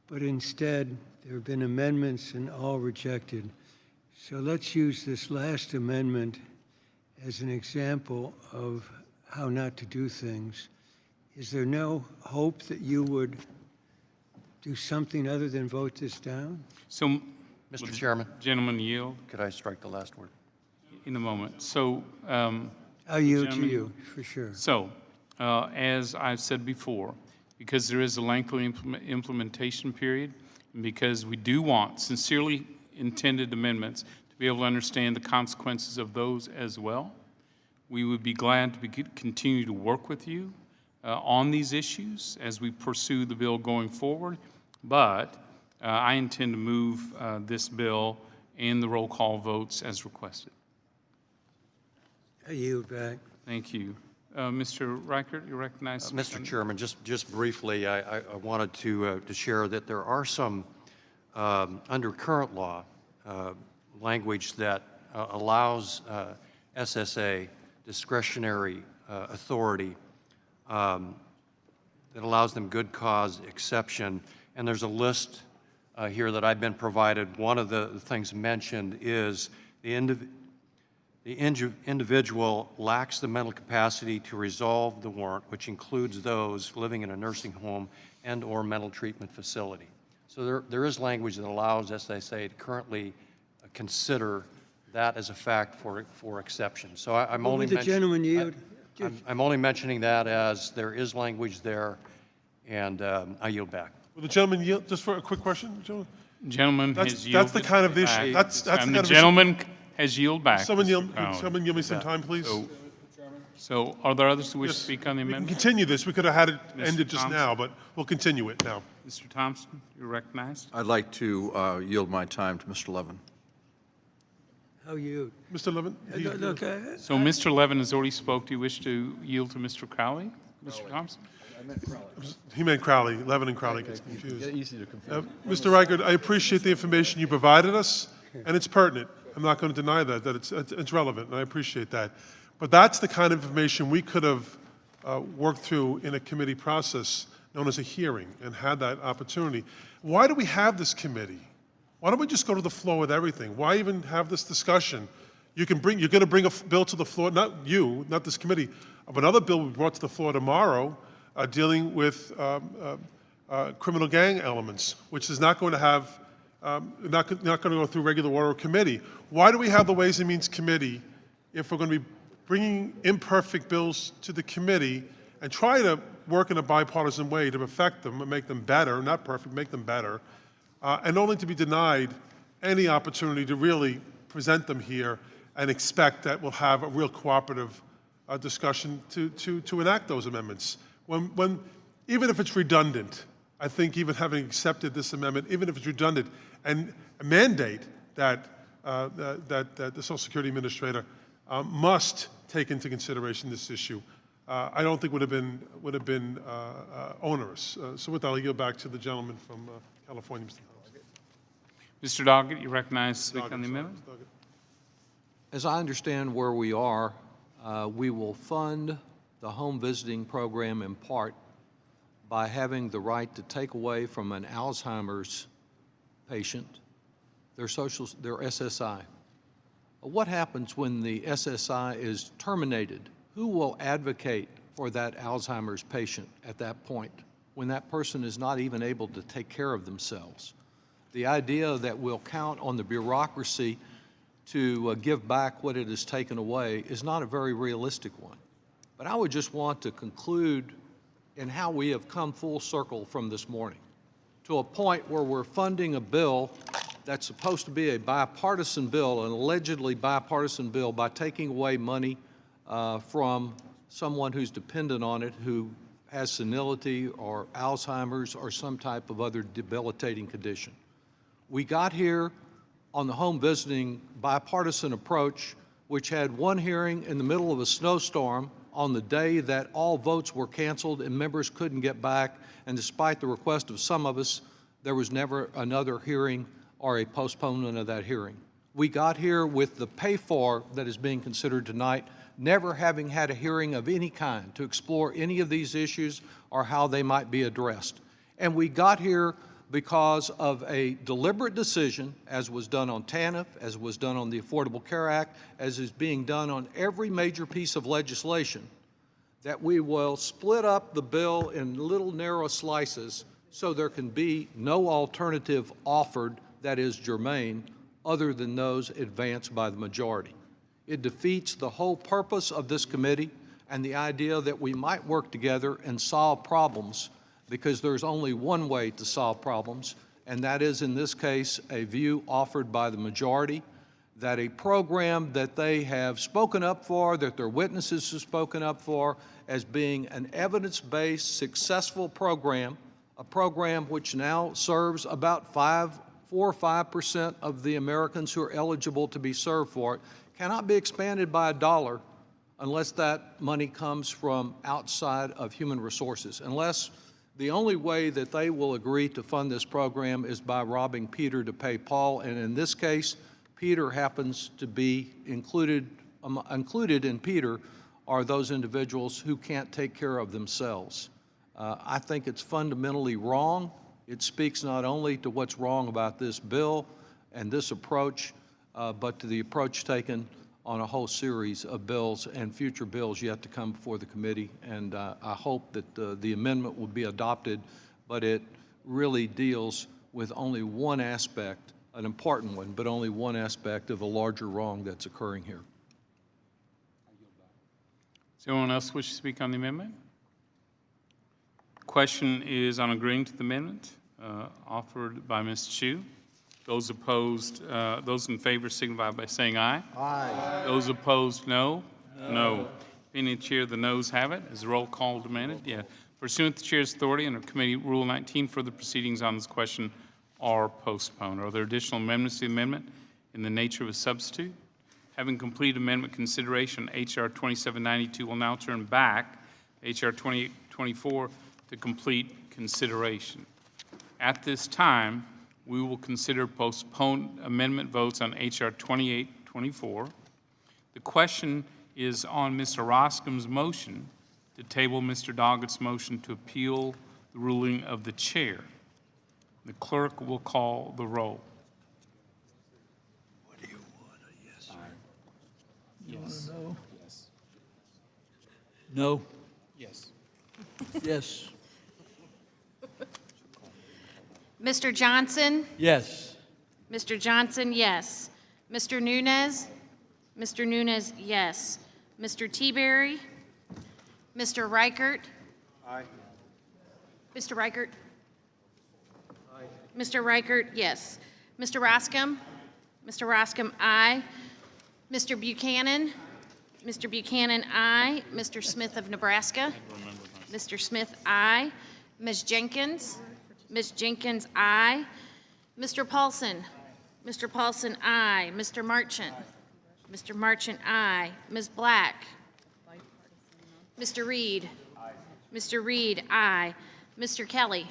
but instead there have been amendments and all rejected. So let's use this last amendment as an example of how not to do things. Is there no hope that you would do something other than vote this down? So, Mr. Chairman. Gentlemen yield. Could I strike the last word? In a moment. So, I'll yield to you, for sure. So, as I've said before, because there is a lengthy implementation period, and because we do want sincerely intended amendments to be able to understand the consequences of those as well, we would be glad to continue to work with you on these issues as we pursue the bill going forward, but I intend to move this bill and the roll call votes as requested. I yield back. Thank you. Mr. Reichert, you recognize. Mr. Chairman, just briefly, I wanted to share that there are some, under current law, language that allows SSA discretionary authority that allows them good cause exception. And there's a list here that I've been provided. One of the things mentioned is the individual lacks the mental capacity to resolve the warrant, which includes those living in a nursing home and or mental treatment facility. So there is language that allows SSA to currently consider that as a fact for exception. So I'm only the gentleman yield? I'm only mentioning that as there is language there, and I yield back. Will the gentleman yield, just for a quick question, gentleman? Gentleman has yielded That's the kind of issue, back. that's the kind The of issue. gentleman has yielded back. Someone Mr. Crowley. give me some time, please? So are there others who wish to Yes, speak on the we can amendment? continue this. We could have had it Mr. ended just Thompson? now, but we'll continue it now. Mr. Thompson, you're recognized. I'd like to yield my time to Mr. Levin. How yield? Mr. Levin? Look, So Mr. Levin has already spoke. Do you wish to yield to Mr. Crowley? Mr. Thompson? He meant Crowley. Levin and Crowley gets confused. Easy to confuse. Mr. Reichert, I appreciate the information you provided us, and it's pertinent. I'm not going to deny that it's relevant, and I appreciate that. But that's the kind of information we could have worked through in a committee process known as a hearing and had that opportunity. Why do we have this committee? Why don't we just go to the floor with everything? Why even have this discussion? You're going to bring a bill to the floor, not you, not this committee, but another bill will be brought to the floor tomorrow dealing with criminal gang elements, which is not going to have, not going to go through regular order of committee. Why do we have the Ways and Means Committee if we're going to be bringing imperfect bills to the committee and try to work in a bipartisan way to perfect them and make them better, not perfect, make them better, and only to be denied any opportunity to really present them here and expect that we'll have a real cooperative discussion to enact those amendments. When even if it's redundant, I think even having accepted this amendment, even if it's redundant, and a mandate that the Social Security Administrator must take into consideration this issue, I don't think would have been onerous. So with that, I'll yield back to the gentleman from California, Mr. Thompson. Mr. Doggett, you recognize to speak on the amendment? As I understand where we are, we will fund the home visiting program in part by having the right to take away from an Alzheimer's patient their SSI. What happens when the SSI is terminated? Who will advocate for that Alzheimer's patient at that point when that person is not even able to take care of themselves? The idea that we'll count on the bureaucracy to give back what it has taken away is not a very realistic one. But I would just want to conclude in how we have come full circle from this morning to a point where we're funding a bill that's supposed to be a bipartisan bill, an allegedly bipartisan bill, by taking away money from someone who's dependent on it, who has senility or Alzheimer's or some type of other debilitating condition. We got here on the home visiting bipartisan approach, which had one hearing in the middle of a snowstorm on the day that all votes were canceled and members couldn't get back, and despite the request of some of us, there was never another hearing or a postponement of that hearing. We got here with the pay-for that is being considered tonight, never having had a hearing of any kind to explore any of these issues or how they might be addressed. And we got here because of a deliberate decision, as was done on TANF, as was done on the Affordable Care Act, as is being done on every major piece of legislation, that we will split up the bill in little narrow slices so there can be no alternative offered that is germane other than those advanced by the majority. It defeats the whole purpose of this committee and the idea that we might work together and solve problems, because there's only one way to solve problems, and that is, in this case, a view offered by the majority that a program that they have spoken up for, that their witnesses have spoken up for, as being an evidence-based, successful program, a program which now serves about 4 or 5% of the Americans who are eligible to be served for it, cannot be expanded by $1 unless that money comes from outside of human resources, unless the only way that they will agree to fund this program is by robbing Peter to pay Paul, and in this case, Peter happens to be included in Peter are those individuals who can't take care of themselves. I think it's fundamentally wrong. It speaks not only to what's wrong about this bill and this approach, but to the approach taken on a whole series of bills and future bills yet to come before the committee. And I hope that the amendment will be adopted, but it really deals with only one aspect, an important one, but only one aspect of a larger wrong that's occurring here. Does anyone else wish to speak on the amendment? Question is on agreeing to the amendment offered by Ms. Chu. Those opposed, those in favor signify by saying aye. Aye. Those opposed, no. No. Being the chair, the noes have it. Is the roll call demanded? Yeah. Pursuant to the chair's authority under Committee Rule 19, further proceedings on this question are postponed. Are there additional amendments to the amendment in the nature of a substitute? Having completed amendment consideration, H.R. 2792 will now turn back H.R. 2824 to complete consideration. At this time, we will consider postponed amendment votes on H.R. 2824. The question is on Mr. Roscom's motion to table Mr. Doggett's motion to appeal the ruling of the chair. The clerk will call the roll. What do you want? A yes or Yes. no? Yes. No? Yes. Yes. Mr. Johnson? Yes. Mr. Johnson, yes. Mr. Nunez? Mr. Nunez, yes. Mr. Teaberry? Mr. Reichert? Aye. Mr. Reichert? Mr. Reichert, yes. Mr. Roscom? Mr. Roscom, aye. Mr. Buchanan? Mr. Buchanan, aye. Mr. Smith of Nebraska? Mr. Smith, aye. Ms. Jenkins? Ms. Jenkins, aye. Mr. Paulson? Mr. Paulson, aye. Mr. Marchant? Mr. Marchant, aye. Ms. Black? Mr. Reed? Mr. Reed, aye. Mr. Kelly?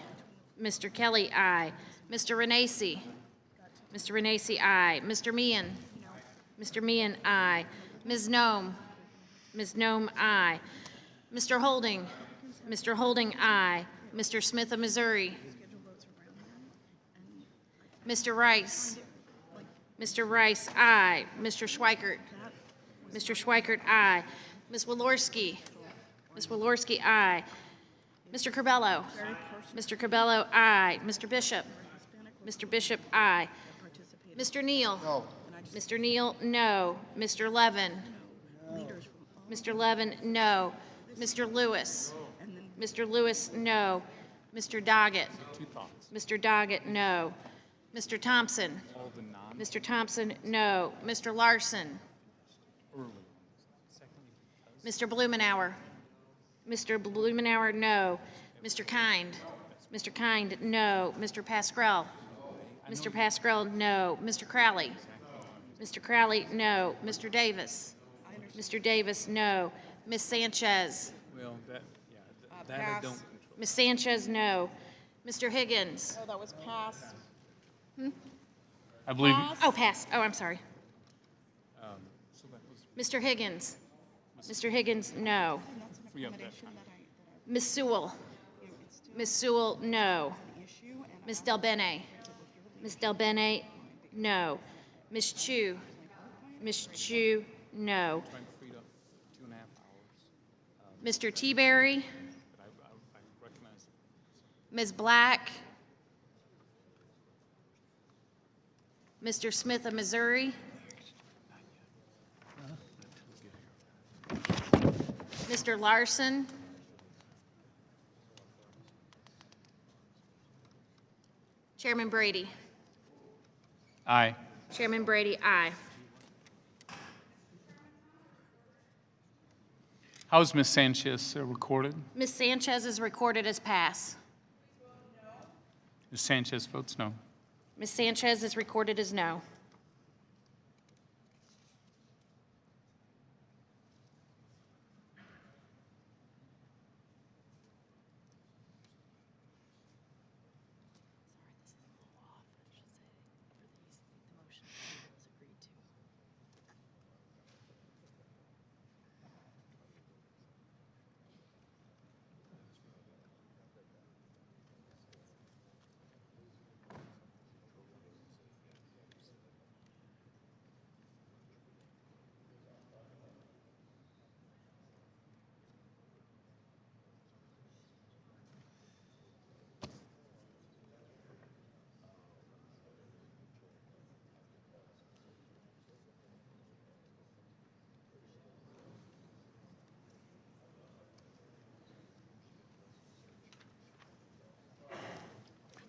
Mr. Kelly, aye. Mr. Renacci? Mr. Renacci, aye. Mr. Meehan? Mr. Meehan, aye. Ms. Nome? Ms. Nome, aye. Mr. Holding? Mr. Holding, aye. Mr. Smith of Missouri? Mr. Rice? Mr. Rice, aye. Mr. Schweikert? Mr. Schweikert, aye. Ms. Walorski? Ms. Walorski, aye. Mr. Curbello? Mr. Curbello, aye. Mr. Bishop? Mr. Bishop, aye. Mr. Neal? No. Mr. Neal, no. Mr. Levin? Mr. Levin, no. Mr. Lewis? Mr. Lewis, no. Mr. Doggett? Mr. Doggett, no. Mr. Thompson? Mr. Thompson, no. Mr. Larson? Mr. Blumenauer? Mr. Blumenauer, no. Mr. Kind? Mr. Kind, no. Mr. Pascrell? Mr. Pascrell, no. Mr. Crowley? Mr. Crowley, no. Mr. Davis? Mr. Davis, no. Ms. Sanchez? Well, that I don't. Ms. Sanchez, no. Mr. Higgins? Oh, that was passed. I believe. Oh, pass. Oh, I'm sorry. Mr. Higgins? Mr. Higgins, no. Ms. Sewell? Ms. Sewell, no. Ms. Del Bene? Ms. Del Bene, no. Ms. Chu? Ms. Chu, no. Mr. Teaberry? Ms. Black? Mr. Smith of Missouri? Mr. Larson? Chairman Brady? Aye. Chairman Brady, aye. How is Ms. Sanchez recorded? Ms. Sanchez is recorded as pass. Ms. Sanchez votes no. Ms. Sanchez is recorded as no.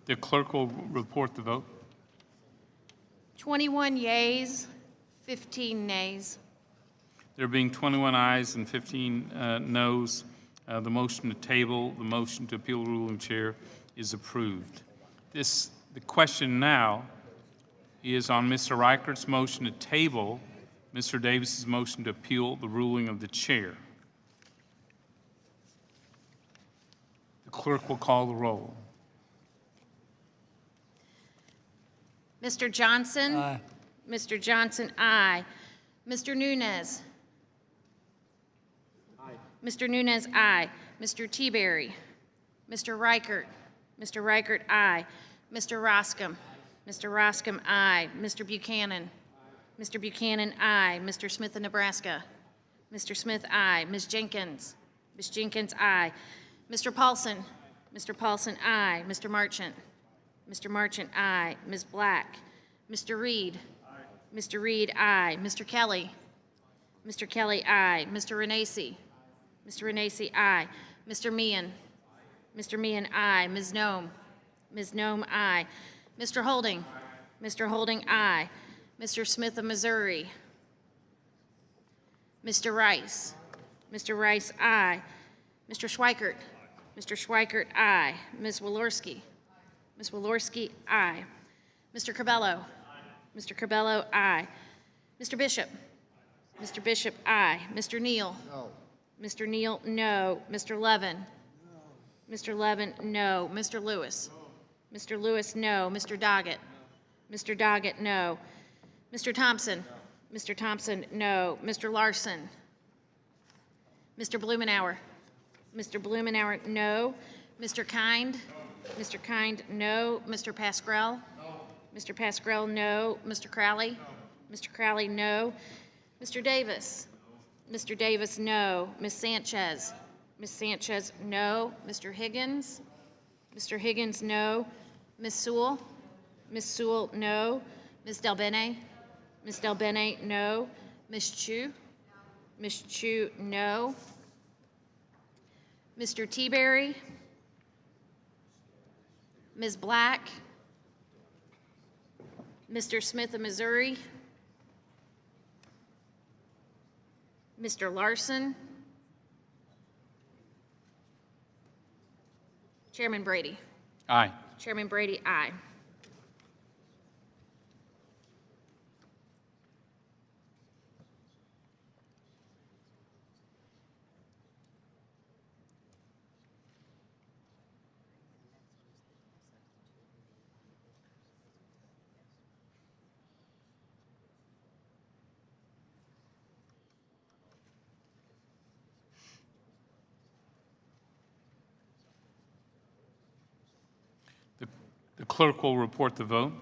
The clerk will report the vote. 21 yeas, 15 nays. There being 21 ayes and 15 noes, the motion to table, the motion to appeal the ruling chair is approved. The question now is on Mr. Reichert's motion to table Mr. Davis's motion to appeal the ruling of the chair. The clerk will call the roll. Mr. Johnson? Aye. Mr. Johnson, aye. Mr. Nunez? Aye. Mr. Nunez, aye. Mr. Teaberry? Mr. Reichert? Mr. Reichert, aye. Mr. Roscom? Mr. Roscom, aye. Mr. Buchanan? Mr. Buchanan, aye. Mr. Smith of Nebraska? Mr. Smith, aye. Ms. Jenkins? Ms. Jenkins, aye. Mr. Paulson? Mr. Paulson, aye. Mr. Marchant? Mr. Marchant, aye. Ms. Black? Mr. Reed? Mr. Reed, aye. Mr. Kelly? Mr. Kelly, aye. Mr. Renacci? Mr. Renacci, aye. Mr. Meehan? Mr. Meehan, aye. Ms. Nome? Ms. Nome, aye. Mr. Holding? Mr. Holding, aye. Mr. Smith of Missouri? Mr. Rice? Mr. Rice, aye. Mr. Schweikert? Mr. Schweikert, aye. Ms. Walorski? Ms. Walorski, aye. Mr. Cabello? Mr. Cabello, aye. Mr. Bishop? Mr. Bishop, aye. Mr. Neal? No. Mr. Neal, no. Mr. Levin? Mr. Levin, no. Mr. Lewis? Mr. Lewis, no. Mr. Doggett? Mr. Doggett, no. Mr. Thompson? Mr. Thompson, no. Mr. Larson? Mr. Blumenauer? Mr. Blumenauer, no. Mr. Kind? Mr. Kind, no. Mr. Pascrell? Mr. Pascrell, no. Mr. Crowley? Mr. Crowley, no. Mr. Davis? Mr. Davis, no. Ms. Sanchez? Ms. Sanchez, no. Mr. Higgins? Mr. Higgins, no. Ms. Sewell? Ms. Sewell, no. Ms. Delbene? Ms. Delbene, no. Ms. Chu? Ms. Chu, no. Mr. Teaberry? Ms. Black? Mr. Smith of Missouri? Mr. Larson? Chairman Brady? Aye. Chairman Brady, aye. The clerk will report the vote.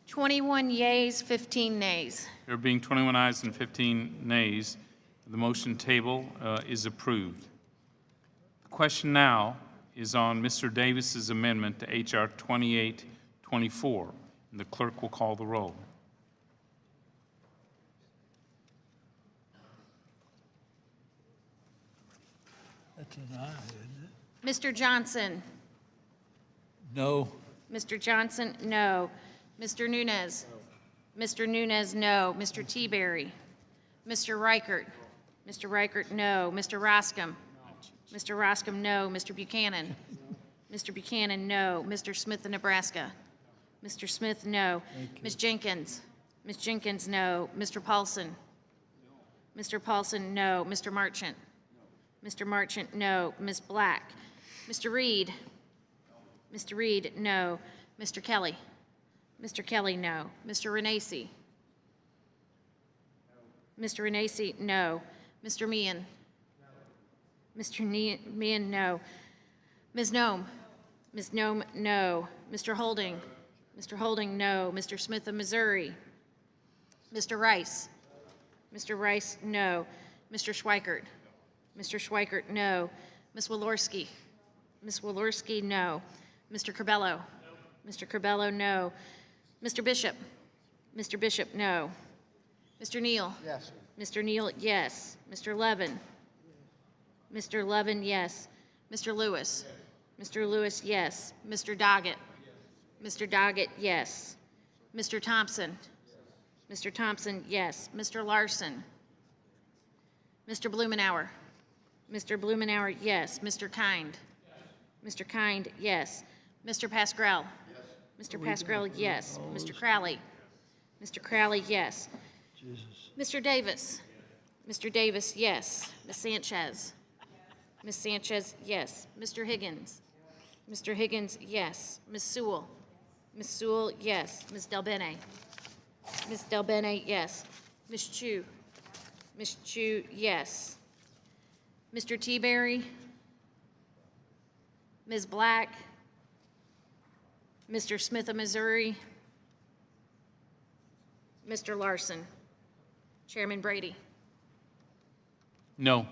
21 yeas, 15 nays. There being 21 ayes and 15 nays, the motion table is approved. The question now is on Mr. Davis's amendment to H.R. 2824, and the clerk will call the roll. That's an aye, isn't it? Mr. Johnson? No. Mr. Johnson, no. Mr. Nunez? Mr. Nunez, no. Mr. Teaberry? Mr. Reichert? Mr. Reichert, no. Mr. Roscom? Mr. Roscom, no. Mr. Buchanan? Mr. Buchanan, no. Mr. Smith of Nebraska? Mr. Smith, no. Ms. Jenkins? Ms. Jenkins, no. Mr. Paulson? Mr. Paulson, no. Mr. Marchant? Mr. Marchant, no. Ms. Black? Mr. Reed? Mr. Reed, no. Mr. Kelly? Mr. Kelly, no. Mr. Renacci? Mr. Renacci, no. Mr. Meehan? Mr. Meehan, no. Ms. Nome? Ms. Nome, no. Mr. Holding? Mr. Holding, no. Mr. Smith of Missouri? Mr. Rice? Mr. Rice, no. Mr. Schweikert? Mr. Schweikert, no. Ms. Walorski? Ms. Walorski, no. Mr. Curbello? Mr. Curbello, no. Mr. Bishop? Mr. Bishop, no. Mr. Neal? Yes. Mr. Neal, yes. Mr. Levin? Mr. Levin, yes. Mr. Lewis? Mr. Lewis, yes. Mr. Doggett? Mr. Doggett, yes. Mr. Thompson? Mr. Thompson, yes. Mr. Larson? Mr. Blumenauer? Mr. Blumenauer, yes. Mr. Kind? Mr. Kind, yes. Mr. Pascrell? Mr. Pascrell, yes. Mr. Crowley? Mr. Crowley, yes. Mr. Davis? Mr. Davis, yes. Ms. Sanchez? Ms. Sanchez, yes. Mr. Higgins? Mr. Higgins, yes. Ms. Sewell? Ms. Sewell, yes. Ms. Delbene? Ms. Delbene, yes. Ms. Chu? Ms. Chu, yes. Mr. Teaberry? Ms. Black? Mr. Smith of Missouri? Mr. Larson? Chairman Brady? No.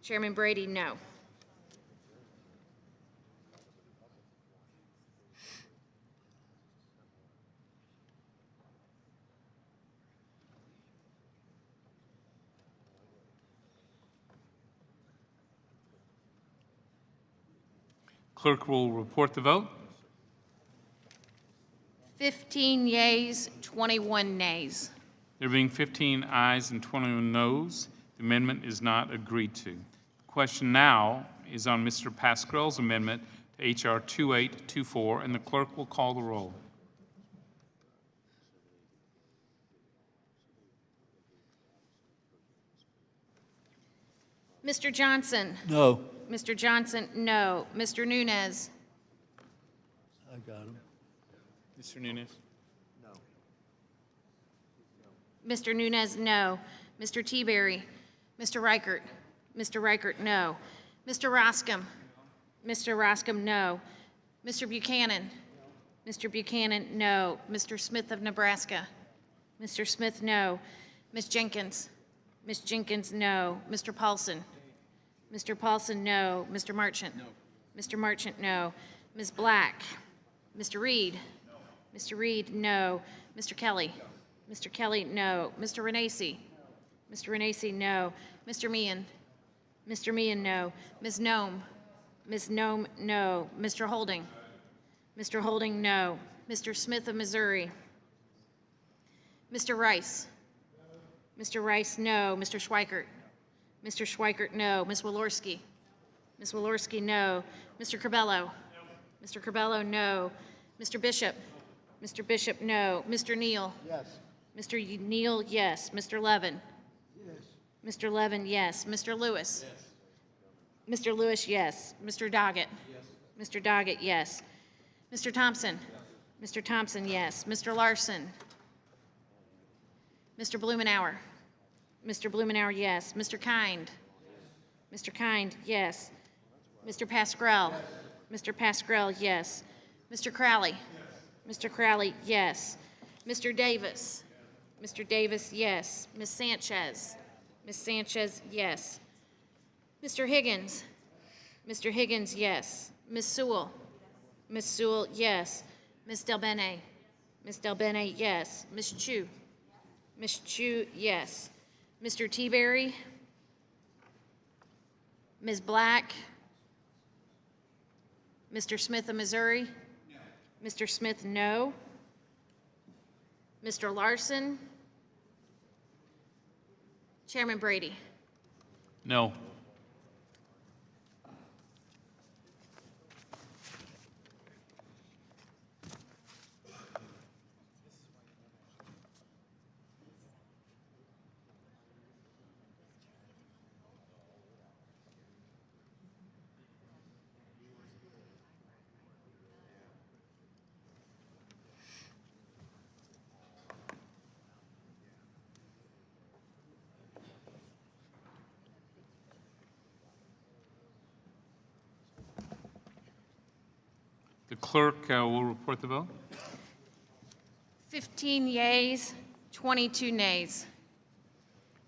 Chairman Brady, no. Clerk will report the vote. 15 yeas, 21 nays. There being 15 ayes and 21 noes, the amendment is not agreed to. The question now is on Mr. Pascrell's amendment to H.R. 2824, and the clerk will call the roll. Mr. Johnson? No. Mr. Johnson, no. Mr. Nunez? I got him. Mr. Nunes? Mr. Nunez, no. Mr. Teaberry? Mr. Reichert? Mr. Reichert, no. Mr. Roscom? Mr. Roscom, no. Mr. Buchanan? Mr. Buchanan, no. Mr. Smith of Nebraska? Mr. Smith, no. Ms. Jenkins? Ms. Jenkins, no. Mr. Paulson? Mr. Paulson, no. Mr. Marchant? No. Mr. Marchant, no. Ms. Black? Mr. Reed? No. Mr. Reed, no. Mr. Kelly? No. Mr. Kelly, no. Mr. Renacci? No. Mr. Renacci, no. Mr. Meehan? Mr. Meehan, no. Ms. Nome? Ms. Nome, no. Mr. Holding? Mr. Holding, no. Mr. Smith of Missouri? Mr. Rice? Mr. Rice, no. Mr. Schweikert? Mr. Schweikert, no. Ms. Walorski? Ms. Walorski, no. Mr. Curbello? Mr. Curbello, no. Mr. Bishop? Mr. Bishop, no. Mr. Neal? Yes. Mr. Neal, yes. Mr. Levin? Yes. Mr. Levin, yes. Mr. Lewis? Yes. Mr. Lewis, yes. Mr. Doggett? Yes. Mr. Doggett, yes. Mr. Thompson? Yes. Mr. Thompson, yes. Mr. Larson? Mr. Blumenauer? Mr. Blumenauer, yes. Mr. Kind? Mr. Kind, yes. Mr. Pascrell? Mr. Pascrell, yes. Mr. Crowley? Mr. Crowley, yes. Mr. Davis? Mr. Davis, yes. Ms. Sanchez? Ms. Sanchez, yes. Mr. Higgins? Mr. Higgins, yes. Ms. Sewell? Ms. Sewell, yes. Ms. Delbene? Ms. Delbene, yes. Ms. Chu? Ms. Chu, yes. Mr. Teaberry? Ms. Black? Mr. Smith of Missouri? Mr. Smith, no. Mr. Larson? Chairman Brady. No. The clerk will report the vote. 15 yeas, 22 nays.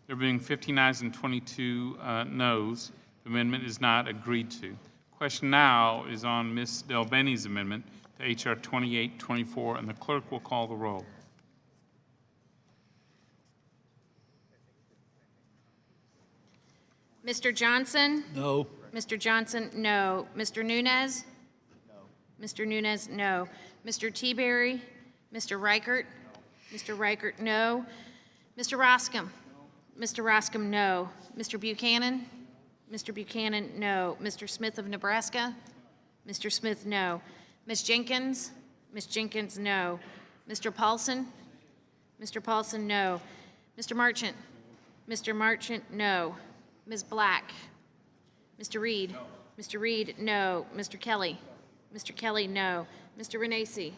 There being 15 ayes and 22 noes, the amendment is not agreed to. Question now is on Ms. Delbenny's amendment to H.R. 2824, and the clerk will call the roll. Mr. Johnson? No. Mr. Johnson, no. Mr. Nunez? No. Mr. Nunez, no. Mr. Teaberry? Mr. Reichert? Mr. Reichert, no. Mr. Roscom? Mr. Roscom, no. Mr. Buchanan? Mr. Buchanan, no. Mr. Smith of Nebraska? Mr. Smith, no. Ms. Jenkins? Ms. Jenkins, no. Mr. Paulson? Mr. Paulson, no. Mr. Marchant? Mr. Marchant, no. Ms. Black? Mr. Reed? No. Mr. Reed, no. Mr. Kelly? Mr. Kelly, no. Mr. Renacci?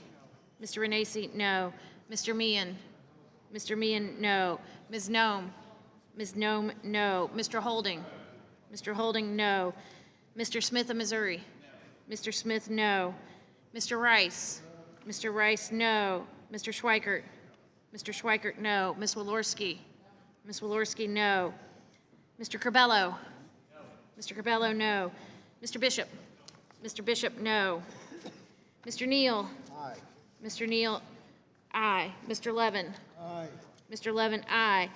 Mr. Renacci, no. Mr. Meehan? Mr. Meehan, no. Ms. Nome? Ms. Nome, no. Mr. Holding? Mr. Holding, no. Mr. Smith of Missouri? Mr. Smith, no. Mr. Rice? Mr. Rice, no. Mr. Schweikert? Mr. Schweikert, no. Ms. Walorski? Ms. Walorski, no. Mr. Corbello? Mr. Corbello, no. Mr. Bishop? Mr. Bishop, no. Mr. Neal? Aye. Mr. Neal, aye. Mr. Levin? Aye. Mr. Levin, aye.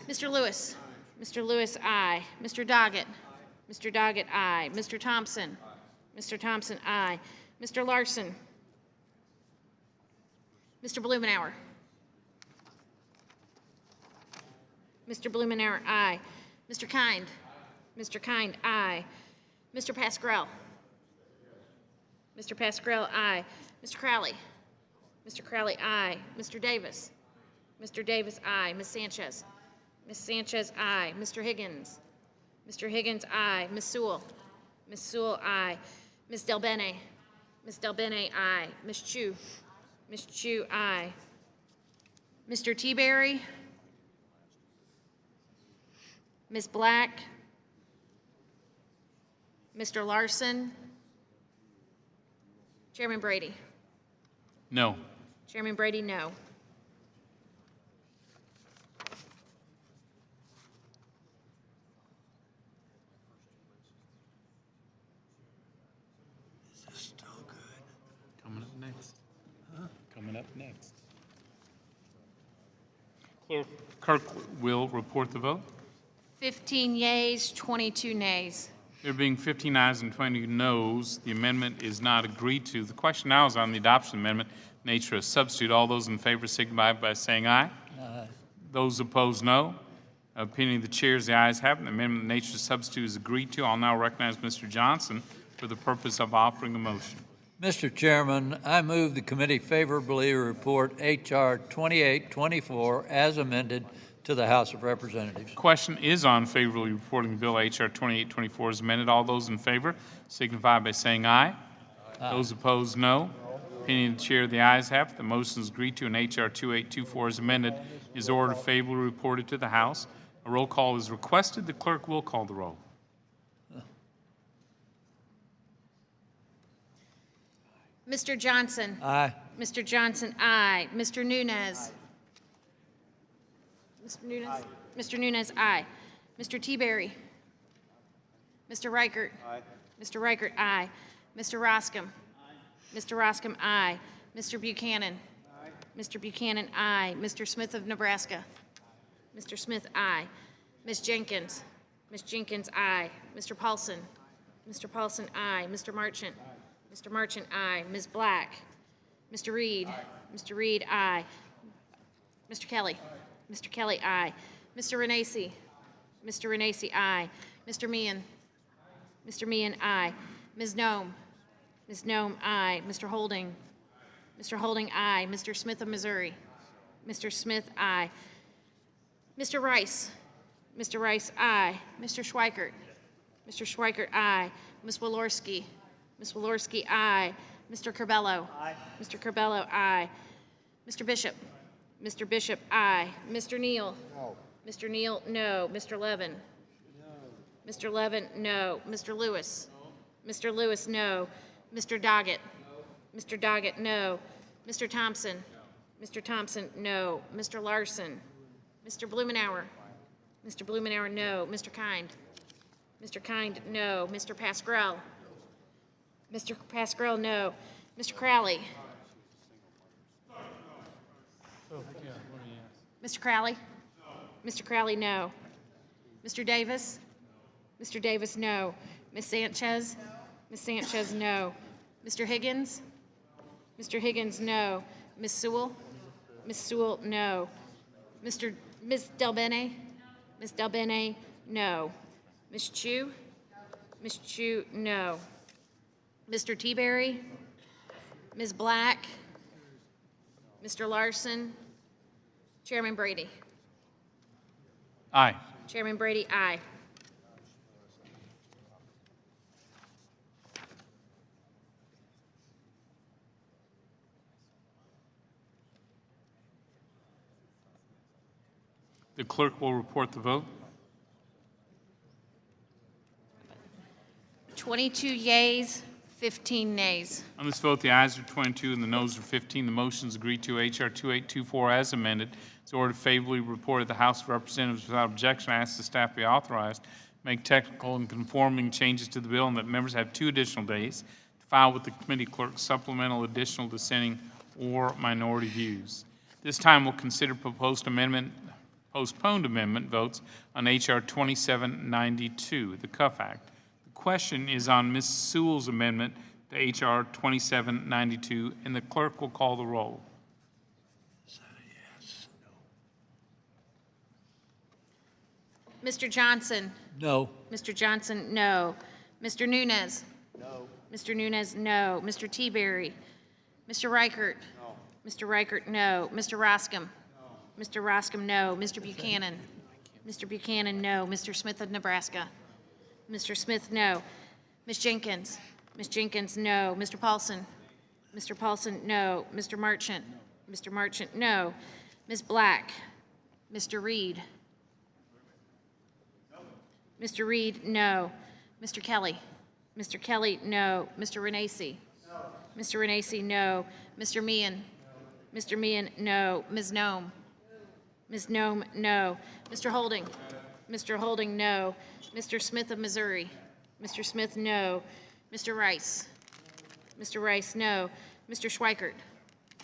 Mr. Lewis? Mr. Lewis, aye. Mr. Doggett? Mr. Doggett, aye. Mr. Thompson? Mr. Thompson, aye. Mr. Larson? Mr. Blumenauer? Mr. Blumenauer, aye. Mr. Kind? Mr. Kind, aye. Mr. Pascrell? Mr. Pascrell, aye. Mr. Crowley? Mr. Crowley, aye. Mr. Davis? Mr. Davis, aye. Ms. Sanchez? Ms. Sanchez, aye. Mr. Higgins? Mr. Higgins, aye. Ms. Sewell? Ms. Sewell, aye. Ms. Delbene? Ms. Delbene, aye. Ms. Chu? Ms. Chu, aye. Mr. Teaberry? Ms. Black? Mr. Larson? Chairman Brady? No. Chairman Brady, no. This is still good. Coming up next. Coming up next. Clerk will report the vote. 15 yeas, 22 nays. There being 15 ayes and 20 noes, the amendment is not agreed to. The question now is on the adoption amendment, nature of substitute. All those in favor signify by saying aye. Aye. Those opposed, no. Opinion of the chair is the ayes have it. The amendment nature of substitute is agreed to. I'll now recognize Mr. Johnson for the purpose of offering a motion. Mr. Chairman, I move the committee favorably report H.R. 2824 as amended to the House of Representatives. Question is on favorably reporting the bill H.R. 2824 as amended. All those in favor signify by saying aye. Those opposed, no. Opinion of the chair, the ayes have it. The motion is agreed to, and H.R. 2824 as amended is ordered favorably reported to the House. A roll call is requested. The clerk will call the roll. Mr. Johnson? Aye. Mr. Johnson, aye. Mr. Nunez? Mr. Nunez? Aye. Mr. Nunez, aye. Mr. Teaberry? Mr. Reichert? Aye. Mr. Reichert, aye. Mr. Roscom? Aye. Mr. Roscom, aye. Mr. Buchanan? Aye. Mr. Buchanan, aye. Mr. Smith of Nebraska? Aye. Mr. Smith, aye. Ms. Jenkins? Ms. Jenkins, aye. Mr. Paulson? Mr. Paulson, aye. Mr. Marchant? Aye. Mr. Marchant, aye. Ms. Black? Mr. Reed? Aye. Mr. Reed, aye. Mr. Kelly? Aye. Mr. Kelly, aye. Mr. Renacci? Mr. Renacci, aye. Mr. Meehan? Mr. Meehan, aye. Ms. Nome? Ms. Nome, aye. Mr. Holding? Mr. Holding, aye. Mr. Smith of Missouri? Mr. Smith, aye. Mr. Rice? Mr. Rice, aye. Mr. Schweikert? Mr. Schweikert, aye. Ms. Walorski? Ms. Walorski, aye. Mr. Curbelo? Aye. Mr. Curbelo, aye. Mr. Bishop? Mr. Bishop, aye. Mr. Neal? No. Mr. Neal, no. Mr. Levin? No. Mr. Levin, no. Mr. Lewis? No. Mr. Lewis, no. Mr. Doggett? No. Mr. Doggett, no. Mr. Thompson? No. Mr. Thompson, no. Mr. Larson? Mr. Blumenauer? Mr. Blumenauer, no. Mr. Kind? Mr. Kind, no. Mr. Pascrell? Mr. Pascrell, no. Mr. Crowley? Mr. Crowley? Mr. Crowley, no. Mr. Davis? Mr. Davis, no. Ms. Sanchez? Ms. Sanchez, no. Mr. Higgins? Mr. Higgins, no. Ms. Sewell? Ms. Sewell, no. Ms. Delbene? Ms. Delbene, no. Ms. Chu? Ms. Chu, no. Mr. Teaberry? Ms. Black? Mr. Larson? Chairman Brady? Aye. Chairman Brady, aye. The clerk will report the vote. 22 yeas, 15 nays. On this vote, the ayes are 22 and the noes are 15. The motion is agreed to. H.R. 2824 as amended is ordered favorably reported to the House of Representatives without objection. I ask the staff be authorized to make technical and conforming changes to the bill and that members have 2 additional days to file with the committee clerk supplemental, additional, dissenting, or minority views. This time we'll consider postponed amendment votes on H.R. 2792, the Cuff Act. The question is on Ms. Sewell's amendment to H.R. 2792, and the clerk will call the roll. Mr. Johnson? No. Mr. Johnson, no. Mr. Nunez? No. Mr. Nunez, no. Mr. Teaberry? Mr. Reichert? No. Mr. Reichert, no. Mr. Roscom? No. Mr. Roscom, no. Mr. Buchanan? Mr. Buchanan, no. Mr. Smith of Nebraska? Mr. Smith, no. Ms. Jenkins? Ms. Jenkins, no. Mr. Paulson? Mr. Paulson, no. Mr. Marchant? Mr. Marchant, no. Ms. Black? Mr. Reed? Mr. Reed, no. Mr. Kelly? Mr. Kelly, no. Mr. Renacci? No. Mr. Renacci, no. Mr. Meehan? No. Mr. Meehan, no. Ms. Nome? Ms. Nome, no. Mr. Holding? Mr. Holding, no. Mr. Smith of Missouri? Mr. Smith, no. Mr. Rice? Mr. Rice, no. Mr. Schweikert?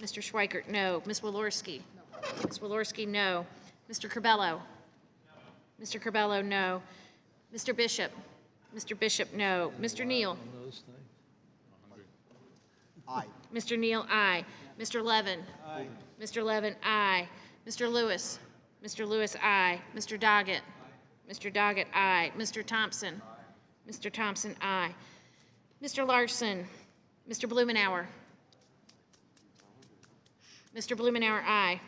Mr. Schweikert, no. Ms. Walorski? Ms. Walorski, no. Mr. Curbelo? Mr. Curbelo, no. Mr. Bishop? Mr. Bishop, no. Mr. Neal? Aye. Mr. Neal, aye. Mr. Levin? Aye. Mr. Levin, aye. Mr. Lewis? Mr. Lewis, aye. Mr. Doggett? Mr. Doggett, aye. Mr. Thompson? Mr. Thompson, aye. Mr. Larson? Mr. Blumenauer? Mr. Blumenauer, aye.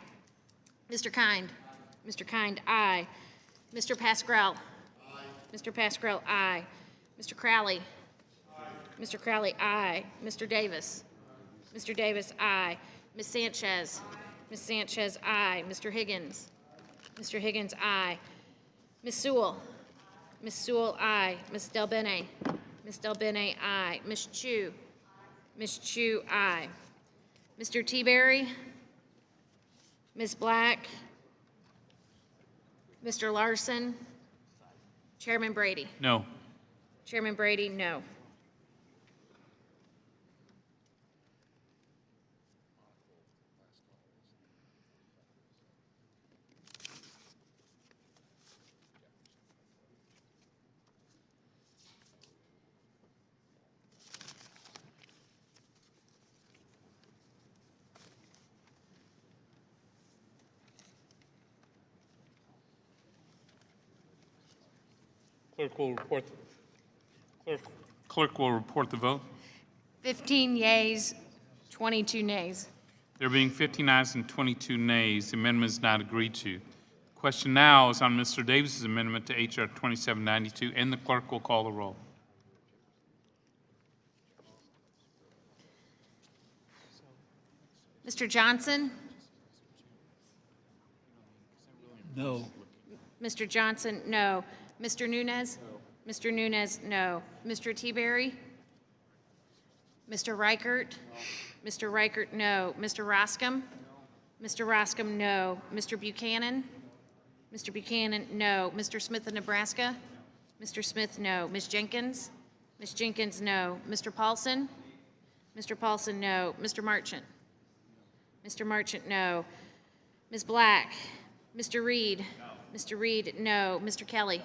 Mr. Kind? Mr. Kind, aye. Mr. Pascrell? Mr. Pascrell, aye. Mr. Crowley? Mr. Crowley, aye. Mr. Davis? Mr. Davis, aye. Ms. Sanchez? Ms. Sanchez, aye. Mr. Higgins? Mr. Higgins, aye. Ms. Sewell? Ms. Sewell, aye. Ms. Delbene? Ms. Delbene, aye. Ms. Chu? Ms. Chu, aye. Mr. Teaberry? Ms. Black? Mr. Larson? Chairman Brady? No. Chairman Brady, no. Clerk will report, clerk will report the vote. 15 yeas, 22 nays. There being 15 ayes and 22 nays, the amendment is not agreed to. Question now is on Mr. Davis's amendment to H.R. 2792, and the clerk will call the roll. Mr. Johnson? No. Mr. Johnson, no. Mr. Nunez? Mr. Nunez, no. Mr. Teaberry? Mr. Reichert? Mr. Reichert, no. Mr. Roscom? Mr. Roscom, no. Mr. Buchanan? Mr. Buchanan, no. Mr. Smith of Nebraska? Mr. Smith, no. Ms. Jenkins? Ms. Jenkins, no. Mr. Paulson? Mr. Paulson, no. Mr. Marchant? Mr. Marchant, no. Ms. Black? Mr. Reed? Mr. Reed, no. Mr. Kelly?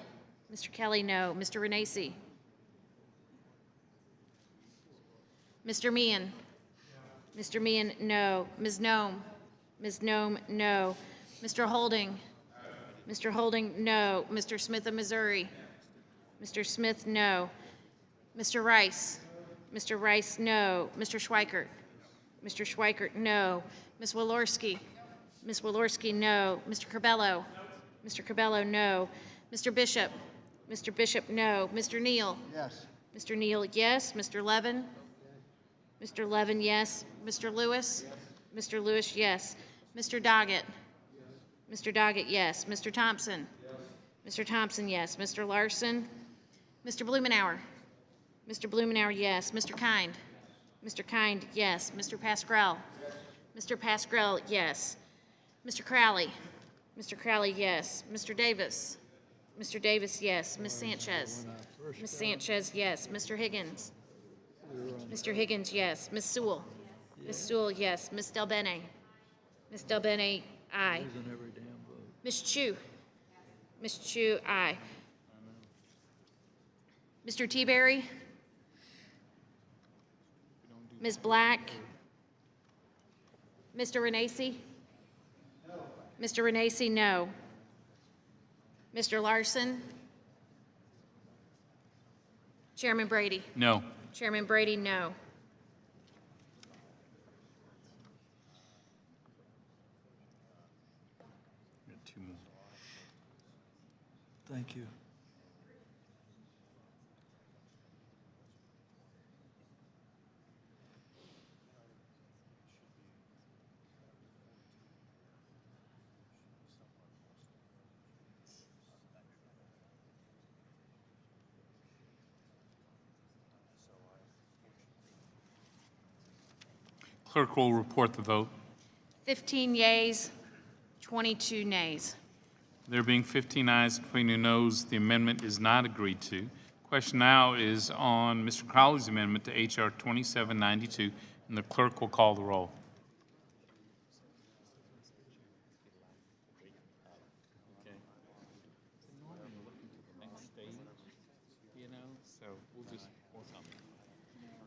Mr. Kelly, no. Mr. Renacci? Mr. Meehan? Mr. Meehan, no. Ms. Nome? Ms. Nome, no. Mr. Holding? Mr. Holding, no. Mr. Smith of Missouri? Mr. Smith, no. Mr. Rice? Mr. Rice, no. Mr. Schweikert? Mr. Schweikert, no. Ms. Walorski? Ms. Walorski, no. Mr. Corbello? Mr. Corbello, no. Mr. Bishop? Mr. Bishop, no. Mr. Neal? Yes. Mr. Neal, yes. Mr. Levin? Mr. Levin, yes. Mr. Lewis? Mr. Lewis, yes. Mr. Doggett? Mr. Doggett, yes. Mr. Thompson? Mr. Thompson, yes. Mr. Larson? Mr. Blumenauer? Mr. Blumenauer, yes. Mr. Kind? Mr. Kind, yes. Mr. Pascrell? Mr. Pascrell, yes. Mr. Crowley? Mr. Crowley, yes. Mr. Davis? Mr. Davis, yes. Ms. Sanchez? Ms. Sanchez, yes. Mr. Higgins? Mr. Higgins, yes. Ms. Sewell? Ms. Sewell, yes. Ms. Delbene? Ms. Delbene, aye. Ms. Chu? Ms. Chu, aye. Mr. Teaberry? Ms. Black? Mr. Renacci? Mr. Renacci, no. Mr. Larson? Chairman Brady? No. Chairman Brady, no. Two more. Thank you. Clerk will report the vote. 15 yeas, 22 nays. There being 15 ayes, 22 noes, the amendment is not agreed to. Question now is on Mr. Crowley's amendment to H.R. 2792, and the clerk will call the roll.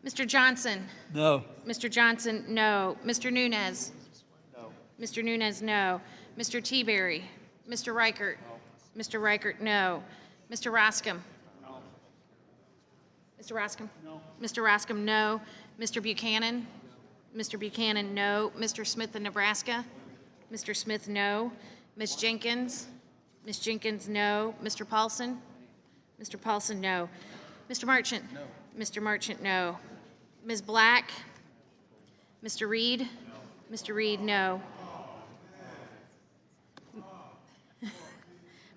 Mr. Johnson? No. Mr. Johnson, no. Mr. Nunez? No. Mr. Nunez, no. Mr. Teaberry? Mr. Reichert? No. Mr. Reichert, no. Mr. Roscom? No. Mr. Roscom? No. Mr. Roscom, no. Mr. Buchanan? Mr. Buchanan, no. Mr. Smith of Nebraska? Mr. Smith, no. Ms. Jenkins? Ms. Jenkins, no. Mr. Paulson? Mr. Paulson, no. Mr. Marchant? No. Mr. Marchant, no. Ms. Black? Mr. Reed? No. Mr. Reed, no.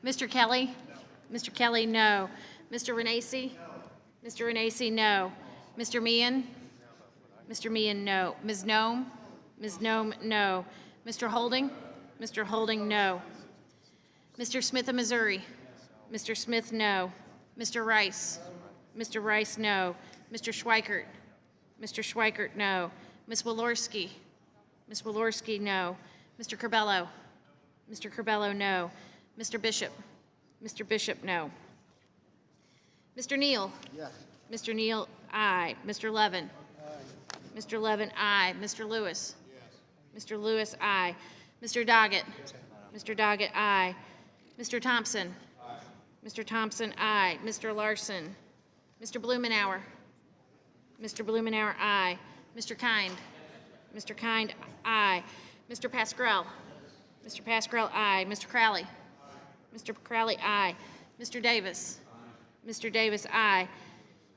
Mr. Kelly? No. Mr. Kelly, no. Mr. Renacci? No. Mr. Renacci, no. Mr. Meehan? Mr. Meehan, no. Ms. Nome? Ms. Nome, no. Mr. Holding? Mr. Holding, no. Mr. Smith of Missouri? Mr. Smith, no. Mr. Rice? Mr. Rice, no. Mr. Schweikert? Mr. Schweikert, no. Ms. Walorski? Ms. Walorski, no. Mr. Corbello? Mr. Corbello, no. Mr. Bishop? Mr. Bishop, no. Mr. Neal? Yes. Mr. Neal, aye. Mr. Levin? Aye. Mr. Levin, aye. Mr. Lewis? Yes. Mr. Lewis, aye. Mr. Doggett? Mr. Doggett, aye. Mr. Thompson? Aye. Mr. Thompson, aye. Mr. Larson. Mr. Blumenauer. Mr. Blumenauer, aye. Mr. Kind. Mr. Kind, aye. Mr. Pascrell. Mr. Pascrell, aye. Mr. Crowley. Mr. Crowley, aye. Mr. Davis. Mr. Davis, aye.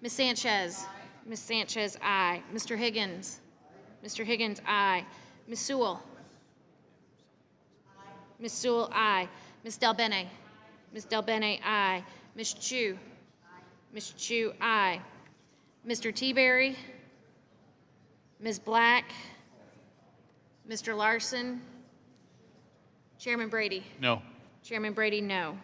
Ms. Sanchez. Ms. Sanchez, aye. Mr. Higgins. Mr. Higgins, aye. Ms. Sewell. Ms. Sewell, aye. Ms. Del Bene. Ms. Del Bene, aye. Ms. Chu. Ms. Chu, aye. Mr. Teaberry. Ms. Black. Mr. Larson. Chairman Brady. No. Chairman Brady, no.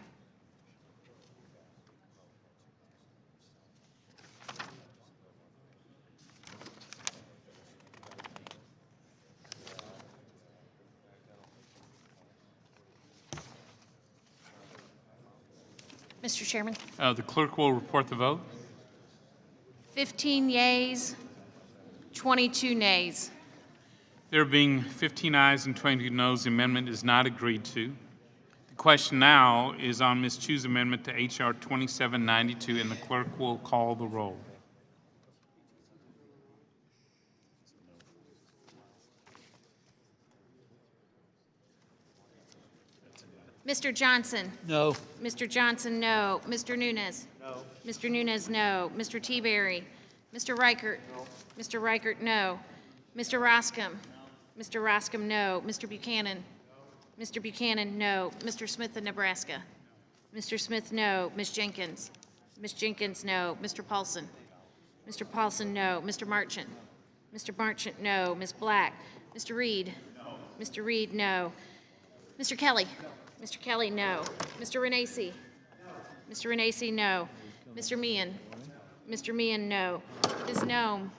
Mr. Chairman. The clerk will report the vote. 15 yeas, 22 nays. There being 15 ayes and 22 noes, the amendment is not agreed to. The question now is on Ms. Chu's amendment to H.R. 2792, and the clerk will call the roll. Mr. Johnson. No. Mr. Johnson, no. Mr. Nunes. No. Mr. Nunes, no. Mr. Teaberry. Mr. Reichert. No. Mr. Reichert, no. Mr. Roscom. No. Mr. Roscom, no. Mr. Buchanan. No. Mr. Buchanan, no. Mr. Smith of Nebraska. Mr. Smith, no. Ms. Jenkins. Ms. Jenkins, no. Mr. Paulson. Mr. Paulson, no. Mr. Marchant. Mr. Marchant, no. Ms. Black. Mr. Reed. No. Mr. Reed, no. Mr. Kelly. No. Mr. Kelly, no. Mr. Renacci. No. Mr. Renacci, no. Mr. Meehan. Mr. Meehan, no. Ms. Nome.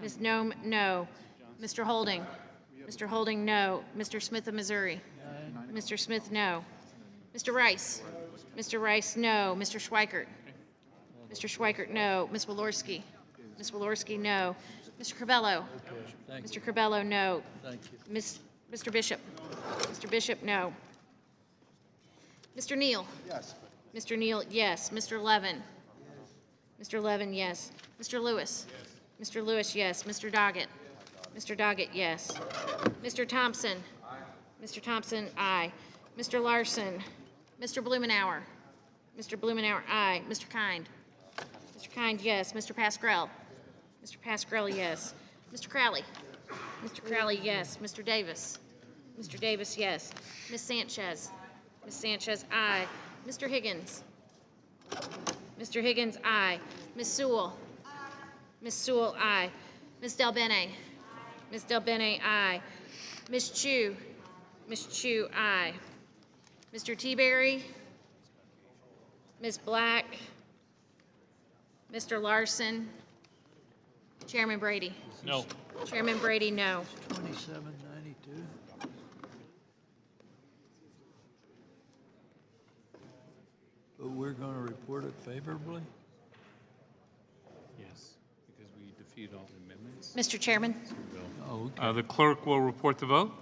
Ms. Nome, no. Mr. Holding. Mr. Holding, no. Mr. Smith of Missouri. Mr. Smith, no. Mr. Rice. Mr. Rice, no. Mr. Schweikert. Mr. Schweikert, no. Ms. Walorski. Ms. Walorski, no. Mr. Corbello. Mr. Corbello, no. Thank you. Mr. Bishop. Mr. Bishop, no. Mr. Neal. Yes. Mr. Neal, yes. Mr. Levin. Mr. Levin, yes. Mr. Lewis. Mr. Lewis, yes. Mr. Doggett. Mr. Doggett, yes. Mr. Thompson. Mr. Thompson, aye. Mr. Larson. Mr. Blumenauer. Mr. Blumenauer, aye. Mr. Kind. Mr. Kind, yes. Mr. Pascrell. Mr. Pascrell, yes. Mr. Crowley. Mr. Crowley, yes. Mr. Davis. Mr. Davis, yes. Ms. Sanchez. Ms. Sanchez, aye. Mr. Higgins. Mr. Higgins, aye. Ms. Sewell. Ms. Sewell, aye. Ms. Del Bene. Ms. Del Bene, aye. Ms. Chu. Ms. Chu, aye. Mr. Teaberry. Ms. Black. Mr. Larson. Chairman Brady. No. Chairman Brady, no. 2792. But we're going to report it favorably? Yes, because we defeated all the amendments. Mr. Chairman, Oh, okay. The clerk will report the vote.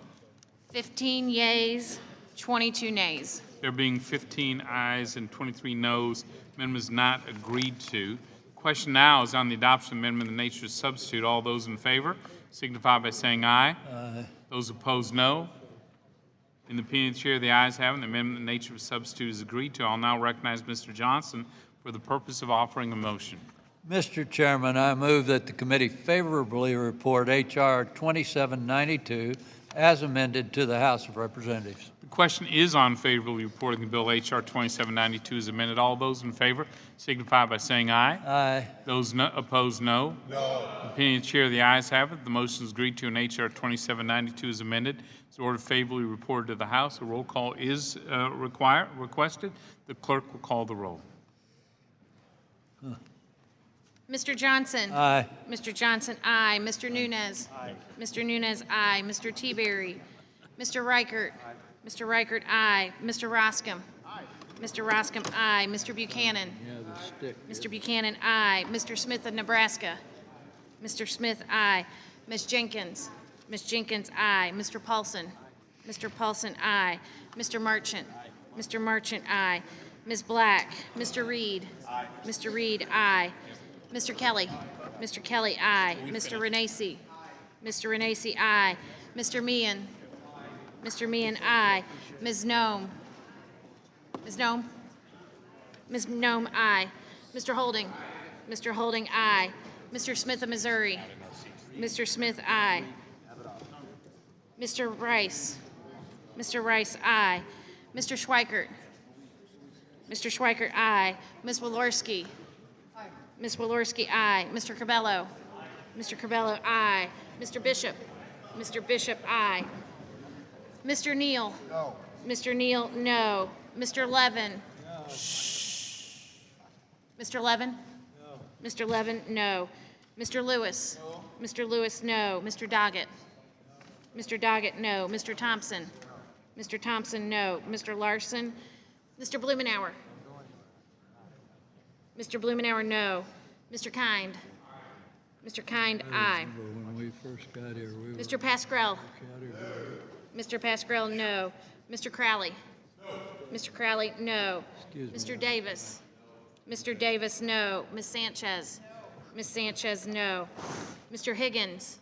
15 yeas, 22 nays. There being 15 ayes and 23 noes, amendment is not agreed to. Question now is on the adoption amendment in the nature of substitute. All those in favor signify by saying aye. Aye. Those opposed, no. In the opinion of the chair, the ayes have it. The amendment in the nature of substitute is agreed to. I'll now recognize Mr. Johnson for the purpose of offering a motion. Mr. Chairman, I move that the committee favorably report H.R. 2792 as amended to the House of Representatives. The question is on favorably reporting the bill H.R. 2792 as amended. All those in favor signify by saying aye. Aye. Those opposed, no. No. In the opinion of the chair, the ayes have it. The motion is agreed to and H.R. 2792 is amended. It's ordered favorably reported to the House. A roll call is requested. The clerk will call the roll. Mr. Johnson. Aye. Mr. Johnson, aye. Mr. Nunes. Aye. Mr. Nunes, aye. Mr. Teaberry. Mr. Reichert. Aye. Mr. Reichert, aye. Mr. Roscom. Aye. Mr. Roscom, aye. Mr. Buchanan. Yeah, the stick. Mr. Buchanan, aye. Mr. Smith of Nebraska. Mr. Smith, aye. Ms. Jenkins. Ms. Jenkins, aye. Mr. Paulson. Mr. Paulson, aye. Mr. Marchant. Mr. Marchant, aye. Ms. Black. Mr. Reed. Mr. Reed, aye. Mr. Kelly. Mr. Kelly, aye. Mr. Renacci. Mr. Renacci, aye. Mr. Meehan. Mr. Meehan, aye. Ms. Nome. Ms. Nome. Ms. Nome, aye. Mr. Holding. Mr. Holding, aye. Mr. Smith of Missouri. Mr. Smith, aye. Mr. Rice. Mr. Rice, aye. Mr. Schweikert. Mr. Schweikert, aye. Ms. Walorski. Ms. Walorski, aye. Mr. Cabello. Mr. Cabello, aye. Mr. Bishop. Mr. Bishop, aye. Mr. Neal. No. Mr. Neal, no. Mr. Levin. No. Shh. Mr. Levin? No. Mr. Levin, no. Mr. Lewis. No. Mr. Lewis, no. Mr. Doggett. No. Mr. Doggett, no. Mr. Thompson. No. Mr. Thompson, no. Mr. Larson. Mr. Blumenauer. Mr. Blumenauer, no. Mr. Kind. Mr. Kind, aye. When we first got here, we were Mr. Pascrell. Mr. Pascrell, no. Mr. Crowley. Mr. Crowley, no. Mr. Davis. Mr. Davis, no. Ms. Sanchez. Ms. Sanchez, no. Mr. Higgins.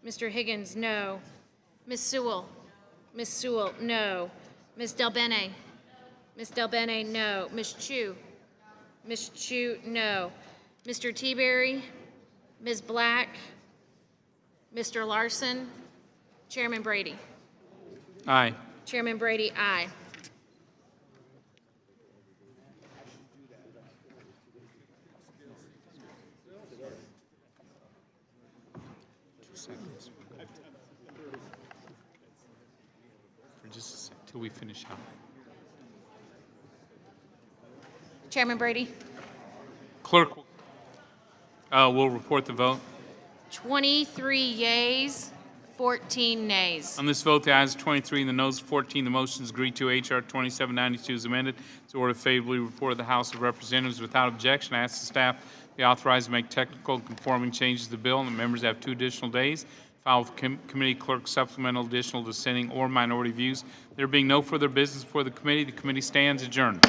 Mr. Higgins, no. Ms. Sewell. Ms. Sewell, no. Ms. Del Bene. Ms. Del Bene, no. Ms. Chu. Ms. Chu, no. Mr. Teaberry. Ms. Black. Mr. Larson. Chairman Brady. Aye. Chairman Brady, aye. For just a sec, till we finish up. Chairman Brady. Clerk will report the vote. 23 yeas, 14 nays. On this vote, the ayes are 23 and the noes 14. The motion is agreed to. H.R. 2792 is amended. It's ordered favorably reported to the House of Representatives without objection. I ask the staff be authorized to make technical conforming changes to the bill, and the members have 2 additional days. File with committee clerk supplemental, additional, dissenting, or minority views. There being no further business before the committee stands adjourned.